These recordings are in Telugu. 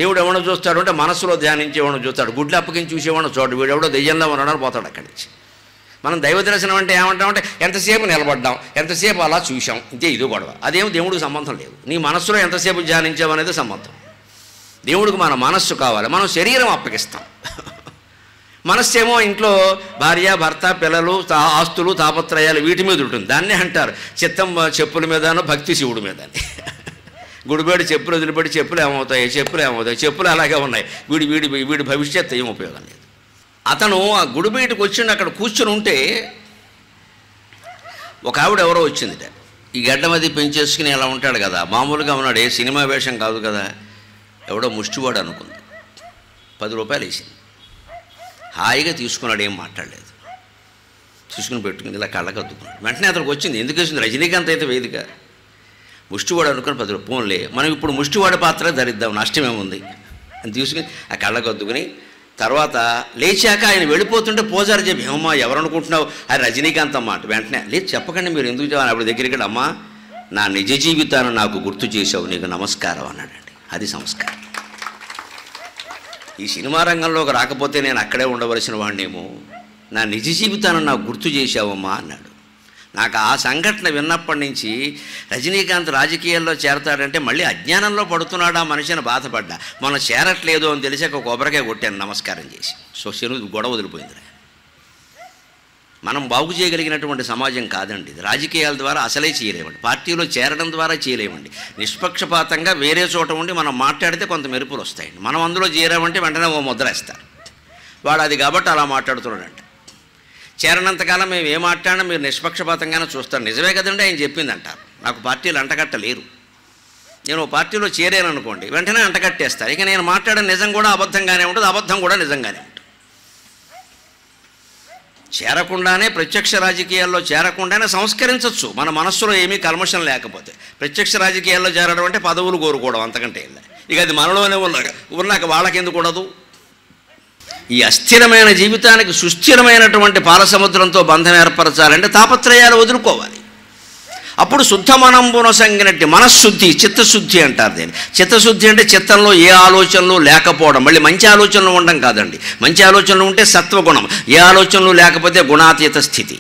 దేవుడు ఎవడో చూస్తాడు అంటే మనసులో ధ్యానించేవాడు చూస్తాడు, గుడ్లు అప్పగించి చూసేవాడు చూడు, వీడు ఎవడో దెయ్యంలో ఉన్నాడని పోతాడు అక్కడి నుంచి. మనం దైవ దర్శనం అంటే ఏమంటామంటే ఎంతసేపు నిలబడ్డాం, ఎంతసేపు అలా చూసాం, ఇంతే ఇది గొడవ. అదేం దేవుడికి సంబంధం లేదు. నీ మనస్సులో ఎంతసేపు ధ్యానించామనేది సంబంధం. దేవుడికి మన మనస్సు కావాలి, మనం శరీరం అప్పగిస్తాం. మనస్సు ఏమో ఇంట్లో భార్య భర్త పిల్లలు ఆస్తులు తాపత్రయాలు వీటి మీద ఉంటుంది. దాన్నే అంటారు చిత్తం చెప్పుల మీదనో భక్తి శివుడి మీద. గుడిబేడి చెప్పులు వదిలిపెట్టి చెప్పులు ఏమవుతాయి, చెప్పులు అలాగే ఉన్నాయి. వీడి భవిష్యత్తు ఏం ఉపయోగం లేదు. అతను ఆ గుడి బయటకు వచ్చిండు, అక్కడ కూర్చొని ఉంటే ఒక ఆవిడ ఎవరో వచ్చిందిట. ఈ గడ్డం అది పెంచేసుకుని ఎలా ఉంటాడు కదా, మామూలుగా ఉన్నాడు, ఏ సినిమా వేషం కాదు కదా. ఎవడో ముష్టివాడు అనుకుంది, 10 రూపాయలు వేసింది. హాయిగా తీసుకున్నాడు, ఏం మాట్లాడలేదు. తీసుకుని పెట్టుకుని ఇలా కళ్ళకద్దుకున్నాడు. వెంటనే అతనికి వచ్చింది, ఎందుకు వేసింది, రజనీకాంత్ అయితే వేదిక. ముష్టివాడు అనుకుని 10 రూపాయలు పోన్లే, మనం ఇప్పుడు ముష్టివాడి పాత్ర ధరిద్దాం, నష్టమేముంది అని తీసుకుని ఆ కళ్ళకద్దుకుని తర్వాత లేచాక ఆయన వెళ్ళిపోతుంటే పూజారి చెప్పి, అమ్మా ఎవరు అనుకుంటున్నావు, అది రజనీకాంత్ అమ్మ అంటే. వెంటనే లేదు చెప్పకండి మీరు ఎందుకు చెప్పాలి. అప్పుడు దగ్గరికి అమ్మా నా నిజ జీవితాన్ని నాకు గుర్తు చేసావు, నీకు నమస్కారం అన్నాడండి. అది సంస్కారం. ఈ సినిమా రంగంలోకి రాకపోతే నేను అక్కడే ఉండవలసిన వాడినేమో, నా నిజ జీవితాన్ని నాకు గుర్తు చేశావమ్మా అన్నాడు. నాకు ఆ సంఘటన విన్నప్పటి నుంచి రజనీకాంత్ రాజకీయాల్లో చేరతాడంటే మళ్ళీ అజ్ఞానంలో పడుతున్నాడా మనిషిని బాధపడ్డా. మనం చేరట్లేదు అని తెలిసాక ఒక కొబ్బరికాయ కొట్టాను నమస్కారం చేసి. సో శను గొడవ వదిలిపోయింది. మనం బాగు చేయగలిగినటువంటి సమాజం కాదండి ఇది. రాజకీయాల ద్వారా అసలే చేయలేమండి, పార్టీలో చేరడం ద్వారా చేయలేమండి. నిష్పక్షపాతంగా వేరే చోట ఉండి మనం మాట్లాడితే కొంత మెరుపులు వస్తాయండి. మనం అందులో చేరామంటే వెంటనే ఓ ముద్ర వేస్తారు. వాడు అది కాబట్టి అలా మాట్లాడుతున్నాడంట. చేరనంతకాలం మేము ఏం మాట్లాడినా మీరు నిష్పక్షపాతంగానే చూస్తారు. నిజమే కదండి ఆయన చెప్పింది అంటారు. నాకు పార్టీలు అంటకట్టలేరు. నేను ఓ పార్టీలో చేరాను అనుకోండి, వెంటనే అంటకట్టేస్తారు. ఇక నేను మాట్లాడిన నిజం కూడా అబద్ధంగానే ఉంటుంది, అబద్ధం కూడా నిజంగానే ఉంటుంది. చేరకుండానే ప్రత్యక్ష రాజకీయాల్లో చేరకుండానే సంస్కరించవచ్చు మన మనస్సులో ఏమీ కల్మషం లేకపోతే. ప్రత్యక్ష రాజకీయాల్లో చేరడం అంటే పదవులు కోరుకోవడం, అంతకంటే ఇక అది మనలోనే ఉన్నాక వాళ్ళకెందుకు ఉండదు. ఈ అస్థిరమైన జీవితానికి సుస్థిరమైనటువంటి పాలసముద్రంతో బంధం ఏర్పరచాలంటే తాపత్రయాలు వదులుకోవాలి. అప్పుడు శుద్ధమనంబున సంగినట్టి మనశ్శుద్ధి, చిత్తశుద్ధి అంటారు దీన్ని. చిత్తశుద్ధి అంటే చిత్తంలో ఏ ఆలోచనలు లేకపోవడం. మళ్ళీ మంచి ఆలోచనలు ఉండడం కాదండి. మంచి ఆలోచనలు ఉంటే సత్వగుణం, ఏ ఆలోచనలు లేకపోతే గుణాతీత స్థితి.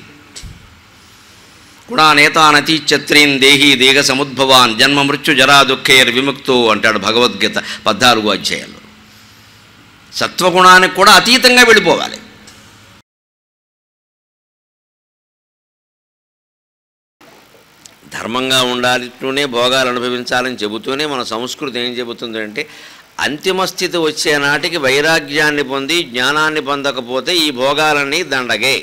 గుణానేతానతి చత్రీన్ దేహి దేహ సముద్భవాన్ జన్మ మృత్యు జరా దుఃఖేర్ విముక్తో అంటాడు భగవద్గీత 14వ అధ్యాయంలో. సత్వగుణానికి కూడా అతీతంగా వెళ్ళిపోవాలి. ధర్మంగా ఉండాలంటూనే భోగాలు అనుభవించాలని చెబుతూనే మన సంస్కృతి ఏం చెబుతుందంటే, అంతిమ స్థితి వచ్చే నాటికి వైరాగ్యాన్ని పొంది జ్ఞానాన్ని పొందకపోతే ఈ భోగాలన్నీ దండగే,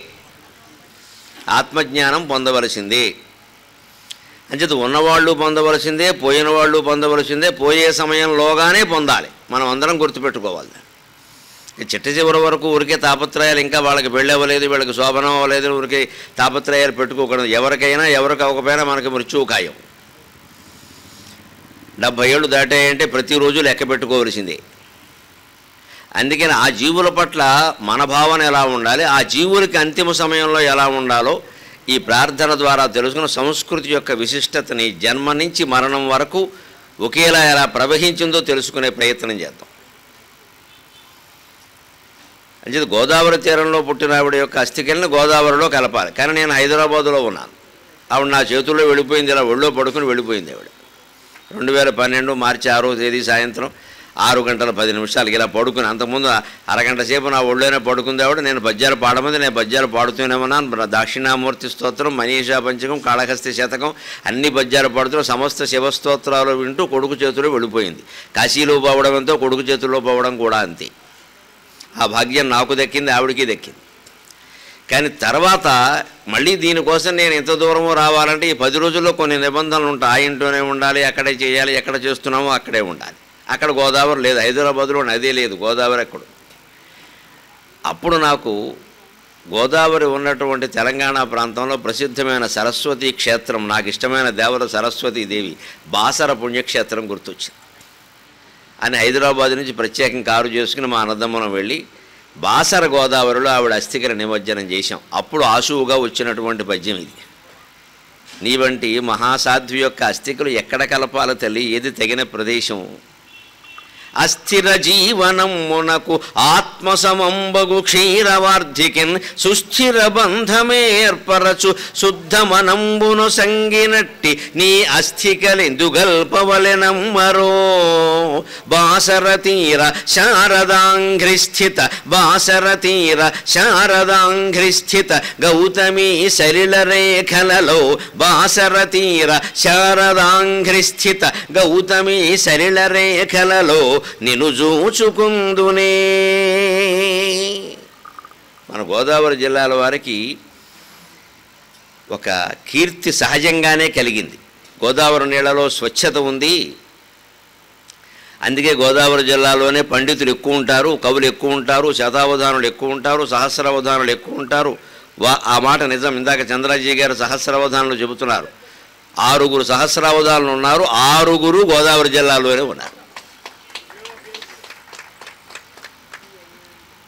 ఆత్మజ్ఞానం పొందవలసిందే. అంచేత ఉన్నవాళ్ళు పొందవలసిందే, పోయిన వాళ్ళు పొందవలసిందే, పోయే సమయంలోగానే పొందాలి. మనం అందరం గుర్తుపెట్టుకోవాలి. చిట్ట చివరి వరకు ఊరికే తాపత్రయాలు, ఇంకా వాళ్ళకి పెళ్ళి అవ్వలేదు, వీళ్ళకి శోభనం అవ్వలేదు, ఊరికే తాపత్రయాలు పెట్టుకోకూడదు. ఎవరికైనా ఎవరికి అవ్వకపోయినా మనకి మృత్యువు ఖాయం. 70 ఏళ్ళు దాటాయంటే ప్రతిరోజు లెక్క పెట్టుకోవలసిందే. అందుకని ఆ జీవుల పట్ల మన భావన ఎలా ఉండాలి, ఆ జీవులకి అంతిమ సమయంలో ఎలా ఉండాలో ఈ ప్రార్థన ద్వారా తెలుసుకున్న సంస్కృతి యొక్క విశిష్టతని జన్మ నుంచి మరణం వరకు ఒకేలా ఎలా ప్రవహించిందో తెలుసుకునే ప్రయత్నం చేద్దాం. అంటే గోదావరి తీరంలో పుట్టిన ఆవిడ యొక్క అస్థికల్ని గోదావరిలో కలపాలి. కానీ నేను హైదరాబాదులో ఉన్నాను. ఆవిడ నా చేతుల్లో వెళ్ళిపోయింది, ఇలా ఒళ్ళో పడుకుని వెళ్ళిపోయింది ఆవిడ. 2012 మార్చి 6వ తేదీ సాయంత్రం 6:10 ఇలా పడుకుని, అంతకుముందు అరగంట సేపు నా ఒళ్ళోనే పడుకుంది ఆవిడ. నేను పద్యాలు పాడమంది, నేను పద్యాలు పాడుతూనే ఉన్నాను. దక్షిణామూర్తి స్తోత్రం, మనీషా పంచకం, కాళహస్తి శతకం అన్ని పద్యాలు పాడుతూ సమస్త శివస్తోత్రాలు వింటూ కొడుకు చేతుల్లో వెళ్ళిపోయింది. కాశీలో పోవడం ఎంతో, కొడుకు చేతుల్లో పోవడం కూడా అంతే. ఆ భాగ్యం నాకు దక్కింది, ఆవిడికి దక్కింది. కానీ తర్వాత మళ్ళీ దీనికోసం నేను ఎంత దూరమో రావాలంటే ఈ 10 రోజుల్లో కొన్ని నిబంధనలు ఉంటాయి. ఆ ఇంట్లోనే ఉండాలి, అక్కడే చేయాలి, ఎక్కడ చేస్తున్నామో అక్కడే ఉండాలి. అక్కడ గోదావరి లేదు, హైదరాబాద్లో నది లేదు, గోదావరి ఎక్కడు. అప్పుడు నాకు గోదావరి ఉన్నటువంటి తెలంగాణ ప్రాంతంలో ప్రసిద్ధమైన సరస్వతి క్షేత్రం, నాకు ఇష్టమైన దేవత సరస్వతీదేవి బాసర పుణ్యక్షేత్రం గుర్తొచ్చింది. అని హైదరాబాద్ నుంచి ప్రత్యేకం కారు చేసుకుని మా అన్నదమ్మనం వెళ్ళి బాసర గోదావరిలో ఆవిడ అస్థికల నిమజ్జనం చేశాం. అప్పుడు ఆశువుగా వచ్చినటువంటి పద్యం ఇది. నీ వంటి మహాసాధ్వి యొక్క అస్థికలు ఎక్కడ కలపాలో తల్లి, ఏది తగిన ప్రదేశం, అస్థిర జీవనమునకు ఆత్మసమంబగు క్షీరవార్ధికిన్ సుస్థిర బంధమేర్పరచు శుద్ధమనంబును సంగినట్టి నీ అస్థికలెందుగల్పవలెనమ్మరో బాసరతీర శారదాంఘ్రిస్థిత బాసరతీర శారదాంఘ్రిస్థిత గౌతమీ సలిలరేఖలలో బాసరతీర శారదాంఘ్రిస్థిత గౌతమీ సలిలరేఖలలో నిన్ను చూచుకుందునే. మన గోదావరి జిల్లాల వారికి ఒక కీర్తి సహజంగానే కలిగింది. గోదావరి నీళ్లలో స్వచ్ఛత ఉంది. అందుకే గోదావరి జిల్లాలోనే పండితులు ఎక్కువ ఉంటారు, కవులు ఎక్కువ ఉంటారు, శతావధానులు ఎక్కువ ఉంటారు, సహస్రావధానులు ఎక్కువ ఉంటారు. ఆ మాట నిజం. ఇందాక చంద్రాజీ గారు సహస్రావధానులు చెబుతున్నారు. 6 సహస్రావధానులు ఉన్నారు, 6 గోదావరి జిల్లాలోనే ఉన్నారు.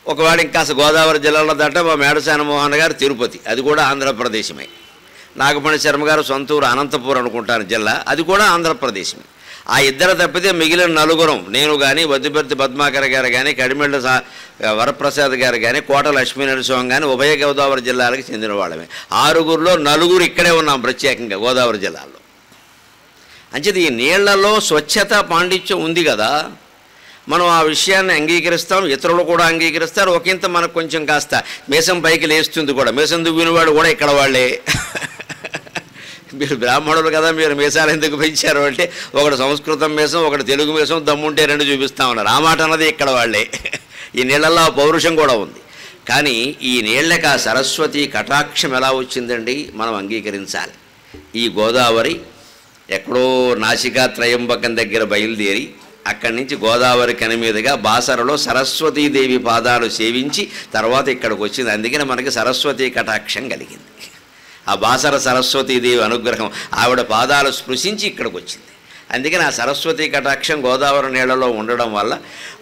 ఒకవేళ ఇంకా గోదావరి జిల్లాలో దట్ట మా మేడసాని మోహన్ గారు తిరుపతి, అది కూడా ఆంధ్రప్రదేశమే. నాగపణి శర్మ గారు సొంతూరు అనంతపూర్ అనుకుంటాను జిల్లా, అది కూడా ఆంధ్రప్రదేశమే. ఆ ఇద్దరు తప్పితే మిగిలిన 4 నేను కానీ, వద్దిపర్తి పద్మాకర్ గారు కానీ, కడిమెళ్ళ వరప్రసాద్ గారు కానీ, కోట లక్ష్మీనరసింహం కానీ ఉభయ గోదావరి జిల్లాలకు చెందిన వాళ్ళమే. 6లో 4 ఇక్కడే ఉన్నాం ప్రత్యేకంగా గోదావరి జిల్లాలో. అంచేది ఈ నీళ్లలో స్వచ్ఛత పాండిత్యం ఉంది కదా, మనం ఆ విషయాన్ని అంగీకరిస్తాం, ఇతరులు కూడా అంగీకరిస్తారు. ఒకంత మనకు కొంచెం కాస్త మేసం పైకి లేస్తుంది కూడా. మేసం దువ్వినవాడు కూడా ఇక్కడ వాళ్ళే. మీరు బ్రాహ్మణులు కదా, మీరు మీసాలు ఎందుకు పెంచారు అంటే, ఒకటి సంస్కృతం మీసం, ఒకటి తెలుగు మీసం, దమ్ముంటే 2 చూపిస్తామన్నారు. ఆ మాట అన్నది ఇక్కడ వాళ్ళే. ఈ నీళ్ళల్లో పౌరుషం కూడా ఉంది. కానీ ఈ నీళ్ళకి ఆ సరస్వతి కటాక్షం ఎలా వచ్చిందండి, మనం అంగీకరించాలి. ఈ గోదావరి ఎక్కడో నాసికా త్రయంబకం దగ్గర బయలుదేరి అక్కడి నుంచి గోదావరి కని మీదుగా బాసరలో సరస్వతీదేవి పాదాలు సేవించి తర్వాత ఇక్కడికి వచ్చింది. అందుకని మనకి సరస్వతీ కటాక్షం కలిగింది. ఆ బాసర సరస్వతీదేవి అనుగ్రహం ఆవిడ పాదాలు స్పృశించి ఇక్కడికి వచ్చింది. అందుకని ఆ సరస్వతీ కటాక్షం గోదావరి నీళ్లలో ఉండడం వల్ల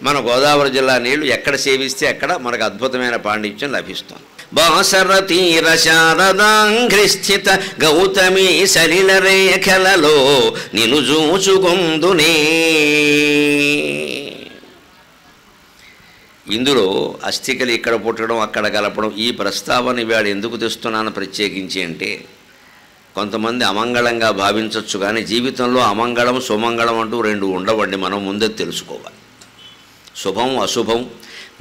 మన గోదావరి జిల్లా నీళ్లు ఎక్కడ సేవిస్తే అక్కడ మనకు అద్భుతమైన పాండిత్యం లభిస్తుంది. బాసర తీర శారదాంఘ్రిస్థిత గౌతమి సలిల రేఖలలో నిన్ను చూచుకొందునే. ఇందులో అస్థికలు ఇక్కడ పుట్టడం అక్కడ కలపడం ఈ ప్రస్తావన ఇవాళ ఎందుకు తెస్తున్నాను ప్రత్యేకించి అంటే, కొంతమంది అమంగళంగా భావించవచ్చు, కానీ జీవితంలో అమంగళం సుమంగళం అంటూ 2 ఉండవండి. మనం ముందే తెలుసుకోవాలి. శుభం అశుభం,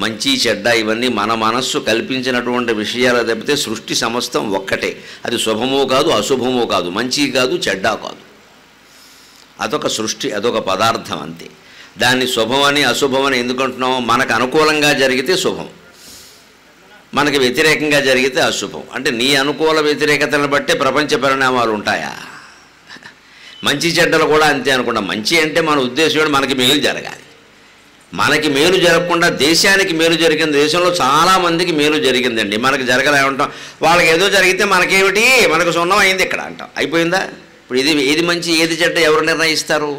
మంచి చెడ్డ ఇవన్నీ మన మనస్సు కల్పించినటువంటి విషయాలు తప్పితే సృష్టి సమస్తం ఒక్కటే. అది శుభమో కాదు, అశుభమో కాదు, మంచి కాదు, చెడ్డ కాదు. అదొక సృష్టి, అదొక పదార్థం అంతే. దాన్ని శుభమని అశుభమని ఎందుకంటున్నాం? మనకు అనుకూలంగా జరిగితే శుభం, మనకి వ్యతిరేకంగా జరిగితే అశుభం. అంటే నీ అనుకూల వ్యతిరేకతలను బట్టే ప్రపంచ పరిణామాలు ఉంటాయా? మంచి చెడ్డలు కూడా అంతే అనుకుంటాం. మంచి అంటే మన ఉద్దేశం మనకి మేలు జరగాలి. మనకి మేలు జరగకుండా దేశానికి మేలు జరిగింది. దేశంలో చాలామందికి మేలు జరిగిందండి, మనకి జరగలేమంటాం. వాళ్ళకి ఏదో జరిగితే మనకేమిటి, మనకు సున్నం అయింది ఇక్కడ అంటాం. అయిపోయిందా? ఇప్పుడు ఏది మంచి ఏది చెడ్డ ఎవరు నిర్ణయిస్తారు?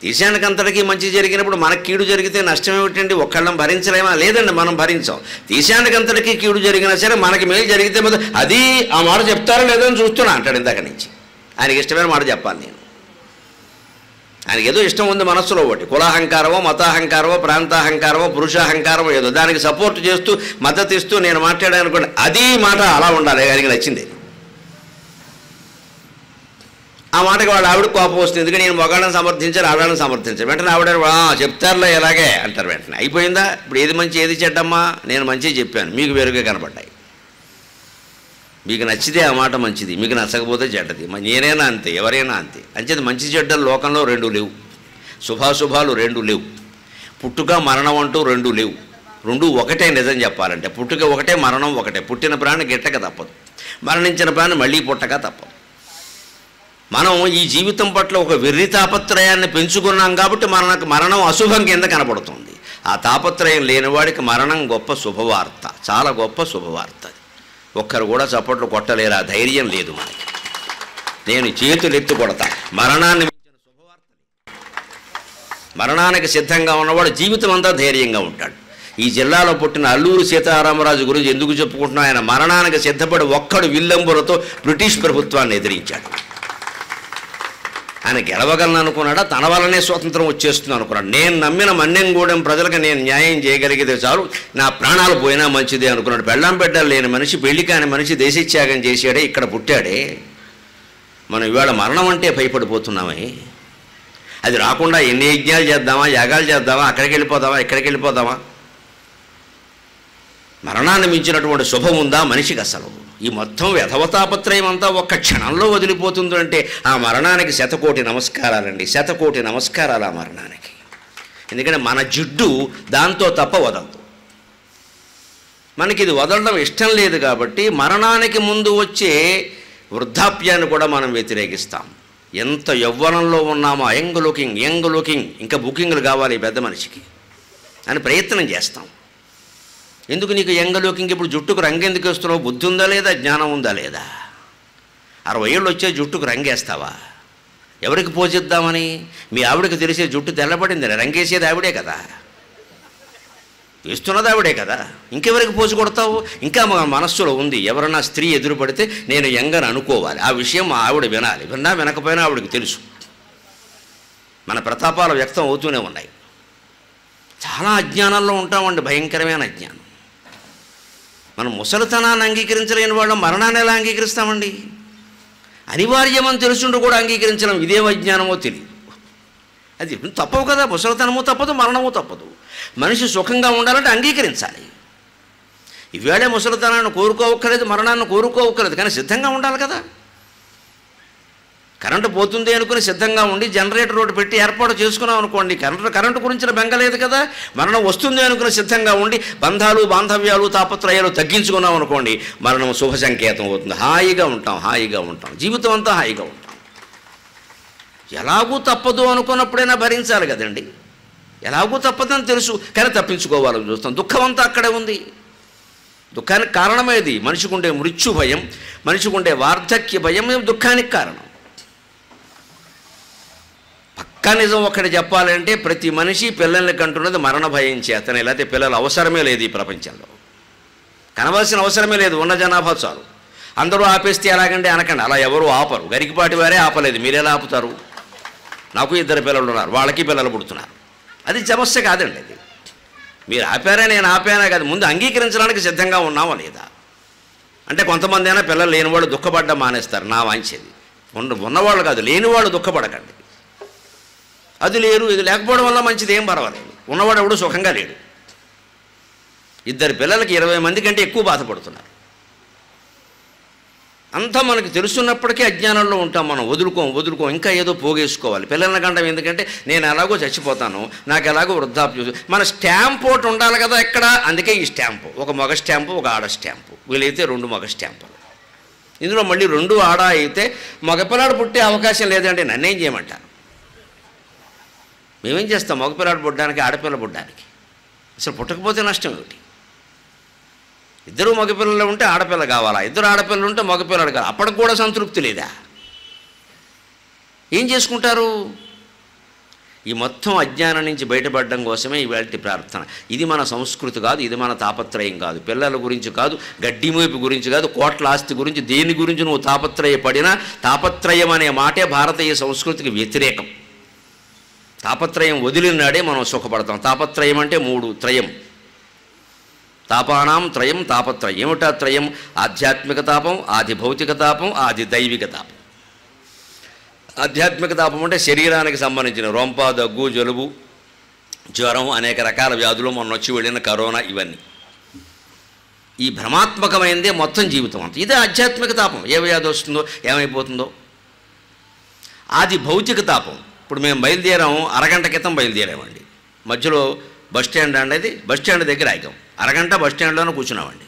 దేశానికి అంతటికీ మంచి జరిగినప్పుడు మనకు కీడు జరిగితే నష్టం ఏమిటండి? ఒక్కళ్ళం భరించలేమా? లేదండి, మనం భరించాం. దేశానికి అంతటికీ కీడు జరిగినా సరే మనకి మేలు జరిగితే అది ఆ మాట చెప్తారో లేదో అని చూస్తున్నా అంటాడు ఇందాక నుంచి. ఆయనకి ఇష్టమైన మాట చెప్పాలి నేను. ఆయనకి ఏదో ఇష్టం ఉంది మనస్సులో, ఒకటి కులాహంకారమో, మతాహంకారమో, ప్రాంతాహంకారమో, పురుషాహంకారమో ఏదో దానికి సపోర్ట్ చేస్తూ మద్దతు ఇస్తూ నేను మాట్లాడాను అనుకోండి, అది మాట అలా ఉండాలి. ఆయనకి నచ్చింది. ఆ మాటకి వాళ్ళ ఆవిడ కోపం వస్తుంది. ఎందుకంటే నేను మగాళ్ళని సమర్థించారు, ఆవిడని సమర్థించారు. వెంటనే ఆవిడ చెప్తారులే ఎలాగే అంటారు. వెంటనే అయిపోయిందా? ఇప్పుడు ఏది మంచి ఏది చెడ్డమ్మా? నేను మంచి చెప్పాను, మీకు వేరుగా కనపడ్డాయి. మీకు నచ్చితే ఆ మాట మంచిది, మీకు నచ్చకపోతే చెడ్డది. నేనైనా అంతే, ఎవరైనా అంతే. అంచేది మంచి చెడ్డలు లోకంలో 2 లేవు, శుభాశుభాలు 2 లేవు, పుట్టుక మరణం అంటూ 2 లేవు. 2 ఒకటే. నిజం చెప్పాలంటే పుట్టుక ఒకటే, మరణం ఒకటే. పుట్టిన ప్రాణి గిట్టక తప్పదు, మరణించిన ప్రాణి మళ్ళీ పుట్టక తప్పదు. మనం ఈ జీవితం పట్ల ఒక వెర్రి తాపత్రయాన్ని పెంచుకున్నాం కాబట్టి మనకు మరణం అశుభం కింద కనపడుతుంది. ఆ తాపత్రయం లేనివాడికి మరణం గొప్ప శుభవార్త, చాలా గొప్ప శుభవార్త. ఒక్కరు కూడా చప్పట్లు కొట్టలేరు, ఆ ధైర్యం లేదు మనకి. నేను చేతులు ఎత్తి కొడతా. మరణాన్ని మించిన శుభవార్త. మరణానికి సిద్ధంగా ఉన్నవాడు జీవితం అంతా ధైర్యంగా ఉంటాడు. ఈ జిల్లాలో పుట్టిన అల్లూరి సీతారామరాజు గురించి ఎందుకు చెప్పుకుంటున్నాం? ఆయన మరణానికి సిద్ధపడి ఒక్కడు విల్లంబులతో బ్రిటిష్ ప్రభుత్వాన్ని ఎదిరించాడు. ఆయన గెలవగలను అనుకున్నాడా, తన వల్లనే స్వతంత్రం వచ్చేస్తుంది అనుకున్నాడు. నేను నమ్మిన మన్నెంగూడెం ప్రజలకు నేను న్యాయం చేయగలిగితే చాలు, నా ప్రాణాలు పోయినా మంచిదే అనుకున్నాడు. పెళ్ళాం బిడ్డలు లేని మనిషి, పెళ్లి కాని మనిషి దేశత్యాగం చేశాడే, ఇక్కడ పుట్టాడే. మనం ఇవాళ మరణం అంటే భయపడిపోతున్నామే. అది రాకుండా ఎన్ని యజ్ఞాలు చేద్దామా, యాగాలు చేద్దామా, అక్కడికి వెళ్ళిపోదామా, ఇక్కడికి వెళ్ళిపోదామా? మరణాన్ని మించినటువంటి శుభం ఉందా మనిషికి అసలు? ఈ మొత్తం వ్యధవతాపత్రయం అంతా ఒక్క క్షణంలో వదిలిపోతుంది అంటే ఆ మరణానికి శతకోటి నమస్కారాలండి, శతకోటి నమస్కారాలు ఆ మరణానికి. ఎందుకంటే మన జిడ్డు దాంతో తప్ప వదలదు. మనకి ఇది వదలడం ఇష్టం లేదు కాబట్టి మరణానికి ముందు వచ్చే వృద్ధాప్యాన్ని కూడా మనం వ్యతిరేకిస్తాం. ఎంత యవ్వనంలో ఉన్నామో యంగ్ లుకింగ్ ఇంకా బుకింగ్లు కావాలి పెద్ద మనిషికి అని ప్రయత్నం చేస్తాం. ఎందుకు నీకు యంగ్ లుకింగ్? ఇప్పుడు జుట్టుకు రంగు ఎందుకు వేస్తున్నావు? బుద్ధి ఉందా లేదా, జ్ఞానం ఉందా లేదా? 60 ఏళ్ళు వచ్చే జుట్టుకు రంగేస్తావా? ఎవరికి పోజిద్దామని? మీ ఆవిడకి తెలిసే జుట్టు తెల్లబడింది, రంగేసేది ఆవిడే కదా, వేస్తున్నది ఆవిడే కదా, ఇంకెవరికి పోజు కొడతావు? ఇంకా మా మనస్సులో ఉంది, ఎవరన్నా స్త్రీ ఎదురుపడితే నేను యంగ్ అని అనుకోవాలి. ఆ విషయం మా ఆవిడ వినాలి, విన్నా వినకపోయినా ఆవిడకి తెలుసు. మన ప్రతాపాలు వ్యక్తం అవుతూనే ఉన్నాయి. చాలా అజ్ఞానంలో ఉంటామండి, భయంకరమైన అజ్ఞానం. మనం ముసలితనాన్ని అంగీకరించలేని వాళ్ళం మరణాన్ని ఎలా అంగీకరిస్తామండి? అనివార్యమని తెలుసుంటూ కూడా అంగీకరించడం ఇదేం అజ్ఞానమో తెలియదు. అది తప్పవు కదా, ముసలితనము తప్పదు, మరణము తప్పదు. మనిషి సుఖంగా ఉండాలంటే అంగీకరించాలి. ఈవేళ ముసలితనాన్ని కోరుకోవక్కర్లేదు, మరణాన్ని కోరుకోవక్కర్లేదు, కానీ సిద్ధంగా ఉండాలి కదా. కరెంటు పోతుంది అనుకుని సిద్ధంగా ఉండి జనరేటర్ ఒకటి పెట్టి ఏర్పాటు చేసుకున్నాం అనుకోండి, కరెంటు గురించిన బెంగ లేదు కదా. మరణం వస్తుంది అనుకుని సిద్ధంగా ఉండి బంధాలు బాంధవ్యాలు తాపత్రయాలు తగ్గించుకున్నాం అనుకోండి, మరణం శుభ సంకేతం అవుతుంది. హాయిగా ఉంటాం, జీవితం అంతా హాయిగా ఉంటాం. ఎలాగూ తప్పదు అనుకున్నప్పుడైనా భరించాలి కదండి. ఎలాగూ తప్పదని తెలుసు కానీ తప్పించుకోవాలని చూస్తాం. దుఃఖం అంతా అక్కడే ఉంది. దుఃఖానికి కారణమేది? మనిషికి ఉండే మృత్యు భయం, మనిషికి ఉండే వార్ధక్య భయం దుఃఖానికి కారణం. పక్కా నిజం ఒకటి చెప్పాలంటే ప్రతి మనిషి పిల్లల్ని కంటున్నది మరణ భయం చేతనే, లేకపోతే పిల్లలు అవసరమే లేదు ఈ ప్రపంచంలో. కనవలసిన అవసరమే లేదు, ఉన్న జనాభా చాలు. అందరూ ఆపేస్తే ఎలాగండి అనకండి, అలా ఎవరు ఆపరు. గరికిపాటి వారే ఆపలేదు, మీరెలా ఆపుతారు? నాకు 2 పిల్లలు ఉన్నారు, వాళ్ళకి పిల్లలు పుడుతున్నారు. అది సమస్య కాదండి. అది మీరు ఆపారా నేను ఆపానా కాదు, ముందు అంగీకరించడానికి సిద్ధంగా ఉన్నామా లేదా. అంటే కొంతమంది అయినా పిల్లలు లేనివాళ్ళు దుఃఖపడ్డం మానేస్తారు. నా వాంచేది ఉన్నవాళ్ళు కాదు, లేనివాళ్ళు దుఃఖపడకండి. అది లేరు, ఇది లేకపోవడం వల్ల మంచిది, ఏం పర్వాలేదు. ఉన్నవాడు ఎవడు సుఖంగా లేడు. 2 పిల్లలకి 20 మంది కంటే ఎక్కువ బాధపడుతున్నారు. అంతా మనకు తెలుసున్నప్పటికీ అజ్ఞానంలో ఉంటాం మనం. వదులుకోం ఇంకా ఏదో పోగేసుకోవాలి. పిల్లల కంటే ఎందుకంటే నేను ఎలాగో చచ్చిపోతాను, నాకు ఎలాగో వృద్ధాప్యం. మన స్టాంప్ ఒకటి ఉండాలి కదా ఎక్కడ. అందుకే ఈ స్టాంపు, ఒక మగ స్టాంపు ఒక ఆడ స్టాంపు. వీలైతే 2 మగ స్టాంపులు. ఇందులో మళ్ళీ 2 ఆడ అయితే మగపిల్లాడు పుట్టే అవకాశం లేదంటే నన్నేం చేయమంటారు? మేమేం చేస్తాం మగపిల్లాడు పుట్టడానికి, ఆడపిల్ల పుట్టడానికి? అసలు పుట్టకపోతే నష్టం ఏమిటి? 2 మగపిల్లలు ఉంటే ఆడపిల్ల కావాలా, 2 ఆడపిల్లలు ఉంటే మగపిల్లడు కావాలి. అప్పటికి కూడా సంతృప్తి లేదా? ఏం చేసుకుంటారు? ఈ మొత్తం అజ్ఞానం నుంచి బయటపడడం కోసమే ఇవాళ ప్రార్థన. ఇది మన సంస్కృతి కాదు, ఇది మన తాపత్రయం కాదు. పిల్లల గురించి కాదు, గడ్డి మోపు గురించి కాదు, కోట్ల ఆస్తి గురించి, దేని గురించి నువ్వు తాపత్రయపడినా తాపత్రయం అనే మాటే భారతీయ సంస్కృతికి వ్యతిరేకం. తాపత్రయం వదిలినాడే మనం సుఖపడతాం. తాపత్రయం అంటే 3 త్రయం. తాపానాం త్రయం తాపత్రయం. ఏమిటా త్రయం? ఆధ్యాత్మిక తాపం, ఆది భౌతిక తాపం, ఆది దైవిక తాపం. ఆధ్యాత్మిక తాపం అంటే శరీరానికి సంబంధించిన రొంప, దగ్గు, జలుబు, జ్వరం, అనేక రకాల వ్యాధులు, మొన్న వచ్చి వెళ్ళిన కరోనా, ఇవన్నీ ఈ భ్రమాత్మకమైనదే మొత్తం జీవితం అంతా. ఇదే ఆధ్యాత్మిక తాపం. ఏ వ్యాధి వస్తుందో ఏమైపోతుందో. ఆది భౌతిక తాపం. ఇప్పుడు మేము బయలుదేరాము, అరగంట క్రితం బయలుదేరామండి. మధ్యలో బస్టాండ్ అనేది, బస్టాండ్ దగ్గర ఆగాం. అరగంట బస్టాండ్లోనే కూర్చున్నామండి.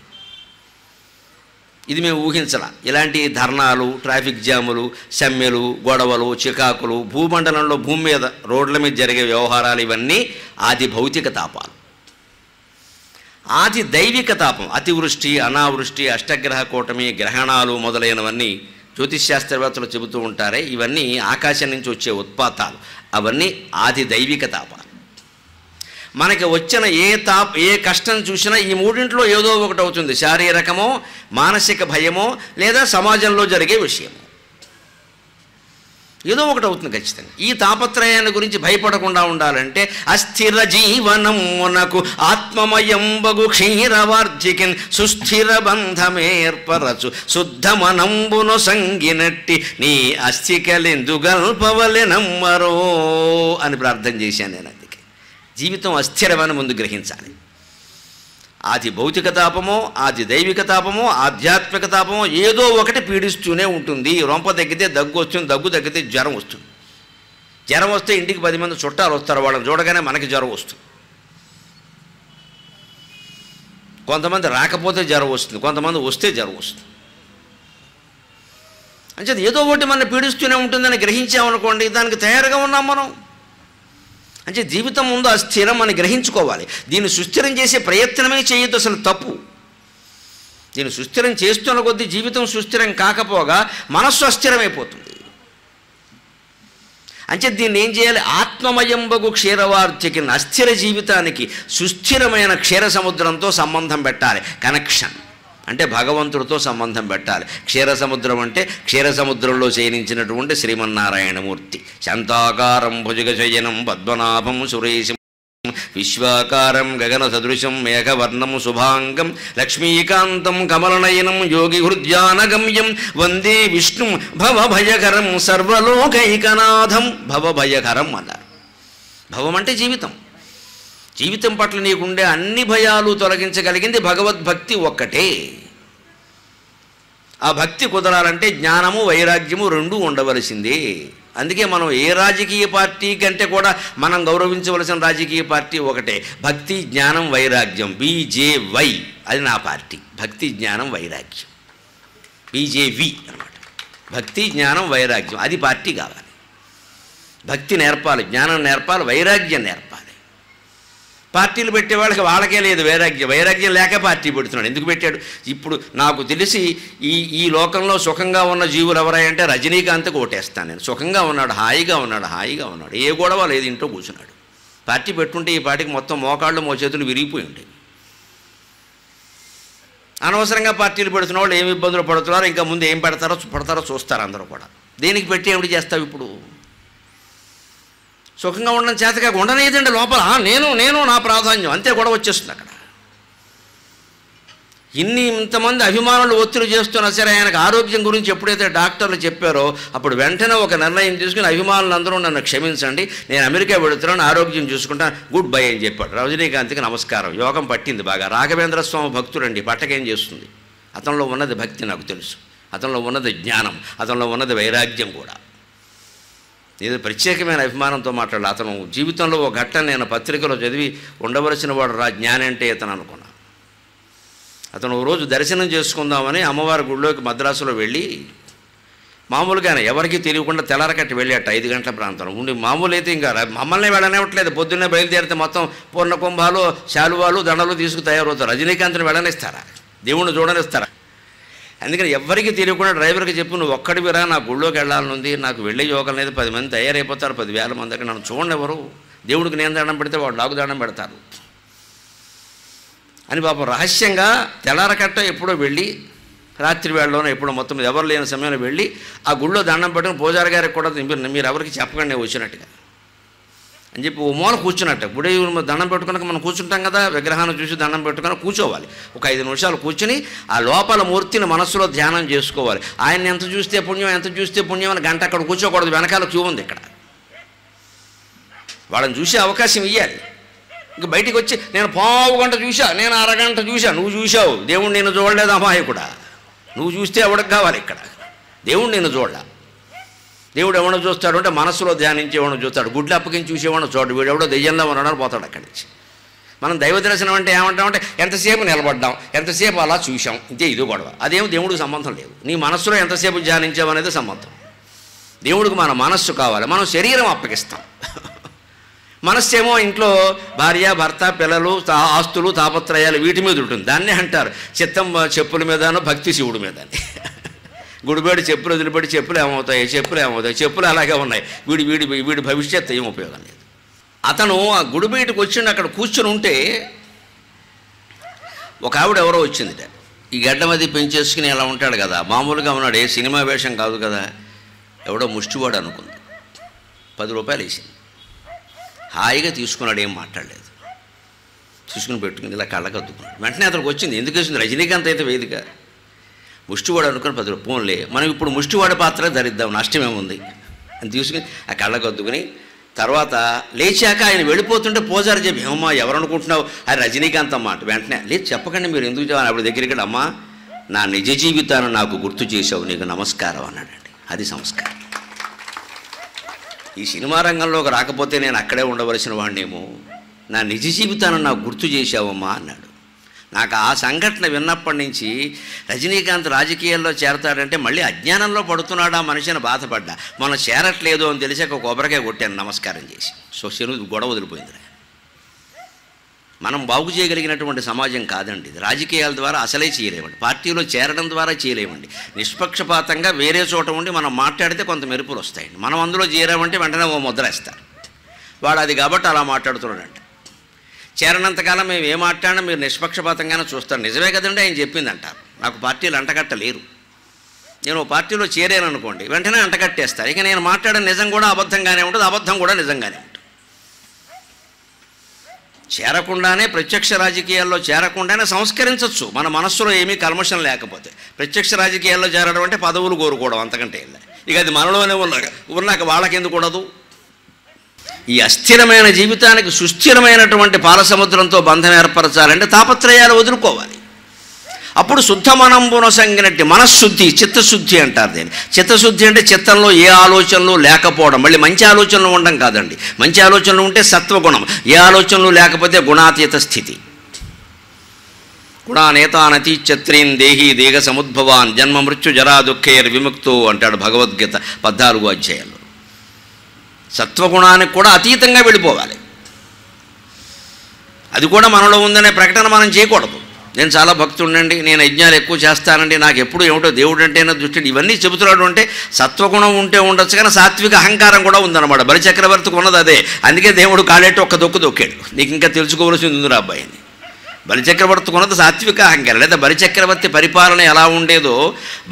ఇది మేము ఊహించలా. ఇలాంటి ధర్నాలు, ట్రాఫిక్ జాములు, సమ్మెలు, గొడవలు, చికాకులు, భూమండలంలో భూమి మీద రోడ్ల మీద జరిగే వ్యవహారాలు, ఇవన్నీ ఆది భౌతిక తాపాలు. ఆది దైవిక తాపం అతివృష్టి, అనావృష్టి, అష్టగ్రహ కూటమి, గ్రహణాలు మొదలైనవన్నీ జ్యోతిష్శాస్త్రవేత్తలు చెబుతూ ఉంటారే, ఇవన్నీ ఆకాశం నుంచి వచ్చే ఉత్పాతాలు. అవన్నీ ఆది దైవిక తాపాలు. మనకి వచ్చిన ఏ కష్టం చూసినా ఈ 3 ఏదో ఒకటి అవుతుంది. శారీరకమో, మానసిక భయమో, లేదా సమాజంలో జరిగే విషయమో. ఏదో ఒకటి అవుతుంది ఖచ్చితంగా. ఈ తాపత్రయాన్ని గురించి భయపడకుండా ఉండాలంటే అస్థిర జీవనమునకు ఆత్మమయంబగు క్షీరవార్జికిన్ సుస్థిర బంధమేర్పరచు శుద్ధమనంబును సంగినట్టి నీ అస్థికలెందుగల్పవలెనమ్మరో అని ప్రార్థన చేశాను నేను. అందుకే జీవితం అస్థిరమని ముందు గ్రహించాలి. ఆది భౌతిక తాపమో, ఆది దైవిక తాపమో, ఆధ్యాత్మిక తాపమో ఏదో ఒకటి పీడిస్తూనే ఉంటుంది. రొంప తగ్గితే దగ్గు వస్తుంది, దగ్గు తగ్గితే జ్వరం వస్తుంది. జ్వరం వస్తే ఇంటికి 10 మంది చుట్టాలు వస్తారు, వాళ్ళని చూడగానే మనకి జ్వరం వస్తుంది. కొంతమంది రాకపోతే జ్వరం వస్తుంది, కొంతమంది వస్తే జ్వరం వస్తుంది. అంచేది ఏదో ఒకటి మన పీడిస్తూనే ఉంటుందని గ్రహించామనుకోండి, దానికి తయారుగా ఉన్నాం మనం. అంటే జీవితం ముందు అస్థిరం అని గ్రహించుకోవాలి. దీన్ని సుస్థిరం చేసే ప్రయత్నమే చేయొద్దు, అసలు తప్పు. దీన్ని సుస్థిరం చేస్తున్న కొద్దీ జీవితం సుస్థిరం కాకపోగా మనస్సు అస్థిరమైపోతుంది. అంటే దీన్ని ఏం చేయాలి? ఆత్మమయంబగు క్షీరవార్చికిన్ అస్థిర జీవితానికి సుస్థిరమైన క్షీర సముద్రంతో సంబంధం పెట్టాలి. కనెక్షన్ అంటే భగవంతుడితో సంబంధం పెట్టాలి. క్షీర సముద్రం అంటే క్షీర సముద్రంలో శయనించినటువంటి శ్రీమన్నారాయణమూర్తి. శాంతాకారం భుజగశయనం పద్మనాభం సురేశం విశ్వాకారం గగన సదృశం మేఘవర్ణం శుభాంగం లక్ష్మీకాంతం కమలనయనం యోగి హృద్యానగమ్యం వందే విష్ణుం భవభయకరం సర్వలోకైకనాథం. భవభయకరం అన్నారు. భవం అంటే జీవితం. జీవితం పట్ల నీకుండే అన్ని భయాలు తొలగించగలిగింది భగవద్భక్తి ఒక్కటే. ఆ భక్తి కుదరాలంటే జ్ఞానము వైరాగ్యము రెండూ ఉండవలసిందే. అందుకే మనం ఏ రాజకీయ పార్టీ కంటే కూడా మనం గౌరవించవలసిన రాజకీయ పార్టీ ఒకటే, భక్తి జ్ఞానం వైరాగ్యం. BJY అది నా పార్టీ, భక్తి జ్ఞానం వైరాగ్యం. BJV అన్నమాట. భక్తి జ్ఞానం వైరాగ్యం అది పార్టీ కావాలి. భక్తి నేర్పాలి, జ్ఞానం నేర్పాలి, వైరాగ్యం నేర్పాలి. పార్టీలు పెట్టేవాళ్ళకి వాళ్ళకే లేదు వైరాగ్యం. వైరాగ్యం లేక పార్టీ పెడుతున్నాడు. ఎందుకు పెట్టాడు? ఇప్పుడు నాకు తెలిసి ఈ లోకంలో సుఖంగా ఉన్న జీవులు ఎవరంటే రజనీకాంత్కి ఓటేస్తాను నేను. సుఖంగా ఉన్నాడు, హాయిగా ఉన్నాడు, హాయిగా ఉన్నాడు, ఏ గొడవ లేదు, ఇంట్లో కూర్చున్నాడు. పార్టీ పెట్టుంటే ఈ పార్టీకి మొత్తం మోకాళ్ళు మోచేతులు విరిగిపోయి ఉండేవి. అనవసరంగా పార్టీలు పెడుతున్న వాళ్ళు ఏమి ఇబ్బందులు పడుతున్నారో, ఇంకా ముందు ఏం పడతారో చూస్తారు అందరూ కూడా. దేనికి పెట్టి ఏమిటి చేస్తావు? ఇప్పుడు సుఖంగా ఉండడం చేతగా ఉండనేదండి లోపల. నేను నా ప్రాధాన్యం అంతే గొడవ వచ్చేస్తుంది అక్కడ. ఇంతమంది అభిమానులు ఒత్తిడి చేస్తున్నా సరే ఆయనకు ఆరోగ్యం గురించి ఎప్పుడైతే డాక్టర్లు చెప్పారో అప్పుడు వెంటనే ఒక నిర్ణయం తీసుకుని అభిమానులందరూ నన్ను క్షమించండి, నేను అమెరికా వెళుతున్నాను, ఆరోగ్యం చూసుకుంటాను, గుడ్ బై అని చెప్పాడు. రజనీకాంత్కి నమస్కారం. యోగం పట్టింది బాగా. రాఘవేంద్ర స్వామి భక్తుడండి, పట్టకేం చేస్తుంది. అతనిలో ఉన్నది భక్తి నాకు తెలుసు, అతనిలో ఉన్నది జ్ఞానం, అతనిలో ఉన్నది వైరాగ్యం కూడా. ఏదో ప్రత్యేకమైన అభిమానంతో మాట్లాడాలి. అతను జీవితంలో ఒక ఘట్టం నేను పత్రికలో చదివి ఉండవలసిన వాడు జ్ఞాని అంటే ఇతను అనుకున్నాను. అతను ఓ రోజు దర్శనం చేసుకుందామని అమ్మవారి గుడిలోకి మద్రాసులో వెళ్ళి మామూలుగానే ఎవరికీ తెలియకుండా తెల్లారకట్టి వెళ్ళాట 5 గంటల ప్రాంతంలో ఉండి. మామూలు అయితే ఇంకా మమ్మల్ని వెళ్ళనివ్వట్లేదు. పొద్దున్నే బయలుదేరితే మొత్తం పూర్ణ కుంభాలు శాలువాలు దండలు తీసుకు తయారవుతారు. రజనీకాంత్ని వెళ్ళనిస్తారా? దేవుణ్ణి చూడనిస్తారా? అందుకని ఎవరికి తెలియకుండా డ్రైవర్కి చెప్పు, నువ్వు ఒక్కడివిరా, నా గుళ్ళోకి వెళ్ళాలనుంది, నాకు వెళ్ళే యోగం లేదు, 10 మంది తయారైపోతారు, 10,000 మంది అక్కడ, నన్ను చూడండి ఎవరు, దేవుడికి నేను దండం పెడితే వాడు నాకు దండం పెడతారు అని పాపం రహస్యంగా తెల్లారకట్ట ఎప్పుడో వెళ్ళి రాత్రి వేళలోనే ఎప్పుడో మొత్తం ఎవరు లేని సమయంలో వెళ్ళి ఆ గుళ్ళో దండం పెట్టుకుని పూజారి గారికి కూడా మీరు ఎవరికి చెప్పకండి నేను వచ్చినట్టుగా అని చెప్పి ఓ మూల కూర్చున్నట్టు. గుడి దండం పెట్టుకున్నాక మనం కూర్చుంటాం కదా, విగ్రహాన్ని చూసి దండం పెట్టుకుని కూర్చోవాలి. ఒక 5 నిమిషాలు కూర్చుని ఆ లోపల మూర్తిని మనస్సులో ధ్యానం చేసుకోవాలి. ఆయన ఎంత చూస్తే పుణ్యం అని గంట అక్కడ కూర్చోకూడదు. వెనకాల క్యూ ఉంది ఇక్కడ. వాళ్ళని చూసే అవకాశం ఇవ్వాలి. ఇంక బయటికి వచ్చి నేను 1/2 గంట చూసా, నేను 1/2 గంట చూసా, నువ్వు చూసావు, దేవుడు నేను చూడలేదు అమాయకుడా, నువ్వు చూస్తే ఎవడికి కావాలి ఇక్కడ? దేవుడు నేను చూడలే. దేవుడు ఎవడో చూస్తాడు అంటే మనసులో ధ్యానించేవాడు చూస్తాడు. గుడ్లు అప్పగించి చూసేవాడు చూడు, వీడు ఎవడో దెయ్యంలో ఉన్నాడని పోతాడు అక్కడి నుంచి. మనం దైవ దర్శనం అంటే ఏమంటామంటే ఎంతసేపు నిలబడ్డాం, ఎంతసేపు అలా చూసాం, ఇంతే ఇది గొడవ. అదేమో దేవుడికి సంబంధం లేదు. నీ మనస్సులో ఎంతసేపు ధ్యానించామనేది సంబంధం. దేవుడికి మన మనస్సు కావాలి, మనం శరీరం అప్పగిస్తాం. మనస్సు ఏమో ఇంట్లో భార్య భర్త పిల్లలు ఆస్తులు తాపత్రయాలు వీటి మీద ఉంటుంది. దాన్నే అంటారు చిత్తం చెప్పుల మీదనో భక్తి శివుడి మీదని. గుడిబేడి చెప్పులు వదిలిపెట్టి చెప్పులు ఏమవుతాయి, చెప్పులు అలాగే ఉన్నాయి. వీడి భవిష్యత్తు ఏం ఉపయోగం లేదు. అతను ఆ గుడి బయటకు వచ్చిండు, అక్కడ కూర్చొని ఉంటే ఒక ఆవిడ ఎవరో వచ్చిందిట. ఈ గడ్డం అది పెంచేసుకుని ఎలా ఉంటాడు కదా, మామూలుగా ఉన్నాడు, ఏ సినిమా వేషం కాదు కదా, ఎవడో ముష్టివాడు అనుకుంది. రూపాయలు వేసింది. హాయిగా తీసుకున్నాడు, ఏం మాట్లాడలేదు. తీసుకుని పెట్టుకుని ఇలా కళ్ళకు అద్దుకున్నాడు. వెంటనే అతనికి వచ్చింది, ఎందుకు వేసింది, రజనీకాంత్ అయితే వేదిక ముష్టివాడు అనుకుని 10 రూపాయలు. పోన్లే మనం ఇప్పుడు ముష్టివాడి పాత్ర ధరిద్దాం, నష్టమేముంది అని తీసుకుని ఆ కళ్ళకు అద్దుకుని తర్వాత లేచాక ఆయన వెళ్ళిపోతుంటే పోజారు చెప్పి, అమ్మా ఎవరు అనుకుంటున్నావు, అది రజనీకాంత్ అమ్మ అంటే. వెంటనే లేదు చెప్పకండి, మీరు ఎందుకు చెప్పాలి. అప్పుడు దగ్గరికి అమ్మా నా నిజ జీవితాన్ని నాకు గుర్తు చేసావు, నీకు నమస్కారం అన్నాడండి. అది సంస్కారం. ఈ సినిమా రంగంలోకి రాకపోతే నేను అక్కడే ఉండవలసిన వాడినేమో, నా నిజ జీవితాన్ని నాకు గుర్తు చేశావమ్మా అన్నాడు. నాకు ఆ సంఘటన విన్నప్పటి నుంచి రజనీకాంత్ రాజకీయాల్లో చేరతాడంటే మళ్ళీ అజ్ఞానంలో పడుతున్నాడా మనిషిని బాధపడ్డా. మనం చేరట్లేదు అని తెలిసి ఒక కొబ్బరికాయ కొట్టాను నమస్కారం చేసి. సో శను గొడవ వదిలిపోయింది. మనం బాగు చేయగలిగినటువంటి సమాజం కాదండి ఇది. రాజకీయాల ద్వారా అసలే చేయలేమండి, పార్టీలో చేరడం ద్వారా చేయలేమండి. నిష్పక్షపాతంగా వేరే చోట ఉండి మనం మాట్లాడితే కొంత మెరుపులు వస్తాయండి. మనం అందులో చేరామంటే వెంటనే ఓ ముద్ర వేస్తారు. వాడు అది కాబట్టి అలా మాట్లాడుతున్నాడంట. చేరనంతకాలం మేము ఏం మాట్లాడినా మీరు నిష్పక్షపాతంగానే చూస్తారు. నిజమే కదండి ఆయన చెప్పింది అంటారు. నాకు పార్టీలు అంటకట్టలేరు. నేను ఓ పార్టీలో చేరాను అనుకోండి, వెంటనే అంటకట్టేస్తారు. ఇక నేను మాట్లాడిన నిజం కూడా అబద్ధంగానే ఉంటుంది, అబద్ధం కూడా నిజంగానే ఉంటుంది. చేరకుండానే ప్రత్యక్ష రాజకీయాల్లో చేరకుండానే సంస్కరించవచ్చు మన మనస్సులో ఏమీ కల్మషం లేకపోతే. ప్రత్యక్ష రాజకీయాల్లో చేరడం అంటే పదవులు కోరుకోవడం, అంతకంటే ఇక అది మనలోనే ఉన్నాక వాళ్ళకెందుకు ఉండదు. ఈ అస్థిరమైన జీవితానికి సుస్థిరమైనటువంటి పాలసముద్రంతో బంధం ఏర్పరచాలంటే తాపత్రయాలు వదులుకోవాలి. అప్పుడు శుద్ధమనంబున సంగినట్టి మనశ్శుద్ధి, చిత్తశుద్ధి అంటారు దీన్ని. చిత్తశుద్ధి అంటే చిత్తంలో ఏ ఆలోచనలు లేకపోవడం. మళ్ళీ మంచి ఆలోచనలు ఉండడం కాదండి. మంచి ఆలోచనలు ఉంటే సత్వగుణం, ఏ ఆలోచనలు లేకపోతే గుణాతీత స్థితి. గుణానేతానతీచత్రీన్ దేహి దేహ సముద్భవాన్ జన్మ మృత్యు జరా దుఃఖేర్ విముక్తో అంటాడు భగవద్గీత 14వ అధ్యాయంలో. సత్వగుణానికి కూడా అతీతంగా వెళ్ళిపోవాలి. అది కూడా మనలో ఉందనే ప్రకటన మనం చేయకూడదు. నేను చాలా భక్తుడినండి, నేను యజ్ఞాలు ఎక్కువ చేస్తానండి, నాకు ఎప్పుడు ఏమిటో దేవుడు అంటేనే దృష్టి, ఇవన్నీ చెబుతున్నాడు అంటే సత్వగుణం ఉంటే ఉండొచ్చు, కానీ సాత్విక అహంకారం కూడా ఉందన్నమాట. బలిచక్రవర్తికి ఉన్నది అదే. అందుకే దేవుడు కాలేట్టు ఒక్క దొక్కు దొక్కాడు. నీకు ఇంకా తెలుసుకోవలసింది ఉందిరా అబ్బాయిని. బలిచక్రవర్తికి ఉన్నది సాత్విక అహంకారం. లేదా బలిచక్రవర్తి పరిపాలన ఎలా ఉండేదో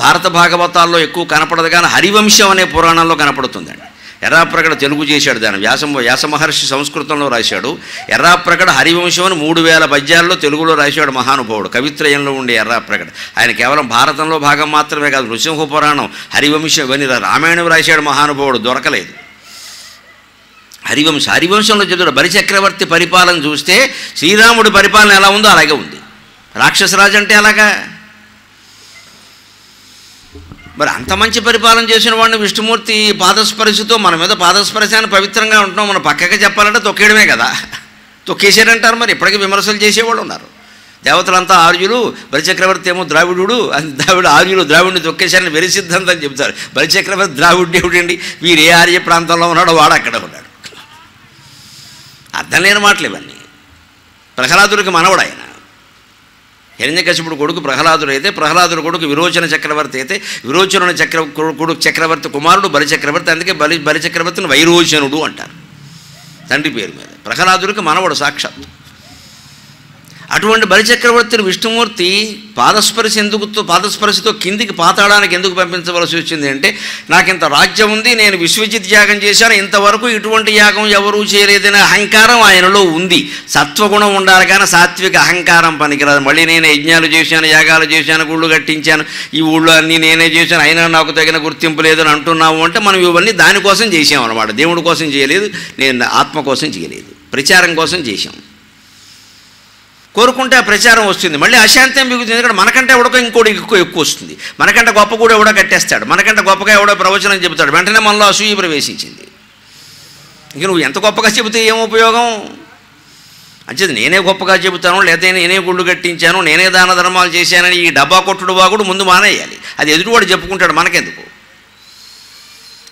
భారత భాగవతాల్లో ఎక్కువ కనపడదు, కానీ హరివంశం అనే పురాణంలో కనపడుతుందండి. ఎర్రాప్రగడ తెలుగు చేశాడు, దాన్ని వ్యాసమహర్షి సంస్కృతంలో రాశాడు. ఎర్రాప్రగడ హరివంశం అని 3000 పద్యాల్లో తెలుగులో రాశాడు మహానుభావుడు. కవిత్రయంలో ఉండే ఎర్రాప్రగడ ఆయన కేవలం భారతంలో భాగం మాత్రమే కాదు, నృసింహ పురాణం, హరివంశం ఇవన్నీ రామాయణం రాశాడు మహానుభావుడు, దొరకలేదు. హరివంశంలో చెబుతాడు. బలిచక్రవర్తి పరిపాలన చూస్తే శ్రీరాముడి పరిపాలన ఎలా ఉందో అలాగే ఉంది. రాక్షసరాజు అంటే అలాగా. మరి అంత మంచి పరిపాలన చేసిన వాడిని విష్ణుమూర్తి పాదస్పర్శతో మన మీద పాదస్పర్శాన్ని పవిత్రంగా ఉంటున్నాం, మనం పక్కకి చెప్పాలంటే తొక్కేయడమే కదా. తొక్కేసారంటారు. మరి ఇప్పటికీ విమర్శలు చేసేవాళ్ళు ఉన్నారు. దేవతలంతా ఆర్యులు, బలిచక్రవర్తి ఏమో ద్రావిడుడు, ఆర్యులు ద్రావిడిని తొక్కేశారని వెరి సిద్ధాంతం చెబుతారు. బలిచక్రవర్తి ద్రావిడు ఏమిటండి, వీరు ఏ ఆర్య ప్రాంతంలో ఉన్నాడో వాడు అక్కడ ఉన్నాడు. అర్థం లేని మాటలు ఇవన్నీ. ప్రహ్లాదుడికి మనవడు ఆయన. హిరణ్యకశిపుడు కొడుకు ప్రహ్లాదుడు అయితే, ప్రహ్లాదుడు కొడుకు విరోచన చక్రవర్తి అయితే, విరోచన కొడుకు చక్రవర్తి కుమారుడు బలిచక్రవర్తి. అందుకే బలిచక్రవర్తిని వైరోచనుడు అంటారు తండ్రి పేరు మీద. ప్రహ్లాదుడికి మనవడు సాక్షాత్తు. అటువంటి బలిచక్రవర్తిని విష్ణుమూర్తి పాదస్పర్శతో కిందికి పాతాళానికి ఎందుకు పంపించవలసి వచ్చింది అంటే, నాకింత రాజ్యం ఉంది, నేను విశ్వజిత్ యాగం చేశాను, ఇంతవరకు ఇటువంటి యాగం ఎవరూ చేయలేదనే అహంకారం ఆయనలో ఉంది. సత్వగుణం ఉండాలి కానీ సాత్విక అహంకారం పనికిరాదు. మళ్ళీ నేను యజ్ఞాలు చేశాను, యాగాలు చేశాను, గుళ్ళు కట్టించాను, ఈ ఊళ్ళో అన్నీ నేనే చేశాను, అయినా నాకు తగిన గుర్తింపు లేదని అంటున్నాము అంటే మనం ఇవన్నీ దానికోసం చేసాం అన్నమాట. దేవుడి కోసం చేయలేదు, నేను ఆత్మ కోసం చేయలేదు, ప్రచారం కోసం చేశాం. కోరుకుంటే ఆ ప్రచారం వస్తుంది, మళ్ళీ అశాంతం మిగులుతుంది. ఎందుకంటే మనకంటే ఎవడో ఇంకోటి ఎక్కువ వస్తుంది, మనకంటే గొప్ప కూడా ఎవడో కట్టేస్తాడు, మనకంటే గొప్పగా ఎవడో ప్రవచనం చెబుతాడు, వెంటనే మనలో అసూయ ప్రవేశించింది. ఇంక నువ్వు ఎంత గొప్పగా చెబితే ఏం ఉపయోగం? అంచేది నేనే గొప్పగా చెబుతాను, లేకపోతే నేనే గుళ్ళు కట్టించాను, నేనే దాన ధర్మాలు చేశానని ఈ డబ్బా కొట్టుడు వాగుడు ముందు మానేయాలి. అది ఎదుటివాడు చెప్పుకుంటాడు, మనకెందుకు?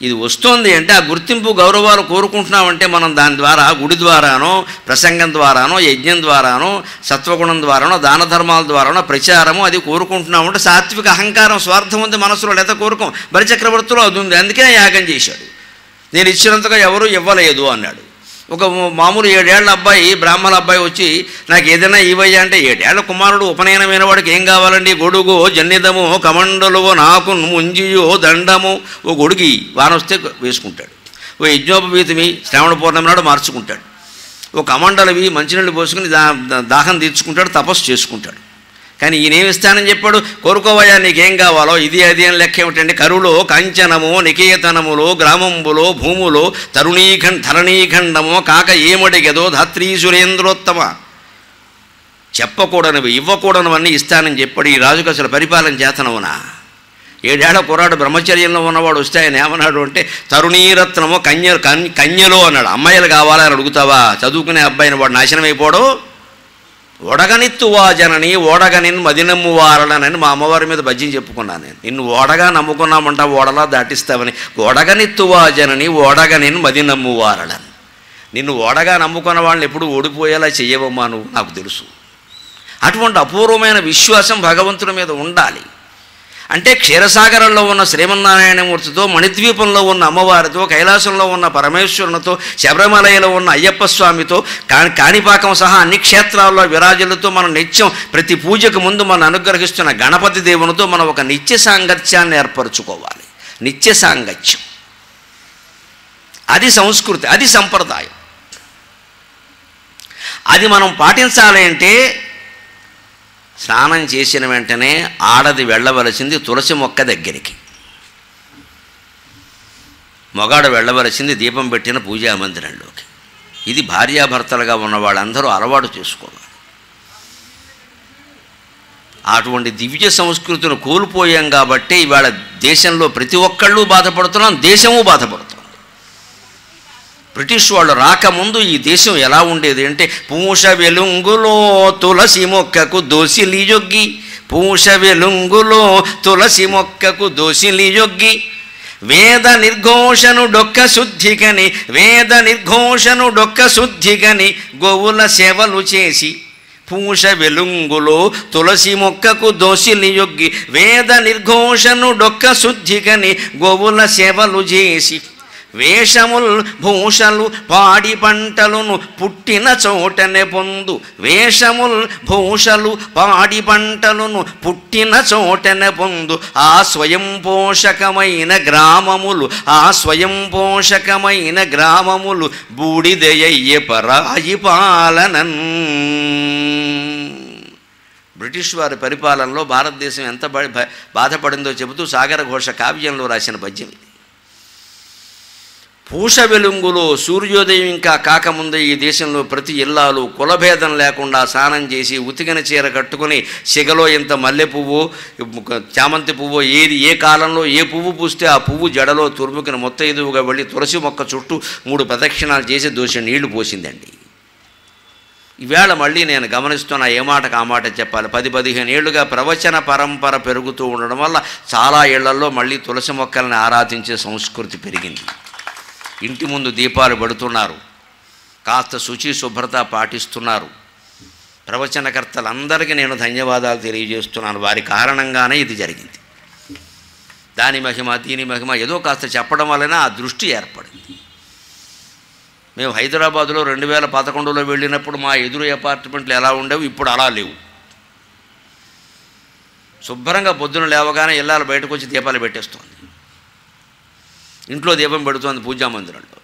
ఇది వస్తోంది అంటే ఆ గుర్తింపు గౌరవాలు కోరుకుంటున్నామంటే మనం దాని ద్వారా గుడి ద్వారానో, ప్రసంగం ద్వారానో, యజ్ఞం ద్వారానో, సత్వగుణం ద్వారానో, దాన ధర్మాల ద్వారానో ప్రచారము అది కోరుకుంటున్నామంటే సాత్విక అహంకారం స్వార్థం ఉంది మనసులో, లేదా కోరుకోం. బలిచక్రవర్తిలో అది ఉంది, అందుకే యాగం చేశాడు. నేను ఇచ్చినంతగా ఎవరూ ఇవ్వలేదు అన్నాడు. ఒక మామూలు 7 ఏళ్ల అబ్బాయి, బ్రాహ్మణ అబ్బాయి వచ్చి నాకు ఏదైనా ఇవ్వయ్యా అంటే, 7 ఏళ్ల కుమారుడు ఉపనయనమైన వాడికి ఏం కావాలండి? గొడుగు, జన్నిదము, కమండలువో, నాకు ముంజియో, దండము. ఓ గొడుగి వాన వస్తే వేసుకుంటాడు, ఓ యజ్ఞోపవీతమి శ్రావణ పౌర్ణమి నాడు మార్చుకుంటాడు, ఓ కమండలవి మంచినీళ్ళు పోసుకుని దాహం తీర్చుకుంటాడు, తపస్సు చేసుకుంటాడు. కానీ ఈయనేమిస్తానని చెప్పాడు, కోరుకోవయ్యా నీకేం కావాలో, ఇది అది అని లెక్క ఏమిటండి, కరులో కాంచనము నికేతనములో గ్రామంబులో భూములో ధరణీఖండమో కాక ఏమడిగదో ధాత్రీ సురేంద్రోత్తమ. చెప్పకూడనివి ఇవ్వకూడనివన్నీ ఇస్తానని చెప్పాడు. ఈ రాజుకు అసలు పరిపాలన చేతనవునా? 7 ఏళ్ల కుర్రాడు బ్రహ్మచర్యంలో ఉన్నవాడు వస్తే ఆయన ఏమన్నాడు అంటే, తరుణీరత్నము కన్యలో అన్నాడు. అమ్మాయిలు కావాలని అడుగుతావా? చదువుకునే అబ్బాయిని వాడు నాశనం అయిపోడు. ఓడగనిత్తువా జనని ఓడగనిన్ మదినమ్మువారలనని మా అమ్మవారి మీద భజ్యం చెప్పుకున్నాను నేను. నిన్ను ఓడగా నమ్ముకున్నామంట, ఓడలా దాటిస్తావని. ఓడగనిత్తువా జనని ఓడగనిన్ మదినమ్మువారలని. నిన్ను ఓడగా నమ్ముకున్న వాళ్ళని ఎప్పుడు ఓడిపోయేలా చెయ్యవమ్మా నువ్వు, నాకు తెలుసు. అటువంటి అపూర్వమైన విశ్వాసం భగవంతుడి మీద ఉండాలి. అంటే క్షీరసాగరంలో ఉన్న శ్రీమన్నారాయణమూర్తితో, మణిద్వీపంలో ఉన్న అమ్మవారితో, కైలాసంలో ఉన్న పరమేశ్వరునితో, శబరిమలలో ఉన్న అయ్యప్ప స్వామితో, కాణిపాకం సహా అన్ని క్షేత్రాల్లో విరాజులతో మనం నిత్యం ప్రతి పూజకు ముందు మనం అనుగ్రహిస్తున్న గణపతి దేవునితో మనం ఒక నిత్య సాంగత్యాన్ని ఏర్పరచుకోవాలి. నిత్య సాంగత్యం అది సంస్కృతి, అది సంప్రదాయం. అది మనం పాటించాలి అంటే స్నానం చేసిన వెంటనే ఆడది వెళ్ళవలసింది తులసి మొక్క దగ్గరికి, మొగాడు వెళ్ళవలసింది దీపం పెట్టిన పూజా మందిరంలోకి. ఇది భార్యాభర్తలుగా ఉన్న వాళ్ళందరూ అలవాటు చేసుకోవాలి. అటువంటి దివ్య సంస్కృతిని కోల్పోయాం కాబట్టి ఇవాళ దేశంలో ప్రతి ఒక్కళ్ళు బాధపడుతున్నాం, దేశము బాధపడుతున్నాం. బ్రిటిష్ వాళ్ళు రాకముందు ఈ దేశం ఎలా ఉండేది అంటే, పూష వెలుంగులో తులసి మొక్కకు దోసిలియొగ్గి, పూష వెలుంగులో తులసి మొక్కకు దోసిలియొగ్గి, వేద నిర్ఘోషను డొక్క శుద్ధికని, వేద నిర్ఘోషను డొక్క శుద్ధికని గోవుల సేవలు చేసి. పూష వెలుంగులో తులసి మొక్కకు దోసిలియొగ్గి, వేద నిర్ఘోషను డొక్క శుద్ధికని గోవుల సేవలు చేసి. వేషముల్ భూషలు పాడి పంటలను పుట్టిన చోటనే పొందు, వేషముల్ భూషలు పాడి పంటలను పుట్టిన చోటనే పొందు. ఆ స్వయం పోషకమైన గ్రామములు, ఆ స్వయం పోషకమైన గ్రామములు బూడిదయ్యే పరాయి పాలనన్. బ్రిటిష్ వారి పరిపాలనలో భారతదేశం ఎంత బాధపడిందో చెబుతూ సాగర ఘోష కావ్యంలో రాసిన పద్యం ఇది. పూష వెలుంగులో సూర్యోదయం ఇంకా కాకముందే ఈ దేశంలో ప్రతి ఇల్లాలు కులభేదం లేకుండా స్నానం చేసి ఉతికిన చీర కట్టుకుని సిగలో ఇంత మల్లె పువ్వు చామంతి పువ్వు ఏది ఏ కాలంలో ఏ పువ్వు పూస్తే ఆ పువ్వు జడలో తురుముకిన మొత్తైదువుగా వెళ్ళి తులసి మొక్క చుట్టూ 3 ప్రదక్షిణాలు చేసి దోషి నీళ్లు పోసిందండి. ఈవేళ మళ్ళీ నేను గమనిస్తున్నా, ఏ మాటకు ఆ మాట చెప్పాలి. 10-15 ఏళ్లుగా ప్రవచన పరంపర పెరుగుతూ ఉండడం వల్ల చాలా ఇళ్లలో మళ్ళీ తులసి మొక్కల్ని ఆరాధించే సంస్కృతి పెరిగింది. ఇంటి ముందు దీపాలు పెడుతున్నారు, కాస్త శుచి శుభ్రత పాటిస్తున్నారు. ప్రవచనకర్తలందరికీ నేను ధన్యవాదాలు తెలియజేస్తున్నాను. వారి కారణంగానే ఇది జరిగింది. దాని మహిమ దీని మహిమ ఏదో కాస్త చెప్పడం వలన ఆ దృష్టి ఏర్పడింది. మేము హైదరాబాదులో 2011లో వెళ్ళినప్పుడు మా ఎదురు అపార్ట్మెంట్లు ఎలా ఉండేవి, ఇప్పుడు అలా లేవు. శుభ్రంగా పొద్దున లేవగానే ఇళ్ళాలు బయటకు వచ్చి దీపాలు పెట్టేస్తోంది, ఇంట్లో దీపం పెడుతోంది పూజా మందిరంలో.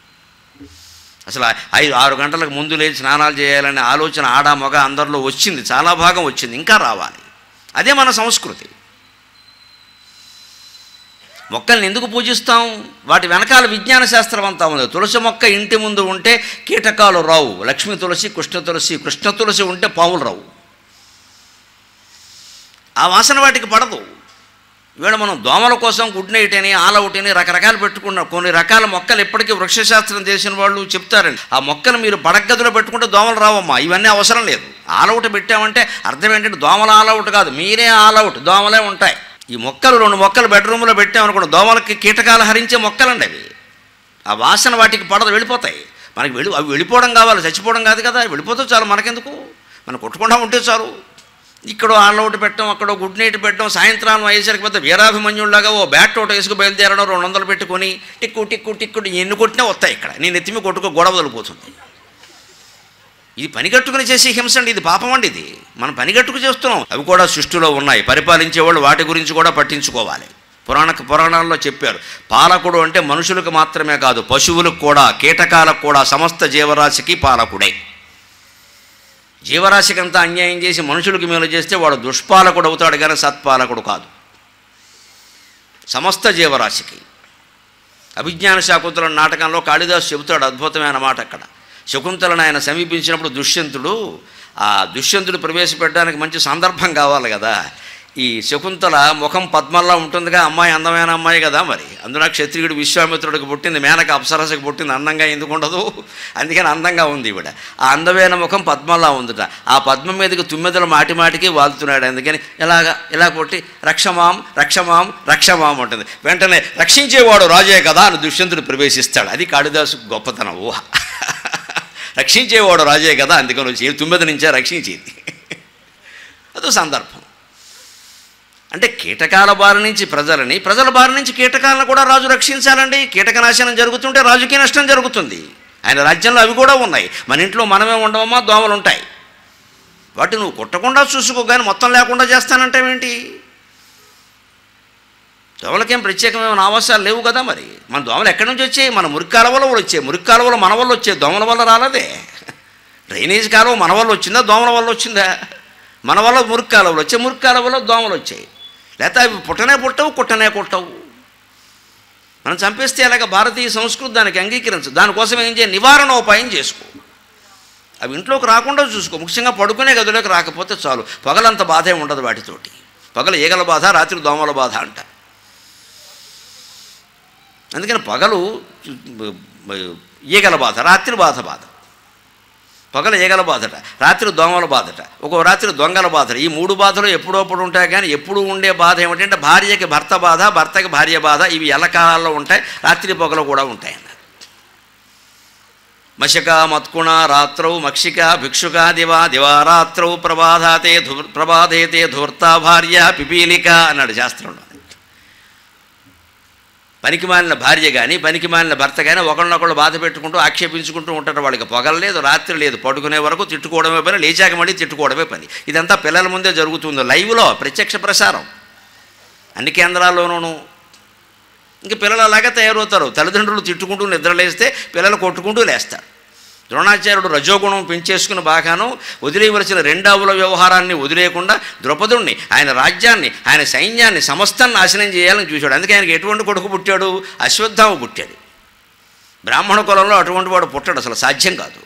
అసలు 5-6 గంటలకు ముందు లేచి స్నానాలు చేయాలనే ఆలోచన ఆడ మగ అందరిలో వచ్చింది, చాలా భాగం వచ్చింది, ఇంకా రావాలి. అదే మన సంస్కృతి. మొక్కల్ని ఎందుకు పూజిస్తాం? వాటి వెనకాల విజ్ఞాన శాస్త్రం అంతా ఉంది. తులసి మొక్క ఇంటి ముందు ఉంటే కీటకాలు రావు. లక్ష్మీ తులసి, కృష్ణ తులసి, కృష్ణ తులసి ఉంటే పావులు రావు. ఆ వాసన వాటికి పడదు. ఈవేళ మనం దోమల కోసం గుడ్ నైట్ అని ఆల్అవుట్ అని రకరకాలు పెట్టుకున్నాం. కొన్ని రకాల మొక్కలు ఇప్పటికీ వృక్షశాస్త్రం చేసిన వాళ్ళు చెప్తారండి, ఆ మొక్కలు మీరు పడగదిలో పెట్టుకుంటే దోమలు రావమ్మా, ఇవన్నీ అవసరం లేదు. ఆల్అవుట్ పెట్టామంటే అర్థం ఏంటంటే దోమల ఆల్అవుట్ కాదు, మీరే ఆల్అవుట్, దోమలే ఉంటాయి. ఈ మొక్కలు 2 మొక్కలు బెడ్రూమ్లో పెట్టామనుకోండి, దోమలకి కీటకాలు హరించే మొక్కలండి అవి. ఆ వాసన వాటికి పడదు, వెళ్ళిపోతాయి. మనకి అవి వెళ్ళిపోవడం కావాలి, చచ్చిపోవడం కాదు కదా. వెళ్ళిపోతే చాలు, మనకెందుకు, మనం కొట్టకుండా ఉంటే చాలు. ఇక్కడ ఆల్అవుట్ పెట్టడం, అక్కడ గుడ్ నైట్ పెట్టడం, సాయంత్రం అయ్యేసరికి పెద్ద వీరాభిమన్యుల్లాగా ఓ బ్యాట్ ఒకటి వేసుకు బయలుదేరడం, 200 పెట్టుకొని టిక్కు టిక్కు టిక్కు ఎన్ని కొట్టినా వస్తాయి. ఇక్కడ నేను ఎత్తిమి కొట్టుకో గొడవ వదిలిపోతుంది. ఇది పనిగట్టుకుని చేసే హింస అండి, ఇది పాపం అండి. ఇది మనం పనిగట్టుకు చేస్తున్నాం. అవి కూడా సృష్టిలో ఉన్నాయి, పరిపాలించేవాళ్ళు వాటి గురించి కూడా పట్టించుకోవాలి. పురాణాల్లో చెప్పారు. పాలకుడు అంటే మనుషులకు మాత్రమే కాదు, పశువులకు కూడా, కీటకాలకు కూడా, సమస్త జీవరాశికి పాలకుడే. జీవరాశికంతా అన్యాయం చేసి మనుషులకు మేలు చేస్తే వాడు దుష్పాలకుడు అవుతాడు కానీ సత్పాలకుడు కాదు. సమస్త జీవరాశికి. అభిజ్ఞాన శాకుంతల నాటకంలో కాళిదాసు చెబుతాడు అద్భుతమైన మాట. అక్కడ శకుంతలను ఆయన సమీపించినప్పుడు దుష్యంతుడు ప్రవేశపెట్టడానికి మంచి సందర్భం కావాలి కదా. ఈ శకుంతల ముఖం పద్మల్లా ఉంటుందిగా, అమ్మాయి అందమైన అమ్మాయి కదా, మరి అందున క్షత్రియుడు విశ్వామిత్రుడికి పుట్టింది, మేనక అప్సరసకి పుట్టింది, అందంగా ఎందుకు ఉండదు? అందుకని అందంగా ఉంది ఈవిడ. ఆ అందమైన ముఖం పద్మల్లా ఉందిట. ఆ పద్మం మీదకి తుమ్మెదలు మాటిమాటికి వాళ్తున్నాడు. అందుకని ఇలా కొట్టి రక్షమాం రక్షమాం రక్షమాం ఉంటుంది. వెంటనే రక్షించేవాడు రాజే కదా అని దుష్యంతుడు ప్రవేశిస్తాడు. అది కాళిదాసు గొప్పతనం, ఊహ. రక్షించేవాడు రాజే కదా, అందుకని వచ్చి తుమ్మెద నుంచే రక్షించేది. అదో సందర్భం. అంటే కీటకాల బారి నుంచి ప్రజల బారి నుంచి కీటకాలను కూడా రాజు రక్షించాలండి. కీటక నాశనం జరుగుతుంటే రాజుకి నష్టం జరుగుతుంది. ఆయన రాజ్యంలో అవి కూడా ఉన్నాయి. మన ఇంట్లో మనమే ఉండవమ్మా, దోమలు ఉంటాయి. వాటి నువ్వు కుట్టకుండా చూసుకో, కానీ మొత్తం లేకుండా చేస్తానంటావేంటి? దోమలకేం ప్రత్యేకమైన ఆవాసాలు లేవు కదా. మరి మన దోమలు ఎక్కడి నుంచి వచ్చాయి? మన మురికి కాలువలో వచ్చాయి. మురికి కాలువలో మన వల్ల వచ్చాయి, దోమల వల్ల రాలేదే. డ్రైనేజ్ కాలువ మన వల్ల వచ్చిందా, దోమల వల్ల వచ్చిందా? మన వల్ల మురికి కాలువలు వచ్చాయి, మురికి కాలువలో దోమలు వచ్చాయి. లేకపోతే అవి పుట్టనే పుట్టవు, కుట్టనే కుట్టవు. మనం చంపేస్తే అలాగ భారతీయ సంస్కృతి దానికి అంగీకరించదు. దానికోసం ఏం చేయాలి? నివారణోపాయం చేసుకో. అవి ఇంట్లోకి రాకుండా చూసుకో. ముఖ్యంగా పడుకునే గదిలోకి రాకపోతే చాలు. పగలంత బాధే ఉండదు వాటితోటి. పగలు ఈగల బాధ, రాత్రి దోమల బాధ అంట. అందుకని పగలు ఈగల బాధ, రాత్రి బాధ. పగలు ఈగల బాధట, రాత్రి దోమల బాధట, ఒక్కో రాత్రి దొంగల బాధట. ఈ 3 బాధలు ఎప్పుడప్పుడు ఉంటాయి. కానీ ఎప్పుడు ఉండే బాధ ఏమిటంటే భార్యకి భర్త బాధ, భర్తకి భార్య బాధ. ఇవి ఎల్లకాలాల్లో ఉంటాయి, రాత్రి పగలు కూడా ఉంటాయి అన్నారు. మశక మత్కుణ రాత్రౌ మక్షిక భిక్షుక దివారాత్రౌ ప్రభాధేతే ధూర్తా భార్య పిపీలిక అన్నాడు శాస్త్రంలో. పనికిమాలిన భార్య కానీ పనికిమాలిన భర్త కానీ ఒకళ్ళనొకళ్ళు బాధ పెట్టుకుంటూ ఆక్షేపించుకుంటూ ఉంటారు. వాళ్ళకి పగలు లేదు, రాత్రి లేదు. పడుకునే వరకు తిట్టుకోవడమే పని, లేచాక మళ్ళీ తిట్టుకోవడమే పని. ఇదంతా పిల్లల ముందే జరుగుతుంది, లైవ్లో ప్రత్యక్ష ప్రసారం అన్ని కేంద్రాల్లోనూ. ఇంక పిల్లలు అలాగే తయారవుతారు. తల్లిదండ్రులు తిట్టుకుంటూ నిద్రలేస్తే పిల్లలు కొట్టుకుంటూ లేస్తారు. ద్రోణాచార్యుడు రజోగుణం పెంచేసుకుని బాగాను వదిలేయవలసిన రెండవల వ్యవహారాన్ని వదిలేయకుండా ద్రౌపదుణ్ణి, ఆయన రాజ్యాన్ని, ఆయన సైన్యాన్ని సమస్తాన్ని నాశనం చేయాలని చూశాడు. అందుకే ఆయనకి ఎటువంటి కొడుకు పుట్టాడు? అశ్వత్థామ పుట్టాడు. బ్రాహ్మణ కులంలో అటువంటి వాడు పుట్టాడు, అసలు సాధ్యం కాదు.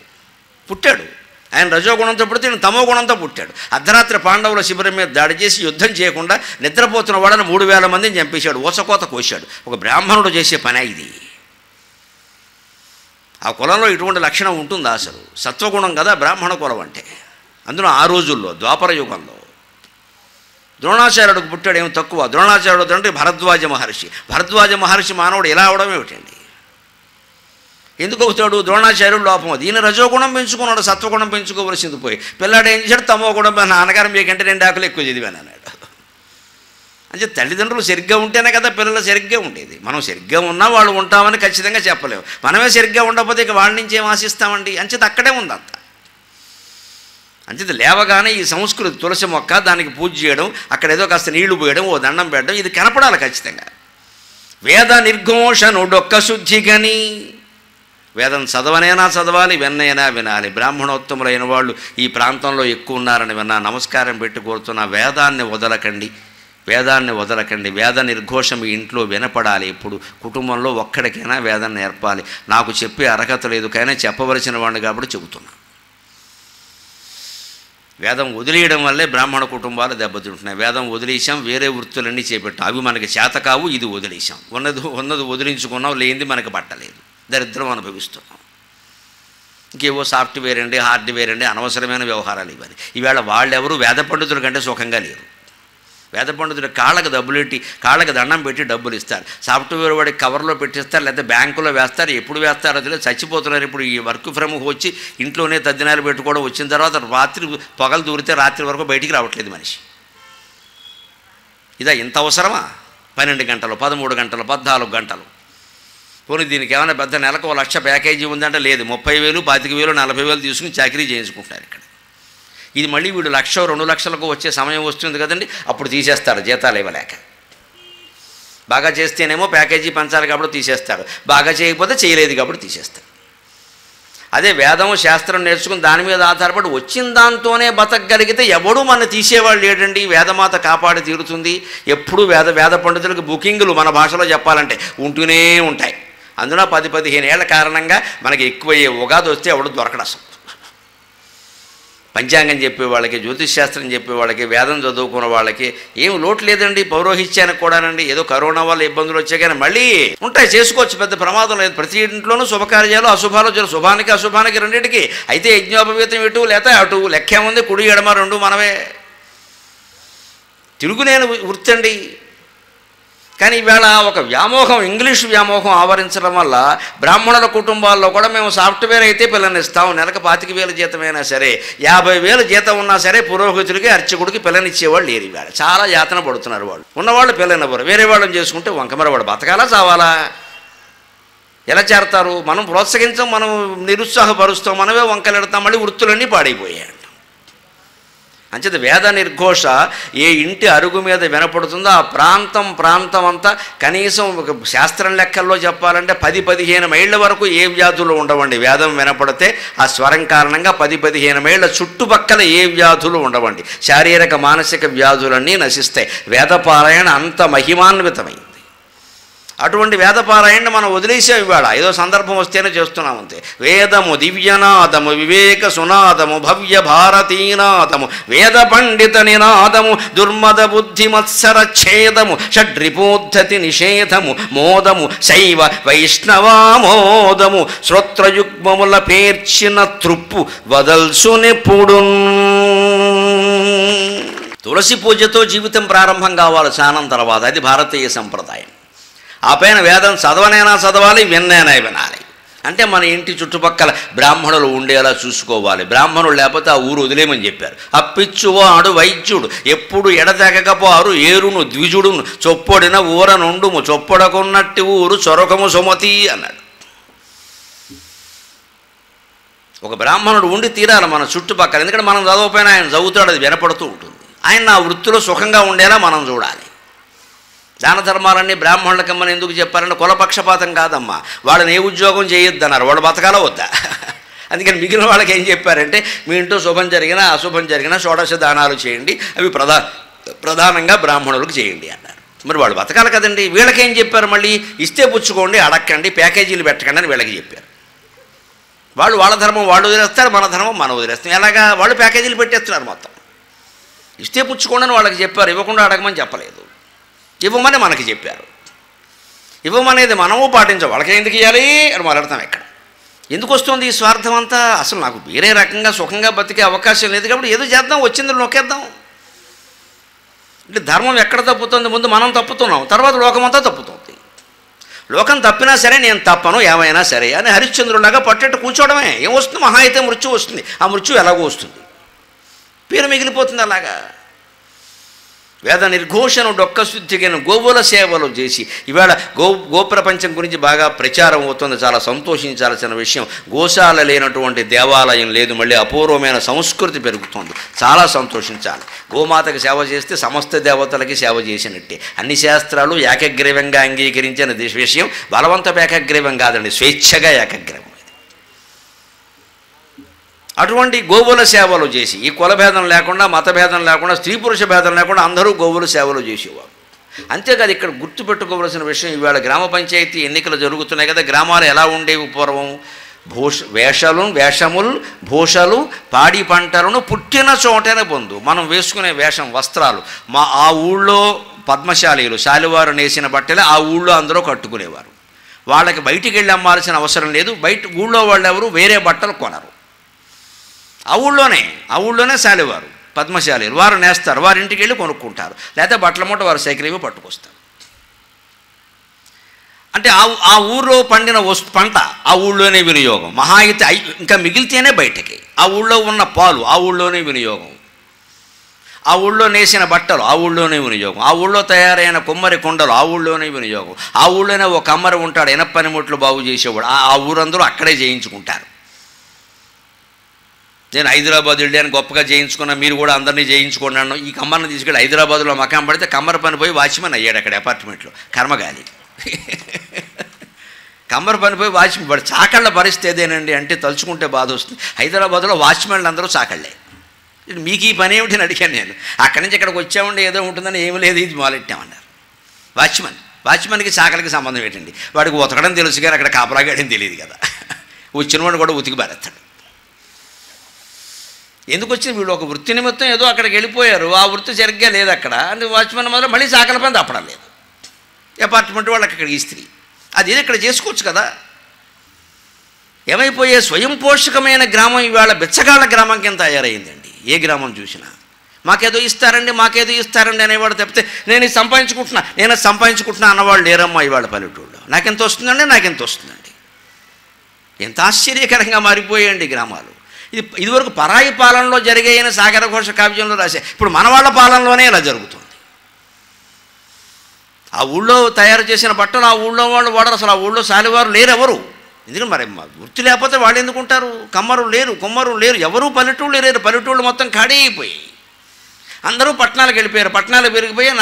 పుట్టాడు. ఆయన రజోగుణంతో పుడితే ఈయన తమో గుణంతో పుట్టాడు. అర్ధరాత్రి పాండవుల శిబిరం మీద దాడి చేసి యుద్ధం చేయకుండా నిద్రపోతున్న వాళ్ళని 3000 మందిని చంపేశాడు, ఊచకోత కోశాడు. ఒక బ్రాహ్మణుడు చేసే పని ఇది. ఆ కులంలో ఇటువంటి లక్షణం ఉంటుందా? అసలు సత్వగుణం కదా బ్రాహ్మణ కులం అంటే. అందులో ఆ రోజుల్లో ద్వాపర యుగంలో ద్రోణాచార్యుడికి పుట్టాడు, ఏమి తక్కువ? ద్రోణాచార్యుడు అంటే భరద్వాజ మహర్షి మానవుడు ఎలా అవడం ఏమిటండి? ఎందుకు అవుతాడు? ద్రోణాచార్యుడు లోపం అది. ఈయన రజోగుణం పెంచుకున్నాడు, సత్వగుణం పెంచుకోవలసింది పోయి. పిల్లాడు ఏం చేశాడు? తమో గుణం. నాన్నగారు మీకంటే 2 ఆకులు ఎక్కువ చదివాను అన్నాడు. అంటే తల్లిదండ్రులు సరిగ్గా ఉంటేనే కదా పిల్లలు సరిగ్గా ఉండేది. మనం సరిగ్గా ఉన్నా వాళ్ళు ఉంటామని ఖచ్చితంగా చెప్పలేము. మనమే సరిగ్గా ఉండకపోతే ఇక వాళ్ళ నుంచి ఏం ఆశిస్తామండి? అంచేది అక్కడే ఉందంత. అంచేది లేవగానే ఈ సంస్కృతి, తులసి మొక్క, దానికి పూజ చేయడం, అక్కడ ఏదో కాస్త నీళ్లు పోయడం, ఓ దండం పెట్టడం, ఇది కనపడాలి ఖచ్చితంగా. వేద నిర్ఘోషనుడొక్క శుద్ధిగని. వేదం చదవాలి, విన్నైనా వినాలి. బ్రాహ్మణోత్తములైన వాళ్ళు ఈ ప్రాంతంలో ఎక్కువ ఉన్నారని విన్నా, నమస్కారం పెట్టి కోరుతున్న వేదాన్ని వదలకండి. వేద నిర్ఘోషం మీ ఇంట్లో వినపడాలి. ఇప్పుడు కుటుంబంలో ఒక్కడికైనా వేదాన్ని నేర్పాలి. నాకు చెప్పే అర్హత లేదు, కానీ చెప్పవలసిన వాడిని కాబట్టి చెబుతున్నా. వేదం వదిలేయడం వల్లే బ్రాహ్మణ కుటుంబాలు దెబ్బతింటున్నాయి. వేదం వదిలేసాం, వేరే వృత్తులన్నీ చేపెట్టాం, అవి మనకి చేత కావు. ఇది వదిలేసాం, ఉన్నది వదిలించుకున్నాం, లేనిది మనకు పట్టలేదు, దరిద్రం అనుభవిస్తున్నాం. ఇంకేవో సాఫ్ట్వేర్ అండి, హార్డ్వేర్ అండి, అనవసరమైన వ్యవహారాలు ఇవన్నీ. ఈవేళ వాళ్ళెవరు వేద పండితుల కంటే సుఖంగా లేరు. వేద పండితుడు కాళ్ళకి దండం పెట్టి డబ్బులు ఇస్తారు. సాఫ్ట్వేర్ వాడికి కవర్లో పెట్టిస్తారు, లేకపోతే బ్యాంకులో వేస్తారు. ఎప్పుడు వేస్తారో తెలియదు, చచ్చిపోతున్నారు. ఇప్పుడు ఈ వర్క్ ఫ్రమ్ వచ్చి ఇంట్లోనే తద్దినాలు పెట్టుకోవడం వచ్చిన తర్వాత రాత్రి పగలు దూరితే రాత్రి వరకు బయటికి రావట్లేదు మనిషి. ఇదా ఇంత అవసరమా? 12 గంటలు, 13 గంటలు, 14 గంటలు. పోనీ దీనికి ఏమైనా పెద్ద నెలకు 1 లక్ష ప్యాకేజీ ఉందంటే లేదు. 30,000, 25,000, 40,000 తీసుకుని చాకరీ చేయించుకుంటారు ఇక్కడ. ఇది మళ్ళీ వీడు 1,00,000, 2 లక్షలకు వచ్చే సమయం వస్తుంది కదండి, అప్పుడు తీసేస్తారు జీతాలు ఇవ్వలేక. బాగా చేస్తేనేమో ప్యాకేజీ పంచాలి కాబట్టి తీసేస్తారు, బాగా చేయకపోతే చేయలేదు కాబట్టి తీసేస్తారు. అదే వేదము శాస్త్రం నేర్చుకుని దాని మీద ఆధారపడి వచ్చిన దాంతోనే బతకగలిగితే ఎవడూ మన తీసేవాళ్ళు లేడండి. వేదమాత కాపాడి తీరుతుంది. ఎప్పుడూ వేద పండితులకు బుకింగులు మన భాషలో చెప్పాలంటే ఉంటూనే ఉంటాయి. అందులో 10-15 ఏళ్ల కారణంగా మనకి ఎక్కువయ్యే ఉగాది వస్తే ఎవడు దొరకడు అసలు. పంచాంగం చెప్పే వాళ్ళకి, జ్యోతిష్ శాస్త్రం చెప్పే వాళ్ళకి, వేదం చదువుకున్న వాళ్ళకి ఏం లోటు లేదండి. పౌరోహిత్యానికి కూడానండి. ఏదో కరోనా వల్ల ఇబ్బందులు వచ్చాయి కానీ మళ్ళీ ఉంటాయి, చేసుకోవచ్చు, పెద్ద ప్రమాదం లేదు. ప్రతి ఇంట్లోనూ శుభకార్యాలు అశుభాలు, శుభానికి అశుభానికి రెండింటికి. అయితే యజ్ఞోపవీతం ఇటు లేకపోతే అటు, లెక్కేముంది, కుడి ఎడమ రెండు మనమే. తిరుగులేని వృత్తి అండి. కానీ ఈవేళ ఒక వ్యామోహం, ఇంగ్లీష్ వ్యామోహం ఆవరించడం వల్ల బ్రాహ్మణుల కుటుంబాల్లో కూడా మేము సాఫ్ట్వేర్ అయితే పిల్లనిస్తాం, నెలకు 25,000 జీతమైనా సరే, 50,000 జీతం ఉన్నా సరే పురోహితుడికి అర్చకుడికి పిల్లనిచ్చేవాళ్ళు లేరు. ఈవేళ చాలా యాతన పడుతున్నారు వాళ్ళు. ఉన్నవాళ్ళు పిల్లనివ్వరు, వేరే వాళ్ళని చేసుకుంటే వంకమర వాడు బతకాలా చావాలా? ఎలా చేరతారు? మనం ప్రోత్సహించాం, మనం నిరుత్సాహపరుస్తాం, మనమే వంకలెడతాం, మళ్ళీ వృత్తులన్నీ పాడైపోయాయి. అంచేత వేద నిర్ఘోష ఏ ఇంటి అరుగు మీద వినపడుతుందో ఆ ప్రాంతం అంతా కనీసం ఒక శాస్త్రం లెక్కల్లో చెప్పాలంటే 10-15 మైళ్ళ వరకు ఏ వ్యాధులు ఉండవండి. వేదం వినపడితే ఆ స్వరం కారణంగా 10-15 మైళ్ళ చుట్టుపక్కల ఏ వ్యాధులు ఉండవండి. శారీరక మానసిక వ్యాధులన్నీ నశిస్తాయి. వేదపారాయణ అంత మహిమాన్వితమైంది. అటువంటి వేదపారాయణ మనం వదిలేసాం. ఇవాళ ఏదో సందర్భం వస్తేనే చేస్తున్నాం అంతే. వేదము దివ్యనాదము, వివేక సునాదము, భవ్య భారతీనాదము, వేద పండిత నినాదము, దుర్మద బుద్ధి మత్సర ఛేదము, షడ్రిపోద్ధతి నిషేధము, మోదము శైవ వైష్ణవామోదము, శ్రోత్రయుగ్మముల పేర్చిన త్రుప్పు వదల్సునెప్పుడు. తులసి పూజతో జీవితం ప్రారంభం కావాలి స్నానం తర్వాత. అది భారతీయ సంప్రదాయం. ఆ పైన వేదం చదవనైనా చదవాలి, విన్నైనా వినాలి. అంటే మన ఇంటి చుట్టుపక్కల బ్రాహ్మణులు ఉండేలా చూసుకోవాలి. బ్రాహ్మణులు లేకపోతే ఆ ఊరు వదిలేమని చెప్పారు. అప్పిచ్చువాడు వైద్యుడు ఎప్పుడు ఎడతెగకపోరు ఏరును ద్విజుడును, చొప్పొడిన ఊర నుండుము చొప్పొడకున్నట్టి ఊరు చొరకము సుమతి అన్నాడు. ఒక బ్రాహ్మణుడు ఉండి తీరాలి మన చుట్టుపక్కల. ఎందుకంటే మనం చదవకపోయినా ఆయన చదువుతాడు, అది వినపడుతూ ఉంటుంది. ఆయన ఆ వృత్తిలో సుఖంగా ఉండేలా మనం చూడాలి. దాన ధర్మాలన్నీ బ్రాహ్మణులకమ్మని ఎందుకు చెప్పారంటే కులపక్షపాతం కాదమ్మా. వాళ్ళని ఏ ఉద్యోగం చేయొద్దన్నారు, వాళ్ళు బతకాలా వద్దా? అందుకని మిగిలిన వాళ్ళకి ఏం చెప్పారంటే మీ ఇంట్లో శుభం జరిగినా అశుభం జరిగినా షోడశ దానాలు చేయండి, అవి ప్రధానంగా బ్రాహ్మణులకు చేయండి అన్నారు. మరి వాళ్ళు బతకాలి కదండి. వీళ్ళకేం చెప్పారు? మళ్ళీ ఇస్తే పుచ్చుకోండి, అడక్కండి, ప్యాకేజీలు పెట్టకండి అని వీళ్ళకి చెప్పారు. వాళ్ళ ధర్మం వాళ్ళు వదిలేస్తారు, మన ధర్మం మనం వదిలేస్తాం. ఎలాగా? వాళ్ళు ప్యాకేజీలు పెట్టేస్తున్నారు మొత్తం. ఇస్తే పుచ్చుకోండి అని వాళ్ళకి చెప్పారు, ఇవ్వకుండా అడగమని చెప్పలేదు. ఇవ్వమని మనకి చెప్పారు. ఇవ్వమనేది మనము పాటించాం, వాళ్ళకి ఎందుకు ఇవ్వాలి అని మాట్లాడతాం. ఎక్కడ ఎందుకు వస్తుంది ఈ స్వార్థం అంతా? అసలు నాకు వేరే రకంగా సుఖంగా బతికే అవకాశం లేదు కాబట్టి ఏదో చేద్దాం, వచ్చింది నొక్కేద్దాం. అంటే ధర్మం ఎక్కడ తప్పుతుంది? ముందు మనం తప్పుతున్నాం, తర్వాత లోకమంతా తప్పుతుంది. లోకం తప్పినా సరే నేను తప్పను, ఏమైనా సరే అని హరిశ్చంద్రులాగా పట్టెట్టు కూర్చోవడమే. ఏమొస్తుంది? మహా అయితే మృత్యు వస్తుంది. ఆ మృత్యు ఎలాగో వస్తుంది, పేరు మిగిలిపోతుంది. అలాగా వేద నిర్ఘోషను డొక్కశుద్ధిగా గోవుల సేవలు చేసి ఇవాళ గోప్రపంచం గురించి బాగా ప్రచారం అవుతుంది. చాలా సంతోషించాల్సిన విషయం. గోశాల లేనటువంటి దేవాలయం లేదు. మళ్ళీ అపూర్వమైన సంస్కృతి పెరుగుతుంది. చాలా సంతోషించాలి. గోమాతకి సేవ చేస్తే సమస్త దేవతలకి సేవ చేసినట్టే. అన్ని శాస్త్రాలు ఏకగ్రీవంగా అంగీకరించిన విషయం. బలవంత ఏకగ్రీవం కాదండి, స్వేచ్ఛగా ఏకగ్రీవం. అటువంటి గోవుల సేవలు చేసి ఈ కులభేదం లేకుండా, మతభేదం లేకుండా, స్త్రీ పురుష భేదం లేకుండా అందరూ గోవుల సేవలు చేసేవారు. అంతేకాదు ఇక్కడ గుర్తుపెట్టుకోవలసిన విషయం, ఇవాళ గ్రామ పంచాయతీ ఎన్నికలు జరుగుతున్నాయి కదా. గ్రామాలు ఎలా ఉండేవి పూర్వం? వేషములు భూషలు పాడి పంటలను పుట్టిన చోటనే పొందు. మనం వేసుకునే వేషం, వస్త్రాలు ఆ ఊళ్ళో పద్మశాలీలు శాలివారు నేసిన బట్టలే ఆ ఊళ్ళో అందరూ కట్టుకునేవారు. వాళ్ళకి బయటికి వెళ్ళి అమ్మాల్సిన అవసరం లేదు. బయట ఊళ్ళో వాళ్ళు ఎవరు వేరే బట్టలు కొనరు. ఆ ఊళ్ళోనే శాలివారు పద్మశాలీలు వారు నేస్తారు, వారింటికి వెళ్ళి కొనుక్కుంటారు. లేకపోతే బట్టల మూట వారు సైకిల్ ఇవి పట్టుకొస్తారు. అంటే ఆ ఊళ్ళో పండిన పంట ఆ ఊళ్ళోనే వినియోగం. మహా అయితే ఇంకా మిగిలితేనే బయటకి. ఆ ఊళ్ళో ఉన్న పాలు ఆ ఊళ్ళోనే వినియోగం. ఆ ఊళ్ళో నేసిన బట్టలు ఆ ఊళ్ళోనే వినియోగం. ఆ ఊళ్ళో తయారైన కుమ్మరి కుండలు ఆ ఊళ్ళోనే వినియోగం. ఆ ఊళ్ళోనే ఒక కమ్మరి ఉంటాడు, ఇనపనిముట్లు బాగు చేసేవాడు. ఆ ఊరందరూ అక్కడే చేయించుకుంటారు. నేను హైదరాబాద్ వెళ్ళాను గొప్పగా చేయించుకున్నా, మీరు కూడా అందరినీ చేయించుకున్నాను. ఈ కమ్మర్ని తీసుకెళ్ళి హైదరాబాద్లో మకాం పడితే కమ్మర పని పోయి వాచ్మెన్ అయ్యాడు అక్కడ అపార్ట్మెంట్లో. కర్మగాలి. కమ్మర పని పోయి వాచ్మెన్ పడి చాకళ్ళ పరిస్థితి ఏదేనండి అంటే తలుచుకుంటే బాధ వస్తుంది. హైదరాబాద్లో వాచ్మెన్లు అందరూ చాకళ్ళే. మీకు ఈ పని ఏమిటి అని అడిగాను నేను. అక్కడి నుంచి ఇక్కడికి వచ్చామండి ఏదో ఉంటుందని ఏమి లేదు, ఇది మొదలెట్టామన్నారు. వాచ్మెన్కి చాకలికి సంబంధం ఏంటండి? వాడికి ఉతకడం తెలుసు కానీ అక్కడ కాపలాగాడని తెలియదు కదా. వచ్చినవాడు కూడా ఉతికి బారేస్తాడు. ఎందుకు వచ్చింది? వీళ్ళు ఒక వృత్తి నిమిత్తం ఏదో అక్కడికి వెళ్ళిపోయారు, ఆ వృత్తి సరిగ్గా లేదు అక్కడ. అంటే వాచ్మెన్ మొదలు మళ్ళీ చాకల పని తప్పడం లేదు. అపార్ట్మెంట్ వాళ్ళకి అక్కడ ఇస్త్రీ అది ఇక్కడ చేసుకోవచ్చు కదా. ఏమైపోయే స్వయం పోషకమైన గ్రామం ఇవాళ బిచ్చగాళ్ళ గ్రామం కింద తయారైందండి. ఏ గ్రామం చూసినా మాకేదో ఇస్తారండి అనేవాడు తప్పితే నేను సంపాదించుకుంటున్నా అన్నవాళ్ళు లేరమ్మా ఇవాళ పల్లెటూళ్ళు. నాకెంత వస్తుందండి. ఎంత ఆశ్చర్యకరంగా మారిపోయాయండి గ్రామాలు. ఇదివరకు పరాయి పాలనలో జరిగాయని సాగర ఘోష కావ్యంలో రాసే, ఇప్పుడు మన వాళ్ళ పాలనలోనే ఇలా జరుగుతుంది. ఆ ఊళ్ళో తయారు చేసిన బట్టలు ఆ ఊళ్ళో వాళ్ళు వాడరు. అసలు ఆ ఊళ్ళో సాలివారు లేరు ఎవరు. ఎందుకంటే మరి వృత్తి లేకపోతే వాళ్ళు ఎందుకుంటారు? కమ్మరు లేరు, కుమ్మరు లేరు, ఎవరూ పల్లెటూళ్ళు లేరు. పల్లెటూళ్ళు మొత్తం ఖాళీ అయిపోయి అందరూ పట్టణాలకు వెళ్ళిపోయారు. పట్టణాలు పెరిగిపోయాయి,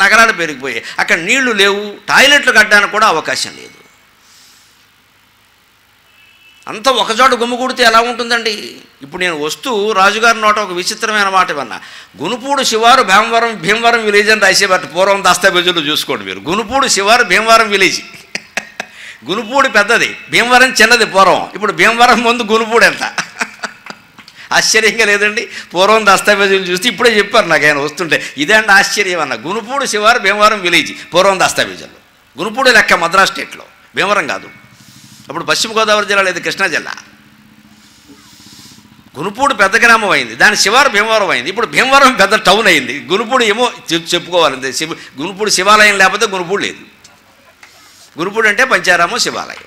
నగరాలు పెరిగిపోయాయి. అక్కడ నీళ్లు లేవు, టాయిలెట్లు కట్టడానికి కూడా అవకాశం లేదు. అంతా ఒకచోట గుమ్మిగూడితే ఎలా ఉంటుందండి? ఇప్పుడు నేను వస్తూ రాజుగారి నోట ఒక విచిత్రమైన మాట విన్నా. గునుపూడు శివారు భీమవరం విలేజ్ అని రాసేవారు. పూర్వం దస్తావేజులు చూసుకోండి మీరు. గునుపూడు శివారు భీమవరం విలేజ్. గునుపూడి పెద్దది, భీమవరం చిన్నది పూర్వం. ఇప్పుడు భీమవరం ముందు గునుపూడు ఎంత ఆశ్చర్యంగా లేదండి? పూర్వం దస్తావేజులు చూస్తే ఇప్పుడే చెప్పారు నాకు ఆయన వస్తుంటే. ఇదేంటి ఆశ్చర్యం అన్న. గునుపూడు శివారు భీమవరం విలేజ్ పూర్వం దస్తావేజులు. గునుపూడి లెక్క మద్రాస్ స్టేట్లో, భీమవరం కాదు. అప్పుడు పశ్చిమ గోదావరి జిల్లా లేదు, కృష్ణా జిల్లా. గునుపూడు పెద్ద గ్రామం అయింది, దాని శివారు భీమవరం అయింది. ఇప్పుడు భీమవరం పెద్ద టౌన్ అయింది. గునుపూడు ఏమో చెప్పుకోవాలంటే గునుపూడు శివాలయం లేకపోతే గునుపూడు లేదు. గునుపూడు అంటే పంచారామం శివాలయం.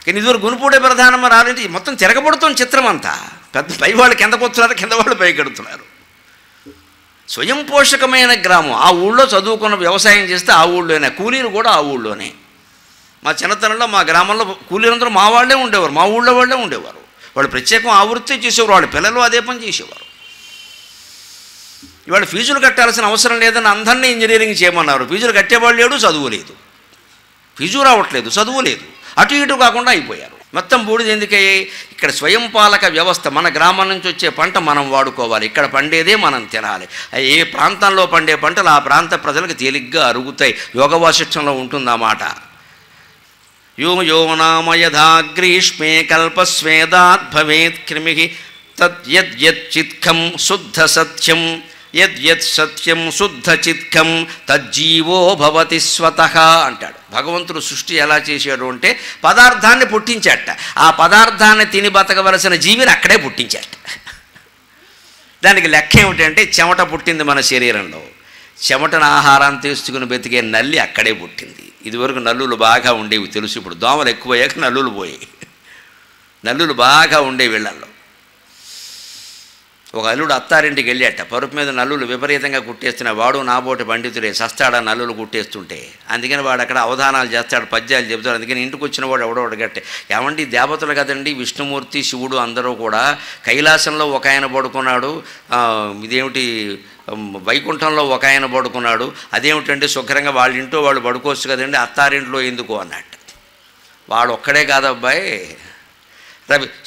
కానీ ఇదివరకు గునుపూడే ప్రధానమ రాలంటే మొత్తం తిరగబడుతుంది చిత్రం అంతా. పెద్ద పై వాళ్ళు కిందకు వస్తున్నారు, కింద వాళ్ళు పైకెడుతున్నారు. స్వయం పోషకమైన గ్రామం. ఆ ఊళ్ళో చదువుకున్న వ్యవసాయం చేస్తే ఆ ఊళ్ళోనే, కూలీలు కూడా ఆ ఊళ్ళోనే. మా చిన్నతనంలో మా గ్రామంలో కూలీలందరూ మా వాళ్ళే ఉండేవారు, మా ఊళ్ళో వాళ్ళే ఉండేవారు. వాళ్ళు ప్రత్యేకం ఆ వృత్తి చేసేవారు, వాళ్ళ పిల్లలు అదే పని చేసేవారు. ఇవాళ ఫీజులు కట్టాల్సిన అవసరం లేదని అందరినీ ఇంజనీరింగ్ చేయమన్నారు. ఫీజులు కట్టేవాళ్ళు లేడు, చదువు లేదు. ఫీజు రావట్లేదు, చదువు లేదు. అటు ఇటు కాకుండా అయిపోయారు. మొత్తం బూడిద ఎందుకయ్యాయి? ఇక్కడ స్వయం పాలక వ్యవస్థ. మన గ్రామం నుంచి వచ్చే పంట మనం వాడుకోవాలి, ఇక్కడ పండేదే మనం తినాలి. ఏ ప్రాంతంలో పండే పంటలు ఆ ప్రాంత ప్రజలకు తేలిగ్గా అరుగుతాయి. యోగ వాసిష్టంలో ఉంటుంది ఆ మాట. యో యథా గ్రీష్మే కల్పస్వేదాత్ భవేత్ క్రిమి తద్యద్యచ్చిత్కం శుద్ధ సత్యం యద్యత్ సత్యం శుద్ధ చిత్కం తజ్జీవో భవతి స్వతః అంటాడు. భగవంతుడు సృష్టి ఎలా చేశాడు అంటే పదార్థాన్ని పుట్టించాట. ఆ పదార్థాన్ని తిని బతకవలసిన జీవిని అక్కడే పుట్టించాట. దానికి లెక్క ఏమిటంటే చెమట పుట్టింది మన శరీరంలో. చెమటను ఆహారం తీసుకుని బతికే నల్లి అక్కడే పుట్టింది. ఇదివరకు నల్లులు బాగా ఉండేవి తెలుసు. ఇప్పుడు దోమలు ఎక్కువయ్యాక నల్లులు పోయాయి. నల్లులు బాగా ఉండేవి వీళ్ళల్లో. ఒక అల్లుడు అత్తారింటికి వెళ్ళాట. పరుపు మీద నల్లులు విపరీతంగా కుట్టేస్తున్నా. వాడు నాబోటి పండితుడే, సస్తాడా నల్లులు కుట్టేస్తుంటే. అందుకని వాడు అక్కడ అవధానాలు చేస్తాడు, పద్యాలు చెబుతాడు. అందుకని ఇంటికి వచ్చిన వాడు ఎవడో అడగట్టే, ఏమండి దేవతలు కదండి, విష్ణుమూర్తి శివుడు అందరూ కూడా కైలాసంలో ఒక ఆయన పడుకున్నాడు, ఇదేమిటి వైకుంఠంలో ఒక ఆయన పడుకున్నాడు, అదేమిటంటే శుభ్రంగా వాళ్ళ ఇంట్లో వాళ్ళు పడుకోవచ్చు కదండి, అత్తారింట్లో ఎందుకు అన్నట్టు. వాడు ఒక్కడే కాదబ్బాయి,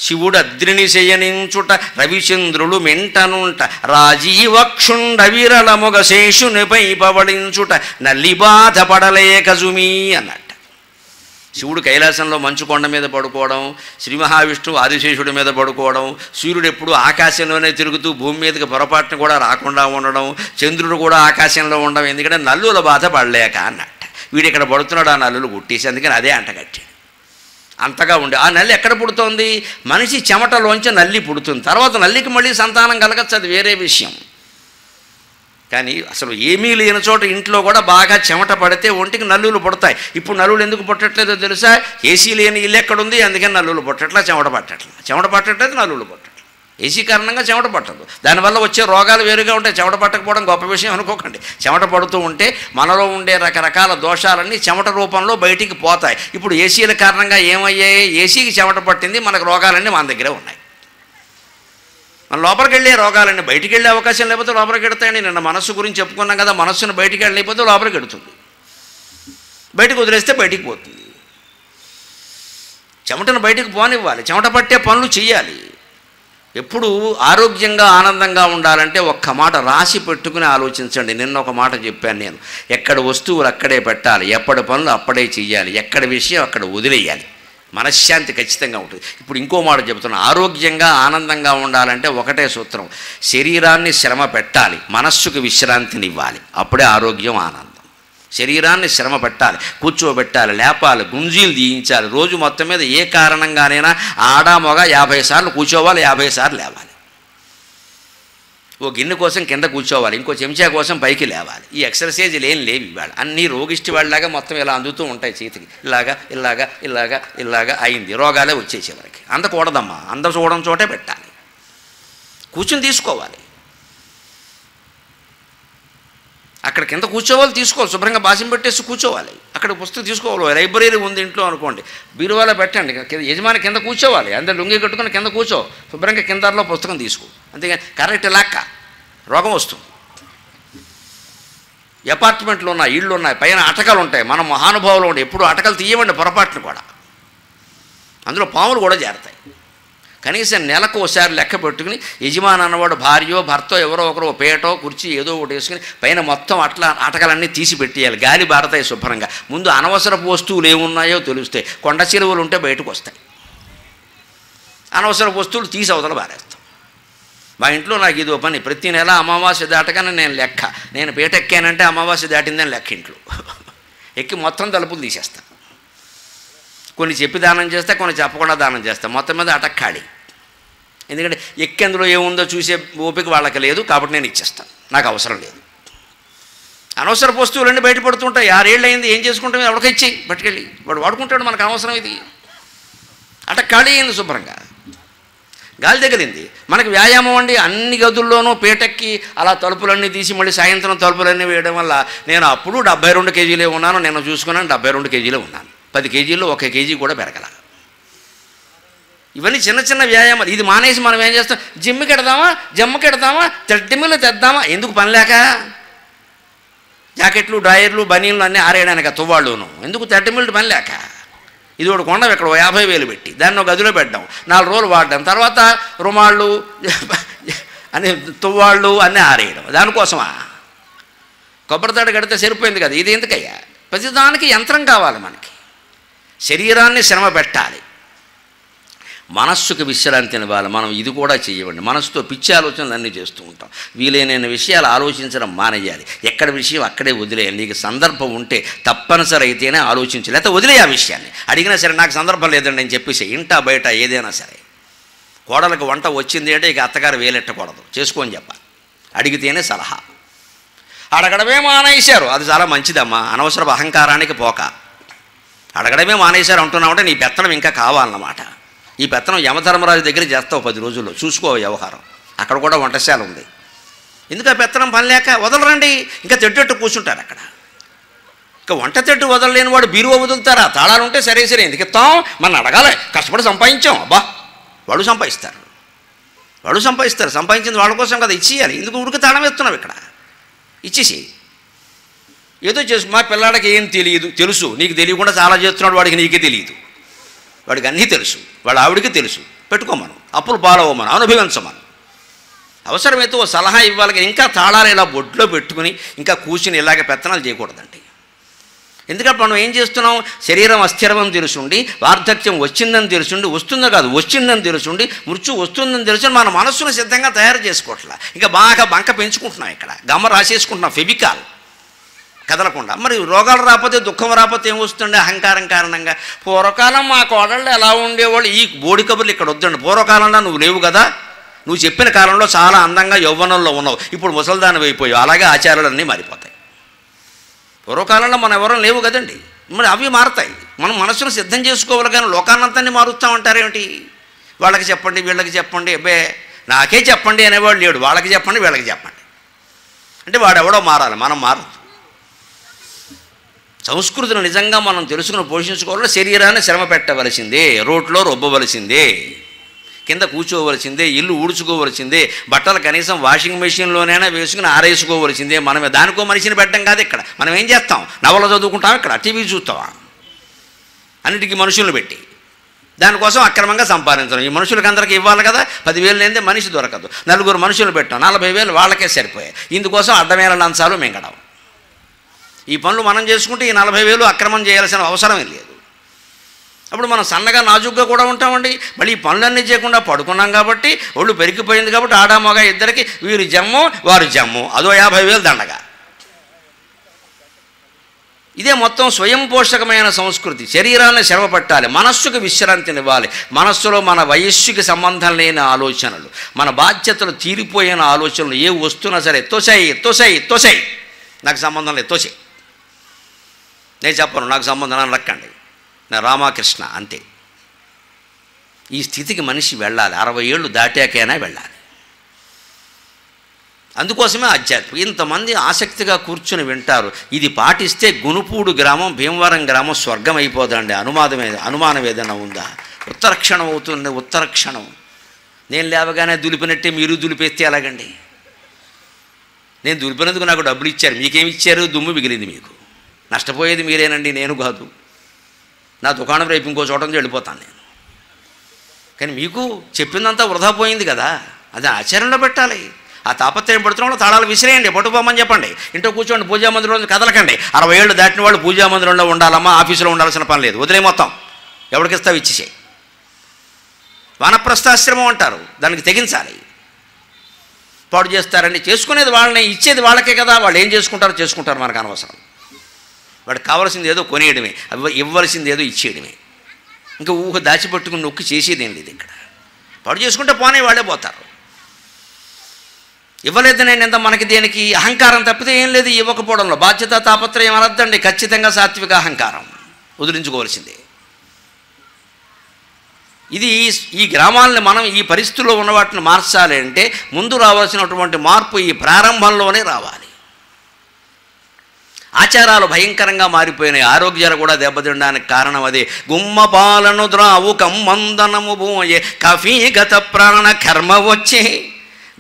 శివుడు అద్రిని శయనించుట రవిచంద్రులు మెంటనుంట రాజీవక్షుండ విరళముగ శేషునిపై పవళించుట నల్లి బాధపడలేక జుమీ అన్నట్ట. శివుడు కైలాసంలో మంచు కొండ మీద పడుకోవడం, శ్రీ మహావిష్ణువు ఆదిశేషుడి మీద పడుకోవడం, సూర్యుడు ఎప్పుడు ఆకాశంలోనే తిరుగుతూ భూమి మీదకి పొరపాటును కూడా రాకుండా ఉండడం, చంద్రుడు కూడా ఆకాశంలో ఉండడం. ఎందుకంటే నల్లుల బాధ పడలేక అన్నట్ట. వీడు ఇక్కడ పడుతున్నాడు, ఆ నల్లులు కుట్టేసి, అందుకని అదే అంటగట్టాడు. అంతగా ఉండే ఆ నల్లి ఎక్కడ పుడుతోంది? మనిషి చెమటలోంచి నల్లి పుడుతుంది. తర్వాత నల్లికి మళ్ళీ సంతానం కలగచ్చు, అది వేరే విషయం. కానీ అసలు ఏమీ లేని చోట ఇంట్లో కూడా బాగా చెమట పడితే ఒంటికి నల్లులు పుడతాయి. ఇప్పుడు నల్లులు ఎందుకు పుట్టట్లేదో తెలుసా? ఏసీ లేని ఇల్లు ఎక్కడుంది, అందుకని నల్లులు పుట్టట్లా, చెమట పట్టట్లేదు, నల్లులు పుట్టట్లేదు. ఏసీ కారణంగా చెమట పట్టదు. దానివల్ల వచ్చే రోగాలు వేరుగా ఉంటాయి. చెమట పట్టకపోవడం గొప్ప విషయం అనుకోకండి. చెమట పడుతూ ఉంటే మనలో ఉండే రకరకాల దోషాలన్నీ చెమట రూపంలో బయటికి పోతాయి. ఇప్పుడు ఏసీల కారణంగా ఏమయ్యాయి? ఏసీకి చెమట పట్టింది, మనకు రోగాలన్నీ మన దగ్గరే ఉన్నాయి. మన లోపలికి వెళ్ళే రోగాలండి, బయటికి వెళ్ళే అవకాశం లేకపోతే లోపలికి వెడతాయండి. నిన్న మనస్సు గురించి చెప్పుకున్నాం కదా, మనస్సును బయటికి వెళ్ళలేకపోతే లోపలికి వెడుతుంది, బయటకు వదిలేస్తే బయటికి పోతుంది. చెమటను బయటకు పోనివ్వాలి, చెమట పట్టే పనులు చేయాలి. ఎప్పుడు ఆరోగ్యంగా ఆనందంగా ఉండాలంటే ఒక్క మాట రాసి పెట్టుకుని ఆలోచించండి. నిన్న ఒక మాట చెప్పాను నేను, ఎక్కడ వస్తువులు అక్కడే పెట్టాలి, ఎప్పటి పనులు అప్పుడే చేయాలి, ఎక్కడ విషయం అక్కడ వదిలేయాలి, మనశ్శాంతి ఖచ్చితంగా ఉంటుంది. ఇప్పుడు ఇంకో మాట చెబుతున్నా, ఆరోగ్యంగా ఆనందంగా ఉండాలంటే ఒకటే సూత్రం, శరీరాన్ని శ్రమ పెట్టాలి, మనస్సుకు విశ్రాంతినివ్వాలి, అప్పుడే ఆరోగ్యం ఆనందం. శరీరాన్ని శ్రమ పెట్టాలి, కూర్చోబెట్టాలి, లేపాలి, గుంజీలు తీయించాలి. రోజు మొత్తం మీద ఏ కారణంగానైనా ఆడ మగ 50 సార్లు కూర్చోవాలి, 50 సార్లు లేవాలి. ఓ గిన్నె కోసం కింద కూర్చోవాలి, ఇంకో చెంచా కోసం పైకి లేవాలి. ఈ ఎక్సర్సైజులు ఏం లేవు ఇవాళ. అన్నీ రోగిష్టి వాళ్ళలాగా మొత్తం ఇలా అందుతూ ఉంటాయి చేతికి, ఇలాగా ఇలాగా ఇలాగా ఇలాగా అయింది, రోగాలే వచ్చేసే వరకు. అందకూడదమ్మా, అంద చూడడం చోటే పెట్టాలి, కూర్చుని తీసుకోవాలి. అక్కడ కింద కూర్చోవాలి, తీసుకోవాలి, శుభ్రంగా బాసిం పెట్టేసి కూర్చోవాలి. అక్కడ పుస్తకం తీసుకోవాలి. లైబ్రరీ ఉంది ఇంట్లో అనుకోండి, బీరువాలో పెట్టండి, యజమాని కింద కూర్చోవాలి, అందరు లుంగి కట్టుకుని కింద కూర్చో, శుభ్రంగా కిందలో పుస్తకం తీసుకో. అంతేగాని కరెక్ట్ లాక్క రోగం వస్తుంది. అపార్ట్మెంట్లు ఉన్నాయి, ఇళ్ళు ఉన్నాయి, పైన అటకలు ఉంటాయి, మనం మహానుభావులు ఉండే ఎప్పుడు అటకలు తీయమండి పొరపాటును కూడా, అందులో పాములు కూడా చేరతాయి. కనీసం నెలకు ఒకసారి లెక్క పెట్టుకుని యజమాని అన్నవాడు భార్యో భర్తో ఎవరో ఒకరు పేటో కుర్చీ ఏదో ఒకటి వేసుకుని పైన మొత్తం అటకలన్నీ తీసి పెట్టేయాలి, గాలి బారతాయి శుభ్రంగా. ముందు అనవసరపు వస్తువులు ఏమున్నాయో తెలుస్తాయి, కొండ చెరువులు ఉంటే బయటకు వస్తాయి. అనవసరపు వస్తువులు తీసి అవతల బారేస్తాం. మా ఇంట్లో నాకు ఇదో పని, ప్రతి నెల అమావాస్య దాటగానే నేను లెక్క, నేను పేట ఎక్కానంటే అమావాస్య దాటిందని లెక్క. ఇంట్లో ఎక్కి మొత్తం తలుపులు తీసేస్తాను. కొన్ని చెప్పి దానం చేస్తా, కొన్ని చెప్పకుండా దానం చేస్తా, మొత్తం మీద అటక్ ఖాళీ. ఎందుకంటే ఎక్కేందులో ఏముందో చూసే ఓపిక వాళ్ళకి లేదు, కాబట్టి నేను ఇచ్చేస్తాను, నాకు అవసరం లేదు. అనవసర వస్తువులన్నీ బయటపడుతుంటాయి. 6 ఏళ్ళు అయింది, ఏం చేసుకుంటాం, ఎవరికి ఇచ్చి పట్టుకెళ్ళి వాడు వాడుకుంటాడు, మనకు అనవసరం ఇది. అటక్ ఖాళీ అయింది, శుభ్రంగా గాలి తగిలింది. మనకి వ్యాయామం అండి, అన్ని గదుల్లోనూ పేటెక్కి అలా తలుపులన్నీ తీసి మళ్ళీ సాయంత్రం తలుపులన్నీ వేయడం వల్ల నేను అప్పుడు 72 కేజీలే ఉన్నాను, నేను చూసుకున్నాను 72 కేజీలే ఉన్నాను. 10 కేజీల్లో 1 కేజీ కూడా పెరగల. ఇవన్నీ చిన్న చిన్న వ్యాయామాలు. ఇది మానేసి మనం ఏం చేస్తాం, జిమ్కి ఎడదామా, జమ్ముకి ఎడదామా, థ్రెడ్మిల్ తెద్దామా, ఎందుకు పని లేక, జాకెట్లు డ్రాయర్లు బనీన్లు అన్నీ ఆరేయడానికి తువ్వాళ్ళును, ఎందుకు థ్రెడ్మిల్ పని లేక. ఇది ఒకటి కొండ ఇక్కడ 50,000 పెట్టి దాన్ని ఒక గదిలో పెట్టాం, 4 రోజులు వాడడం, తర్వాత రుమాళ్ళు అని తువ్వాళ్ళు అన్నీ ఆరేయడం. దానికోసమా కొబ్బరితాడు కడితే సరిపోయింది కదా, ఇది ఎందుకయ్యా. ప్రతిదానికి యంత్రం కావాలి మనకి. శరీరాన్ని శ్రమ పెట్టాలి, మనస్సుకు విశ్రాంతినివ్వాలి. మనం ఇది కూడా చేయవండి. మనసుతో పిచ్చి ఆలోచనలు అన్నీ చేస్తూ ఉంటాం. వీలైన విషయాలు ఆలోచించడం మానేయాలి. ఎక్కడ విషయం అక్కడే వదిలేయాలి. నీకు సందర్భం ఉంటే తప్పనిసరి అయితేనే ఆలోచించాలి, లేకపోతే వదిలే ఆ విషయాన్ని. అడిగినా సరే నాకు సందర్భం లేదండి అని చెప్పేసి, ఇంటా బయట ఏదైనా సరే. కోడలకు వంట వచ్చింది అంటే ఇక అత్తగారు వేలెట్టకూడదు, చేసుకొని చెప్పాలి. అడిగితేనే సలహా. అడగడమే మానేశారు, అది చాలా మంచిదమ్మా. అనవసర అహంకారానికి పోక అడగడమే మానేశారు అంటున్నామంటే నీ పెత్తనం ఇంకా కావాలన్నమాట. ఈ పెత్తనం యమధర్మరాజు దగ్గర చేస్తావు 10 రోజుల్లో, చూసుకో వ్యవహారం. అక్కడ కూడా వంటశాల ఉంది. ఎందుకు ఆ పెత్తనం పని లేక వదలరండి, ఇంకా తెడ్డెట్టు కూర్చుంటారు అక్కడ. ఇంకా వంట తెట్టు వదలలేని వాడు బీరువా వదులుతారా? తాళాలు ఉంటే సరే సరే ఎందుకు ఇస్తాం, మనం అడగాలి, కష్టపడి సంపాదించాం, అబ్బా వాడు సంపాదిస్తారు, సంపాదించింది వాళ్ళ కోసం కదా, ఇచ్చేయాలి. ఎందుకు ఉడికి తాళం వేస్తున్నావు ఇక్కడ, ఇచ్చేసి ఏదో చేసు. మా పిల్లాడికి ఏం తెలియదు, తెలుసు నీకు తెలియకుండా చాలా చేస్తున్నాడు, వాడికి నీకే తెలియదు, వాడికి అన్నీ తెలుసు, వాడు ఆవిడికి తెలుసు. పెట్టుకోమను, అప్పులు పాలవ్వమను, అనుభవించమను. అవసరమైతే ఓ సలహా ఇవ్వాలి. ఇంకా తాళాలు ఇలా బొడ్లో పెట్టుకుని ఇంకా కూర్చుని ఇలాగ పెత్తనాలు చేయకూడదండి. ఎందుకంటే మనం ఏం చేస్తున్నాం, శరీరం అస్థిరమని తెలుసుండి, వార్ధక్యం వచ్చిందని తెలుసుండి, వస్తుందో కాదు వచ్చిందని తెలుసుండి, మృత్యు వస్తుందని తెలుసుండి మన మనస్సును సిద్ధంగా తయారు చేసుకోవట్లా. ఇంకా బాగా బంక పెంచుకుంటున్నాం, ఇక్కడ గమ్మ రాసేసుకుంటున్నాం ఫెవికాల్ కదలకుండా. మరి రోగాలు రాకపోతే దుఃఖం రాకపోతే ఏం వస్తుండే, అహంకారం కారణంగా. పూర్వకాలం మా కోడళ్ళు ఎలా ఉండేవాళ్ళు, ఈ బోడి కబుర్లు ఇక్కడ వద్దండి. పూర్వకాలంలో నువ్వు లేవు కదా, నువ్వు చెప్పిన కాలంలో చాలా అందంగా యవ్వనంలో ఉన్నావు, ఇప్పుడు ముసల్దాని అయిపోయావు, అలాగే ఆచారాలన్నీ మారిపోతాయి. పూర్వకాలంలో మనం ఎవరూ లేవు కదండి, మరి అవి మారుతాయి. మనం మనసును సిద్ధం చేసుకోవాలి, కానీ లోకాన్నంతాన్ని మారుస్తామంటారేమిటి. వాళ్ళకి చెప్పండి వీళ్ళకి చెప్పండి, అబ్బే నాకే చెప్పండి అనేవాడు లేడు, వాళ్ళకి చెప్పండి వీళ్ళకి చెప్పండి అంటే వాడెవడో మారాలి, మనం మారదు. సంస్కృతిని నిజంగా మనం తెలుసుకుని పోషించుకోవాలంటే శరీరాన్ని శ్రమ పెట్టవలసిందే, రోట్లో రుబ్బవలసిందే. కింద కూర్చోవలసిందే, ఇల్లు ఊడ్చుకోవలసిందే, బట్టలు కనీసం వాషింగ్ మెషిన్లోనైనా వేసుకుని ఆరేసుకోవలసిందే. మనమే దానికో మనిషిని పెట్టడం కాదు. ఇక్కడ మనం ఏం చేస్తాం? నవలు చదువుకుంటాం, ఇక్కడ టీవీ చూస్తావా? అన్నిటికీ మనుషులను పెట్టి దానికోసం అక్రమంగా సంపాదించడం. ఈ మనుషులకి అందరికీ ఇవ్వాలి కదా, 10,000 లేదే మనిషి దొరకదు. 4 మనుషులు పెట్టాం, 40,000 వాళ్ళకే సరిపోయాయి. ఇందుకోసం అడ్డమేల లంచాలు మింగడం. ఈ పనులు మనం చేసుకుంటే ఈ 40,000 అక్రమం చేయాల్సిన అవసరమే లేదు. అప్పుడు మనం సన్నగా నాజుగ్గా కూడా ఉంటామండి. మళ్ళీ ఈ పనులన్నీ చేయకుండా పడుకున్నాం కాబట్టి, ఒళ్ళు పెరిగిపోయింది కాబట్టి ఆడామొగ ఇద్దరికి వీరి జమ్ము వారి జమ్ము, అదో 50,000 దండగా. ఇదే మొత్తం స్వయం పోషకమైన సంస్కృతి. శరీరాన్ని శ్రమ పట్టాలి, మనస్సుకు విశ్రాంతినివ్వాలి. మనస్సులో మన వయస్సుకి సంబంధం లేని ఆలోచనలు, మన బాధ్యతలు తీరిపోయిన ఆలోచనలు ఏ వస్తున్నా సరే తోసాయి, నాకు సంబంధం లేదు, తోసాయి. నేను చెప్పను నాకు సంబంధం అని రక్కండి, నేను రామకృష్ణ అంతే. ఈ స్థితికి మనిషి వెళ్ళాలి, 60 ఏళ్ళు దాటాకైనా వెళ్ళాలి. అందుకోసమే ఆధ్యాత్మిక. ఇంతమంది ఆసక్తిగా కూర్చుని వింటారు. ఇది పాటిస్తే గునుపూడు గ్రామం, భీమవరం గ్రామం స్వర్గం అయిపోదండి. అనుమానం ఏదైనా ఉందా? ఉత్తరక్షణం అవుతుంది. ఉత్తరక్షణం నేను లేవగానే దులిపినట్టే మీరు దులిపేస్తే ఎలాగండి? నేను దులిపినందుకు నాకు డబ్బులు ఇచ్చారు, మీకేమి ఇచ్చారు? దుమ్ము మిగిలింది. మీకు నష్టపోయేది మీరేనండి, నేను కాదు. నా దుకాణం రేపు ఇంకో చోట నుంచి వెళ్ళిపోతాను నేను. కానీ మీకు చెప్పిందంతా వృధా పోయింది కదా, అది ఆచరణలో పెట్టాలి. ఆ తాపత్రయం పడుతున్న వాళ్ళు తాళాలు విసిరేయండి, పట్టుకోమని చెప్పండి. ఇంట్లో కూర్చోండి, పూజా మందిరంలో కదలకండి. 60 ఏళ్ళు దాటిన వాళ్ళు పూజా మందిరంలో ఉండాలమ్మా, ఆఫీసులో ఉండాల్సిన పని లేదు. వదిలే మొత్తం, ఎవరికిస్తావు ఇచ్చేసే. వానప్రస్థాశ్రమం అంటారు, దానికి తెగించాలి. పాడు చేస్తారని చేసుకునేది వాళ్ళని, ఇచ్చేది వాళ్ళకే కదా. వాళ్ళు ఏం చేసుకుంటారు మనకు అనవసరం. వాడికి కావాల్సింది ఏదో కొనేయడమే, ఇవ్వాల్సింది ఏదో ఇచ్చేయడమే. ఇంకా ఊహ దాచిపెట్టుకుని నొక్కి చేసేదేం లేదు. ఇక్కడ పాడు చేసుకుంటే పోనే వాళ్ళే పోతారు. ఇవ్వలేదు నేను ఎంత మనకి దేనికి? అహంకారం తప్పితే ఏం లేదు ఇవ్వకపోవడంలో. బాధ్యత తాపత్రయం అనద్దండి, ఖచ్చితంగా సాత్విక అహంకారం వదిలించుకోవాల్సిందే. ఇది ఈ గ్రామాలని మనం ఈ పరిస్థితుల్లో ఉన్న వాటిని మార్చాలి అంటే ముందు రావాల్సినటువంటి మార్పు ఈ ప్రారంభంలోనే రావాలి. ఆచారాలు భయంకరంగా మారిపోయినాయి. ఆరోగ్యాలు కూడా దెబ్బతినడానికి కారణం అదే. గుమ్మపాలను ద్రావు కమ్మందనము పోయే కఫీగత ప్రాణ కర్మ వచ్చే.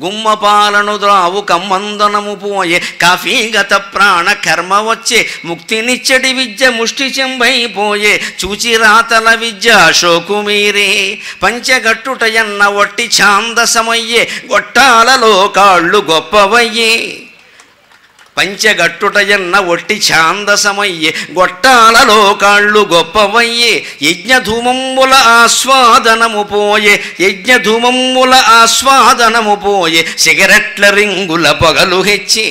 గుమ్మపాలను ద్రావు కమ్మందనము పోయే కాఫీగత ప్రాణ కర్మ వచ్చే. ముక్తినిచ్చడి విద్య ముష్టి చెంబైపోయే చూచి రాతల విద్య అశోకు మీరే. పంచగట్టుటయన్న వట్టి ఛాందసమయ్యే గొట్టాలలో కాళ్ళు గొప్పవయ్యే. పంచగట్టుటయన్న ఒట్టి ఛాందసమయ్యే గొట్టాలలో కాళ్ళు గొప్పవయ్యే. యజ్ఞధూమముల ఆస్వాదనము పోయే సిగరెట్ల రింగుల పొగలు హెచ్చి.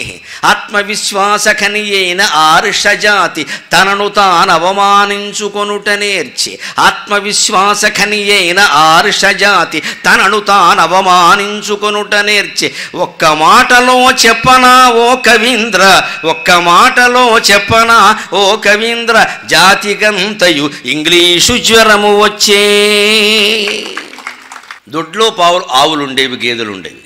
ఆత్మవిశ్వాస ఖనియైన ఆర్షజాతి తనను తాను అవమానించుకొనుట నేర్చి. ఆత్మవిశ్వాస ఖనియైన ఆర్షజాతి తనను తాను అవమానించుకొనుట నేర్చి. ఒక్క మాటలో చెప్పనా ఓ కవీంద్ర, ఒక్క మాటలో చెప్పనా ఓ కవీంద్ర, జాతికంతయు ఇంగ్లీషు జ్వరము వచ్చే. దొడ్లో ఆవులుండేవి, గేదెలుండేవి.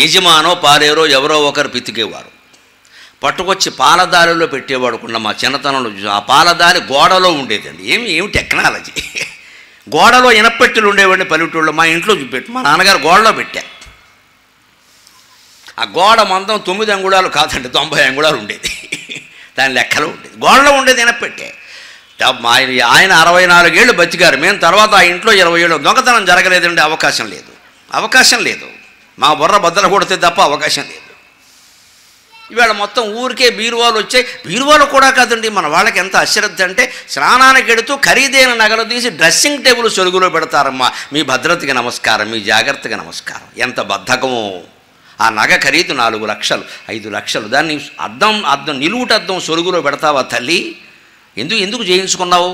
యజమానో పాలేరో ఎవరో ఒకరు పితికేవారు. పట్టుకొచ్చి పాలదారిలో పెట్టేవాడుకున్న మా చిన్నతనంలో ఆ పాలదారి గోడలో ఉండేదండి. ఏమి టెక్నాలజీ. గోడలో ఇనపెట్టెలు ఉండేవాడిని పల్లెటూళ్ళు. మా ఇంట్లో చూపెట్టి మా నాన్నగారు గోడలో పెట్టారు. ఆ గోడ మందం 9 అంగుళాలు కాదండి, 90 అంగుళాలు ఉండేది. దాని లెక్కలో ఉండేది. గోడలో ఉండేది ఇనపెట్టే. ఆయన 64 ఏళ్ళు బతికారు. మేము తర్వాత ఆ ఇంట్లో 20 ఏళ్ళు. దొంగతనం జరగలేదండి, అవకాశం లేదు. మా బుర్ర బద్దలు కొడితే తప్ప అవకాశం లేదు. ఇవాళ మొత్తం ఊరికే బీరువాలు వచ్చాయి. బీరువాలు కూడా కాదండి, మన వాళ్ళకి ఎంత అశ్రద్ధ అంటే స్నానానికి ఎడుతూ ఖరీదైన నగలు తీసి డ్రెస్సింగ్ టేబుల్ సొరుగులో పెడతారమ్మా. మీ భద్రతకి నమస్కారం, మీ జాగ్రత్తకి నమస్కారం. ఎంత బద్ధకమో. ఆ నగ ఖరీదు 4 లక్షలు 5 లక్షలు. దాన్ని అద్దం నిలువుటద్దం సొరుగులో పెడతావా తల్లి? ఎందుకు చేయించుకున్నావు?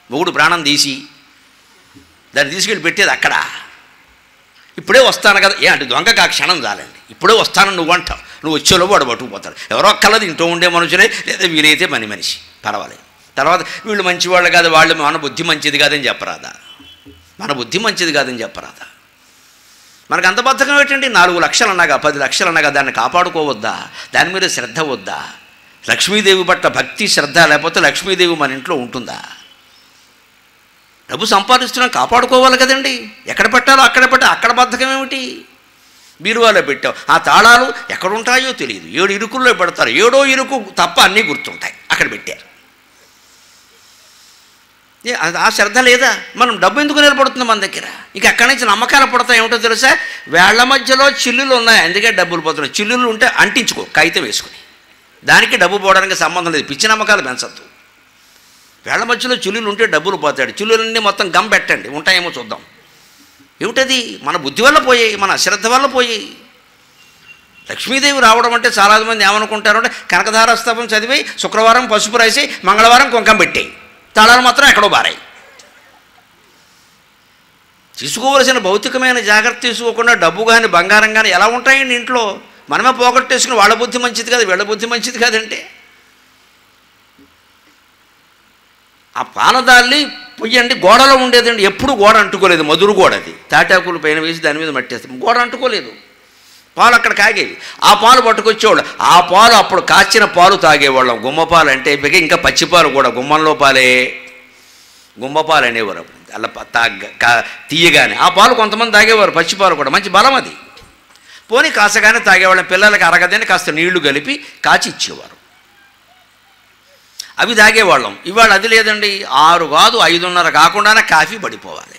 మొగుడు ప్రాణం తీసి దాన్ని తీసుకెళ్ళి పెట్టేది అక్కడ. ఇప్పుడే వస్తాను కదా అంటే దొంగకు ఆ క్షణం చాలండి. ఇప్పుడే వస్తానని నువ్వు అంటావు, నువ్వు వచ్చేలో వాడు పట్టుకుపోతాడు. ఎవరో ఒక్కలది ఇంట్లో ఉండే మనుషులే, లేదా వీలైతే మనిషి పర్వాలేదు. తర్వాత వీళ్ళు మంచివాళ్ళు కాదు, వాళ్ళు మన బుద్ధి మంచిది కాదని చెప్పరాదా? మనకు అంత బద్ధకం ఏంటండి? 4 లక్షలు అన్నాగా 10 లక్షలు అన్నాగా దాన్ని కాపాడుకోవద్దా? దాని మీద శ్రద్ధ వద్దా? లక్ష్మీదేవి పట్ల భక్తి శ్రద్ధ లేకపోతే లక్ష్మీదేవి మన ఇంట్లో ఉంటుందా? డబ్బు సంపాదిస్తున్నాం, కాపాడుకోవాలి కదండి. ఎక్కడ పెట్టాలో అక్కడ పెట్టా, అక్కడ బద్ధకం ఏమిటి? బీరువాలో పెట్టావు, ఆ తాళాలు ఎక్కడుంటాయో తెలియదు, 7 ఇరుకుల్లో పెడతారు, 7వ ఇరుకు తప్ప అన్నీ గుర్తుంటాయి, అక్కడ పెట్టారు. ఆ శ్రద్ధ లేదా? మనం డబ్బు ఎందుకు నిలబడుతుంది మన దగ్గర? ఇక అక్కడి నుంచి నమ్మకాలు పడతాయి. ఏమిటో తెలుసా? వేళ్ల మధ్యలో చిల్లులు ఉన్నాయి, అందుకే డబ్బులు పోతున్నాయి. చిల్లులు ఉంటే అంటించుకో, కాగితం వేసుకుని, దానికి డబ్బు పోవడానికి సంబంధం లేదు. పిచ్చి నమ్మకాలు పెంచద్దు. వేళ్ల మధ్యలో చిల్లులు ఉంటే డబ్బులు పోతాడు. చిల్లులన్నీ మొత్తం గమ్ పెట్టండి, ఉంటాయేమో చూద్దాం. ఏమిటది? మన బుద్ధి వల్ల పోయాయి, మన అశ్రద్ధ వల్ల పోయాయి. లక్ష్మీదేవి రావడం అంటే చాలామంది ఏమనుకుంటారు అంటే కనకధారాస్తవం చదివి శుక్రవారం పసుపు రాసి మంగళవారం కుంకం పెట్టాయి, తాళాలు మాత్రం ఎక్కడో బారాయి. తీసుకోవలసిన భౌతికమైన జాగ్రత్త తీసుకోకుండా డబ్బు కానీ బంగారం కానీ ఎలా ఉంటాయండి ఇంట్లో? మనమే పోగొట్టేసుకుని వాళ్ళ బుద్ధి మంచిది కాదు, వీళ్ళ బుద్ధి మంచిది కాదంటే. ఆ పాలదాల్ని పొయ్యండి, గోడలో ఉండేదండి, ఎప్పుడు గోడ అంటుకోలేదు, మధురు గోడ అది, తాటాకులు పైన వేసి దాని మీద మట్టేస్తాం, గోడ అంటుకోలేదు. పాలు అక్కడ కాగేవి, ఆ పాలు పట్టుకొచ్చేవాళ్ళు, ఆ పాలు అప్పుడు కాచిన పాలు తాగేవాళ్ళం. గుమ్మపాలు అంటే ఇంకా పచ్చిపాలు కూడా, గుమ్మంలో పాలే గుమ్మపాలు అనేవారు అప్పుడు. అలా తీయగానే ఆ పాలు కొంతమంది తాగేవారు, పచ్చిపాలు కూడా, మంచి బలం అది. పోనీ కాసగానే తాగేవాళ్ళం. పిల్లలకి అరగదని కాస్త నీళ్లు కలిపి కాచి ఇచ్చేవారు, అవి తాగేవాళ్ళం. ఇవాళ అది లేదండి, 6 కాదు 5:30 కాకుండానే కాఫీ పడిపోవాలి,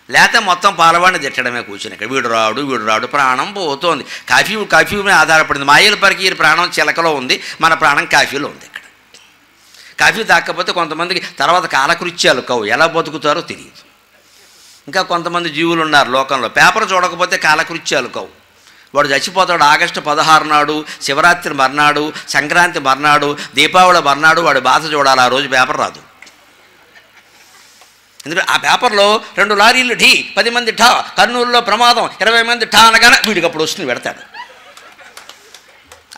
లేకపోతే మొత్తం పాలవాడిని తిట్టడమే కూర్చుని. ఇక్కడ వీడు రాడు ప్రాణం పోతోంది. కాఫీ మీద ఆధారపడింది. మాయల పరికి ప్రాణం చిలకలో ఉంది, మన ప్రాణం కాఫీలో ఉంది. ఇక్కడ కాఫీ తాకపోతే కొంతమందికి తర్వాత కాలకృత్యాలు కవు, ఎలా బతుకుతారో తెలియదు. ఇంకా కొంతమంది జీవులు ఉన్నారు లోకంలో, పేపర్ చూడకపోతే కాలకృత్యాలు కవు. వాడు చచ్చిపోతాడు ఆగస్టు 16 నాడు, శివరాత్రి మర్నాడు, సంక్రాంతి మర్నాడు, దీపావళి మర్నాడు, వాడు బాధ చూడాలి. ఆ రోజు పేపర్ రాదు. ఎందుకంటే ఆ పేపర్లో 2 లారీలు ఢీ, 10 మంది ఠా, కర్నూలులో ప్రమాదం, 20 మంది ఠా అనగానే వీడికి అప్పుడు వస్తుంది, పెడతాడు.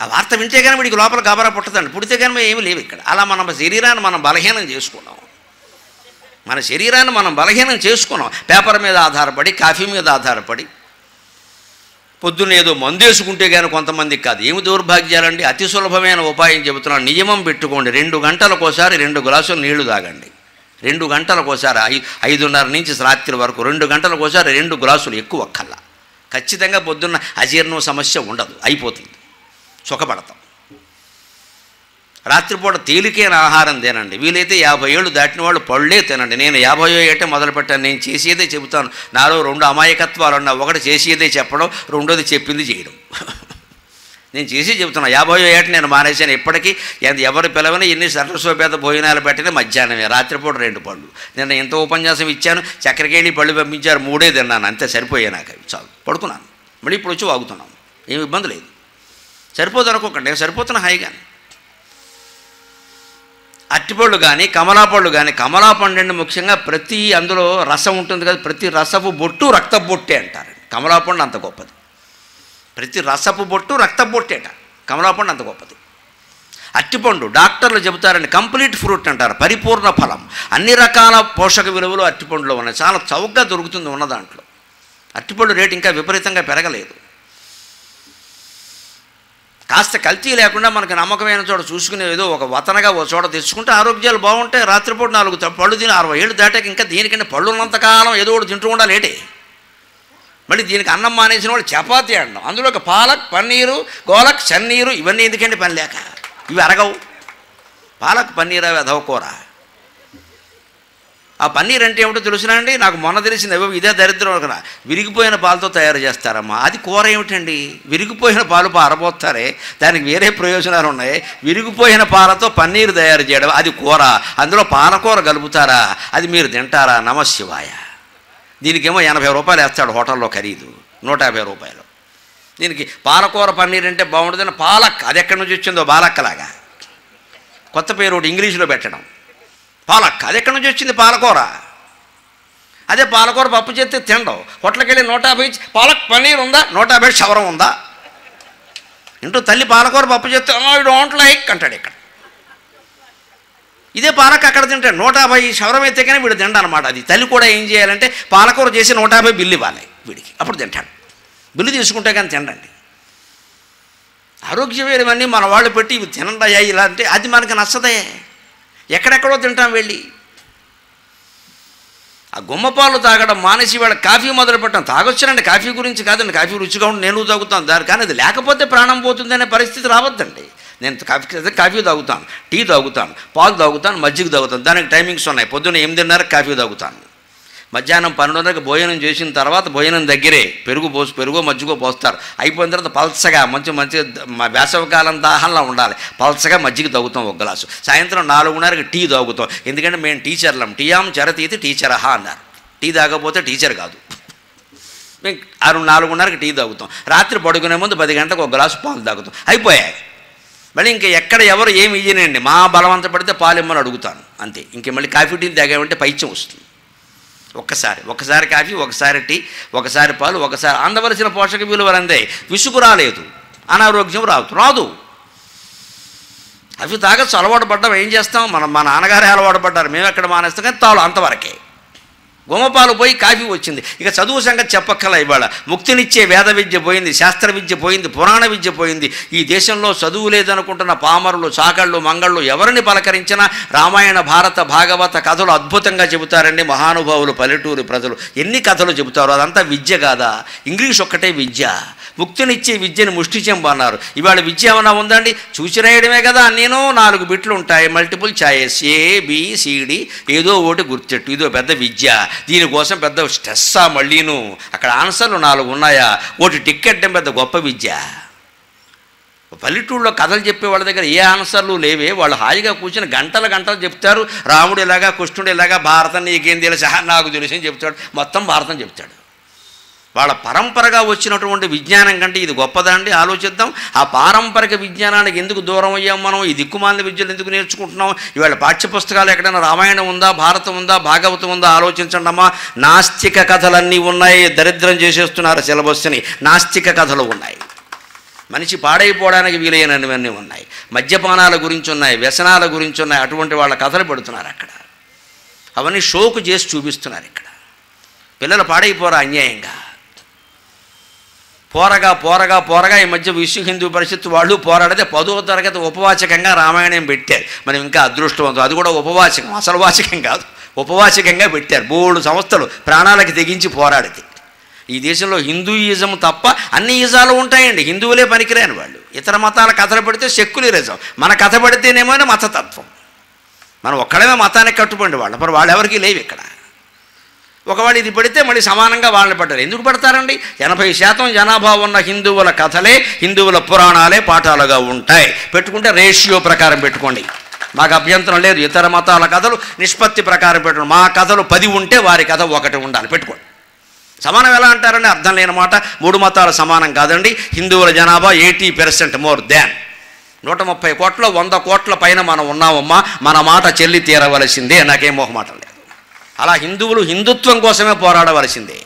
ఆ వార్త వింటే కానీ వీడికి లోపల గాబరా పుట్టదండి, పుడితే కానీ ఏమీ లేవు ఇక్కడ. అలా మన శరీరాన్ని మనం బలహీనం చేసుకున్నాం, మన శరీరాన్ని మనం బలహీనం చేసుకున్నాం. పేపర్ మీద ఆధారపడి, కాఫీ మీద ఆధారపడి. పొద్దున్న ఏదో మందేసుకుంటే కానీ కొంతమందికి కాదు. ఏమి దౌర్భాగ్యాలండి? అతి సులభమైన ఉపాయం చెబుతున్నాను. నియమం పెట్టుకోండి, 2 గంటలకోసారి 2 గ్లాసులు నీళ్లు తాగండి. 2 గంటలకోసారి, 5:30 నుంచి రాత్రి వరకు 2 గంటలకోసారి 2 గ్లాసులు, ఎక్కువ కల్లా. ఖచ్చితంగా పొద్దున్న అజీర్ణం సమస్య ఉండదు, అయిపోతుంది, సుఖపడతాం. రాత్రిపూట తేలికైన ఆహారం తినండి. వీలైతే 50 ఏళ్ళు దాటిన వాళ్ళు పళ్ళే తినండి. నేను 50వ ఏటే మొదలుపెట్టాను. నేను చేసేదే చెబుతాను. నాలో 2 అమాయకత్వాలు ఉన్నా, ఒకటి చేసేదే చెప్పడం, రెండోది చెప్పింది చేయడం. నేను చేసి చెబుతున్నా. 50వ ఏట నేను మానేశాను. ఇప్పటికీ ఎవరు పిలవని ఎన్ని సరస్వపేద భోజనాలు పెట్టినా మధ్యాహ్నమే, రాత్రిపూట 2 పళ్ళు. నిన్న ఎంత ఉపన్యాసం ఇచ్చాను, చక్కెరకేళి పళ్ళు పంపించారు, 3 తిన్నాను, అంతే సరిపోయాయి నాకు. అవి చాలు, పడుకున్నాను. మళ్ళీ ఇప్పుడు వచ్చి వాగుతున్నాను, ఏమి ఇబ్బంది లేదు. సరిపోదు అనుకోకండి, నేను సరిపోతున్నా హాయిగా. అట్టిపళ్ళు కానీ కమలాపళ్ళు కానీ, కమలాపండు అండి ముఖ్యంగా ప్రతి అందులో రసం ఉంటుంది కదా, ప్రతి రసపు బొట్టు రక్త బొట్టే అంటారు. కమలాపండు అంత గొప్పది. ప్రతి రసపు బొట్టు రక్త బొట్టేట, కమలాపండు అంత గొప్పది. అట్టిపండు డాక్టర్లు చెబుతారండి, కంప్లీట్ ఫ్రూట్ అంటారు, పరిపూర్ణ ఫలం. అన్ని రకాల పోషక విలువలు అట్టిపండులో ఉన్నాయి, చాలా చౌకగా దొరుకుతుంది ఉన్న దాంట్లో. అట్టిపండు రేటు ఇంకా విపరీతంగా పెరగలేదు. కాస్త కల్తీ లేకుండా మనకు నమ్మకమైన చోట చూసుకుని ఏదో ఒక వతనగా ఓ చోట తెచ్చుకుంటే ఆరోగ్యాలు బాగుంటాయి. రాత్రిపూట 4 పళ్ళు తిని 60 ఏళ్ళు దాటాక ఇంకా దీనికంటే పళ్ళు ఉన్నంతకాలం ఏదో ఒకటి తింటూ ఉండాలి ఏటే. మళ్ళీ దీనికి అన్నం మానేసిన వాళ్ళు చపాతీ అన్నం, అందులో ఒక పాలక్ పన్నీరు, గోలక్ చన్నీరు, ఇవన్నీ ఎందుకండి పని లేక? ఇవి అరగవు. పాలక్ పన్నీర్ అవి అదవ కూర. ఆ పన్నీర్ అంటే ఏమిటో తెలుసునా అండి? నాకు మొన్న తెలిసింది. ఇదే దరిద్రం కదా, విరిగిపోయిన పాలతో తయారు చేస్తారమ్మా. అది కూర ఏమిటండి? విరిగిపోయిన పాలు పారబోతారే, దానికి వేరే ప్రయోజనాలు ఉన్నాయి. విరిగిపోయిన పాలతో పన్నీరు తయారు చేయడం అది కూర, అందులో పాలకూర కలుపుతారా? అది మీరు తింటారా? నమశివాయ. దీనికేమో 80 రూపాయలు వేస్తాడు హోటల్లో ఖరీదు, 150 రూపాయలు. దీనికి పాలకూర పన్నీర్ అంటే బాగుంటుందని పాలక్, అది ఎక్కడి నుంచి వచ్చిందో బాలక్కలాగా కొత్త పేరు ఒకటి ఇంగ్లీష్లో పెట్టడం. పాలక్, అది ఎక్కడి నుంచి వచ్చింది? పాలకూర. అదే పాలకూర పప్పు చేస్తే తినడం. హోటల్కి వెళ్ళి 150 పాలక్ పన్నీర్ ఉందా, 150 శవరం ఉందా. ఇంటూ తల్లి పాలకూర పప్పు చేస్తే ఐ డోంట్ లైక్ అంటాడు. ఇక్కడ ఇదే పాలక్ అక్కడ తింటాడు. 150 శవరం అయితే కానీ వీడు తిండా అనమాట. అది తల్లి కూడా ఏం చేయాలంటే పాలకూర చేసి 150 బిల్లు ఇవ్వాలి వీడికి, అప్పుడు తింటాడు. బిల్లు తీసుకుంటే కానీ తినండి. ఆరోగ్యమైనవన్నీ మన వాళ్ళు పెట్టి ఇవి తినండి అయ్యా ఇలా అంటే అది మనకి నచ్చదే. ఎక్కడెక్కడో తింటాం వెళ్ళి. ఆ గుమ్మపాలు తాగడం మానేసి వాళ్ళ కాఫీ మొదలు పెట్టడం. తాగొచ్చానండి, కాఫీ గురించి కాదండి, కాఫీ రుచిగా ఉండి నేను తాగుతాను దాని, కానీ అది లేకపోతే ప్రాణం పోతుందనే పరిస్థితి రావద్దండి. నేను కాఫీ తాగుతాను, టీ తాగుతాను, పాలు తాగుతాను, మజ్జిగ తాగుతాను, దానికి టైమింగ్స్ ఉన్నాయి. పొద్దున్న 8:30 కాఫీ తాగుతాను, మధ్యాహ్నం 12:30 భోజనం చేసిన తర్వాత భోజనం దగ్గరే పెరుగో మజ్జిగో పోస్తారు. అయిపోయిన తర్వాత పల్చగా మంచి వేసవికాలం దాహంలో ఉండాలి, పల్చగా మజ్జిగ తాగుతాం ఒక గ్లాసు. సాయంత్రం 4:30కి టీ తాగుతాం, ఎందుకంటే మేము టీచర్లం, టీయాం చరతీతి టీచరహా అన్నారు. టీ తాగకపోతే టీచర్ కాదు. మేము 4:30కి టీ తాగుతాం. రాత్రి పడుకునే ముందు 10 గంటలకు ఒక గ్లాసు పాలు తాగుతాం. అయిపోయాయి. మళ్ళీ ఇంకా ఎక్కడ ఎవరు ఏమి ఇయ్యనండి, మా బలవంత పడితే పాలు ఇమ్మని అడుగుతాను అంతే. ఇంక మళ్ళీ కాఫీ టీ తాగామంటే పైత్యం వస్తుంది. ఒకసారి కాఫీ, ఒకసారి టీ, ఒకసారి పాలు, ఒకసారి అందవలసిన పోషక విలువలు అందే. విసుగు రాలేదు, అనారోగ్యం రాదు. అవి తాగచ్చు, అలవాటు పడ్డాం, ఏం చేస్తాం? మా నాన్నగారే అలవాటు పడ్డారు, మేము ఎక్కడ మానేస్తాం, కానీ తాను అంతవరకే. గుమ్మపాలు పోయి కాఫీ వచ్చింది. ఇక చదువు సంగతి చెప్పక్కల. ఇవాళ ముక్తినిచ్చే వేద విద్య పోయింది, శాస్త్ర విద్య పోయింది, పురాణ విద్య పోయింది. ఈ దేశంలో చదువు లేదనుకుంటున్న పామరులు, చాకళ్ళు, మంగళ్ళు ఎవరిని పలకరించినా రామాయణ, భారత, భాగవత కథలు అద్భుతంగా చెబుతారండి మహానుభావులు, పల్లెటూరు ప్రజలు. ఎన్ని కథలు చెబుతారు, అదంతా విద్య కాదా? ఇంగ్లీష్ ఒక్కటే విద్య. ముక్తినిచ్చే విద్యను ముష్టి చెంబు అన్నారు. ఇవాళ విద్య ఏమన్నా ఉందండి? చూసి రాయడమే కదా. నేను 4 బిట్లు ఉంటాయి, మల్టిపుల్ చాయిస్, ABCD, ఏదో ఒకటి గుర్తెట్టు. ఇదో పెద్ద విద్య. దీనికోసం పెద్ద స్ట్రెస్సా? మళ్ళీను అక్కడ ఆన్సర్లు 4 ఉన్నాయా? ఒకటి టిక్కెట్ పెద్ద గొప్ప విద్య. పల్లెటూళ్ళలో కథలు చెప్పే వాళ్ళ దగ్గర ఏ ఆన్సర్లు లేవే. వాళ్ళు హాయిగా కూర్చొని గంటలు చెప్తారు. రాముడు ఇలాగా, కృష్ణుడు ఇలాగా, భారతం నీకేం తెలుసా? నాకు తెలుసు అని చెప్తాడు, మొత్తం భారతం చెప్తాడు. వాళ్ళ పరంపరగా వచ్చినటువంటి విజ్ఞానం కంటే ఇది గొప్పదా అండి? ఆలోచిద్దాం. ఆ పారంపరిక విజ్ఞానానికి ఎందుకు దూరం అయ్యాం మనం? ఈ దిక్కుమాలిన విద్యలు ఎందుకు నేర్చుకుంటున్నాం? ఇవాళ పాఠ్యపుస్తకాలు ఎక్కడైనా రామాయణం ఉందా, భారతం ఉందా, భాగవతం ఉందా? ఆలోచించండి అమ్మా. నాస్తిక కథలన్నీ ఉన్నాయి, దరిద్రం చేసేస్తున్నారు సిలబస్ని. నాస్తిక కథలు ఉన్నాయి, మనిషి పాడైపోవడానికి వీలైనవన్నీ ఉన్నాయి, మద్యపానాల గురించి ఉన్నాయి, వ్యసనాల గురించి ఉన్నాయి. అటువంటి వాళ్ళ కథలు పెడుతున్నారు అక్కడ. అవన్నీ షోకు చేసి చూపిస్తున్నారు ఇక్కడ. పిల్లలు పాడైపోరా అన్యాయంగా? పోరగా ఈ మధ్య విశ్వ హిందూ పరిషత్ వాళ్ళు పోరాడితే 10వ తరగతి ఉపవాచకంగా రామాయణం పెట్టారు. మనం ఇంకా అదృష్టవంతం, అది కూడా ఉపవాచకం, అసలు వాచకం కాదు, ఉపవాచకంగా పెట్టారు. 3 సంస్థలు ప్రాణాలకు తెగించి పోరాడితే. ఈ దేశంలో హిందూయిజం తప్ప అన్ని ఇజాలు ఉంటాయండి. హిందువులే పనికిరాని వాళ్ళు. ఇతర మతాల కథలు పెడితే సెక్యులరిజం, మన కథ పెడితేనేమో మతతత్వం. మనం ఒక్కడమే మతానికి కట్టుబడి వాళ్ళు, మరి వాళ్ళు ఎవరికీ లేవు ఇక్కడ. ఒకవేళ ఇది పెడితే మళ్ళీ సమానంగా వాళ్ళని పడ్డారు. ఎందుకు పెడతారండి? 80% జనాభా ఉన్న హిందువుల కథలే, హిందువుల పురాణాలే పాఠాలుగా ఉంటాయి. పెట్టుకుంటే రేషియో ప్రకారం పెట్టుకోండి, మాకు అభ్యంతరం లేదు. ఇతర మతాల కథలు నిష్పత్తి ప్రకారం పెట్టుకోండి. మా కథలు 10 ఉంటే వారి కథ 1 ఉండాలి, పెట్టుకోండి. సమానం ఎలా అంటారండి? అర్థం లేని మాట. 3 మతాలు సమానం కాదండి. హిందువుల జనాభా 80% మోర్ దాన్ 130 కోట్ల 100 కోట్ల పైన మనం ఉన్నామమ్మా. మన మాట చెల్లి తీరవలసిందే, నాకేం మొహమాట లేదు. అలా హిందువులు హిందుత్వం కోసమే పోరాడవలసిందే.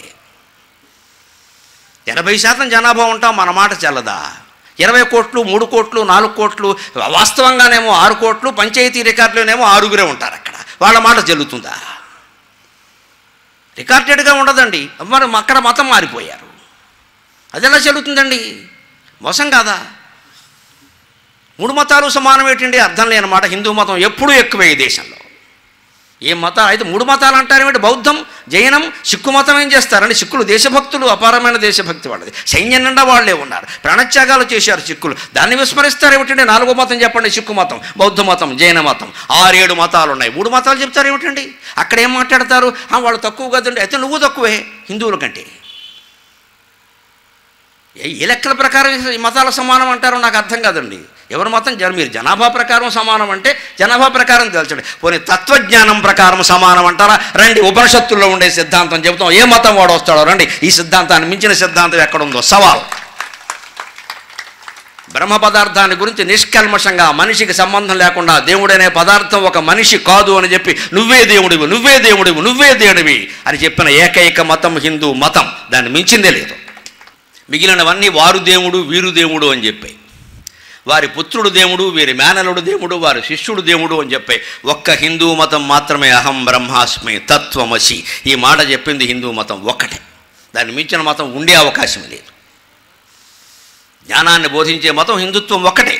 80% జనాభా ఉంటాం, మన మాట చెల్లదా? 20 కోట్లు, 3 కోట్లు, 4 కోట్లు, వాస్తవంగానేమో 6 కోట్లు, పంచాయతీ రికార్డులోనేమో 6గురే ఉంటారు. అక్కడ వాళ్ళ మాట చెల్లుతుందా? రికార్డెడ్గా ఉండదండి. మరి అక్కడ మతం మారిపోయారు, అది ఎలా చెల్లుతుందండి? మోసం కాదా? 3 మతాలు సమానం ఏంటండి? అర్థం లేనమాట. హిందూ మతం ఎప్పుడూ ఎక్కువే ఈ దేశంలో. ఏ మతాలు అయితే 3 మతాలు అంటారేమిటి? బౌద్ధం, జైనం, సిక్కు మతం ఏం చేస్తారండి? సిక్కులు దేశభక్తులు, అపారమైన దేశభక్తి వాళ్ళది. సైన్యం నిండా వాళ్ళే ఉన్నారు, ప్రాణత్యాగాలు చేశారు సిక్కులు. దాన్ని విస్మరిస్తారు ఏమిటండి? 4వ మతం చెప్పండి. సిక్కు మతం, బౌద్ధ మతం, జైన మతం, 6-7 మతాలు ఉన్నాయి. 3 మతాలు చెప్తారు ఏమిటండి? అక్కడ ఏం మాట్లాడతారు? వాళ్ళు తక్కువ కదండి. అయితే నువ్వు తక్కువే హిందువుల కంటే. ఏ లెక్కల ప్రకారం ఈ మతాల సమానం అంటారో నాకు అర్థం కాదండి. ఎవరి మతం మీరు జనాభా ప్రకారం సమానం అంటే జనాభా ప్రకారం తెలుసండి. పోనీ తత్వజ్ఞానం ప్రకారం సమానం అంటారా? రండి, ఉపనిషత్తుల్లో ఉండే సిద్ధాంతం చెబుతాం. ఏ మతం వాడు వస్తాడో రండి. ఈ సిద్ధాంతాన్ని మించిన సిద్ధాంతం ఎక్కడుందో సవాల్. బ్రహ్మ పదార్థాన్ని గురించి నిష్కల్మషంగా, మనిషికి సంబంధం లేకుండా, దేవుడనే పదార్థం ఒక మనిషి కాదు అని చెప్పి నువ్వే దేవుడివి, నువ్వే దేవుడివి, నువ్వే దేవుడివి అని చెప్పిన ఏకైక మతం హిందూ మతం. దాన్ని మించిందే లేదు. మిగిలినవన్నీ వారు దేవుడు, వీరు దేవుడు అని చెప్పాయి. వారి పుత్రుడు దేవుడు, వీరి మేనలుడు దేవుడు, వారి శిష్యుడు దేవుడు అని చెప్పాయి. ఒక్క హిందూ మతం మాత్రమే అహం బ్రహ్మాస్మి తత్వమసి. ఈ మాట చెప్పింది హిందూ మతం ఒక్కటే. దాన్ని మించిన మతం ఉండే అవకాశం లేదు. జ్ఞానాన్ని బోధించే మతం హిందుత్వం ఒక్కటే.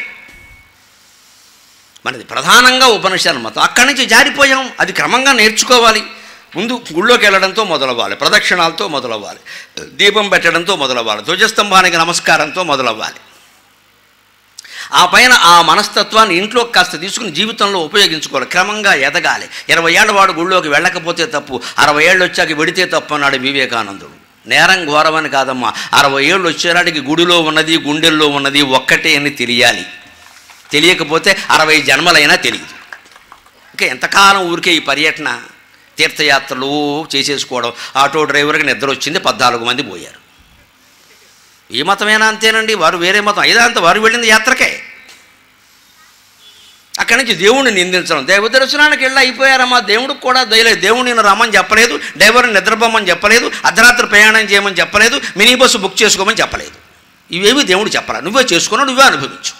మనది ప్రధానంగా ఉపనిషద్ మతం. అక్కడి నుంచి జారిపోయాం. అది క్రమంగా నేర్చుకోవాలి. ముందు గుళ్ళోకి వెళ్ళడంతో మొదలవ్వాలి, ప్రదక్షిణాలతో మొదలవ్వాలి, దీపం పెట్టడంతో మొదలవ్వాలి, ధ్వజస్తంభానికి నమస్కారంతో మొదలవ్వాలి. ఆ పైన ఆ మనస్తత్వాన్ని ఇంట్లో కాస్త తీసుకుని జీవితంలో ఉపయోగించుకోవాలి, క్రమంగా ఎదగాలి. 20 ఏళ్ల వాడు గుళ్ళోకి వెళ్ళకపోతే తప్పు, 60 ఏళ్ళు వచ్చాక వెడితే తప్పు అన్నాడు వివేకానందుడు. నేరం ఘోరమని కాదమ్మా, 60 ఏళ్ళు వచ్చేనాటికి గుడిలో ఉన్నది గుండెల్లో ఉన్నది ఒక్కటే అని తెలియాలి. తెలియకపోతే 60 జన్మలైనా తెలియదు. ఇంకా ఎంతకాలం ఊరికే ఈ పర్యటన తీర్థయాత్రలు చేసేసుకోవడం. ఆటో డ్రైవర్కి నిద్ర వచ్చింది, 14 మంది పోయారు. ఈ మతమేనా అంతేనండి, వారు వేరే మతం ఇదంతా, వారు వెళ్ళింది యాత్రకే. అక్కడి నుంచి దేవుణ్ణి నిందించడం, దైవ దర్శనానికి వెళ్ళి అయిపోయారమ్మా, దేవుడికి కూడా దయలేదు. దేవుడు నేను రమ్మని చెప్పలేదు, డ్రైవర్ని నిద్రపోమని చెప్పలేదు, అర్ధరాత్రి ప్రయాణం చేయమని చెప్పలేదు, మినీ బస్సు బుక్ చేసుకోమని చెప్పలేదు. ఇవేవి దేవుడు చెప్పరా, నువ్వే చేసుకున్నావు, నువ్వే అనుభవించు.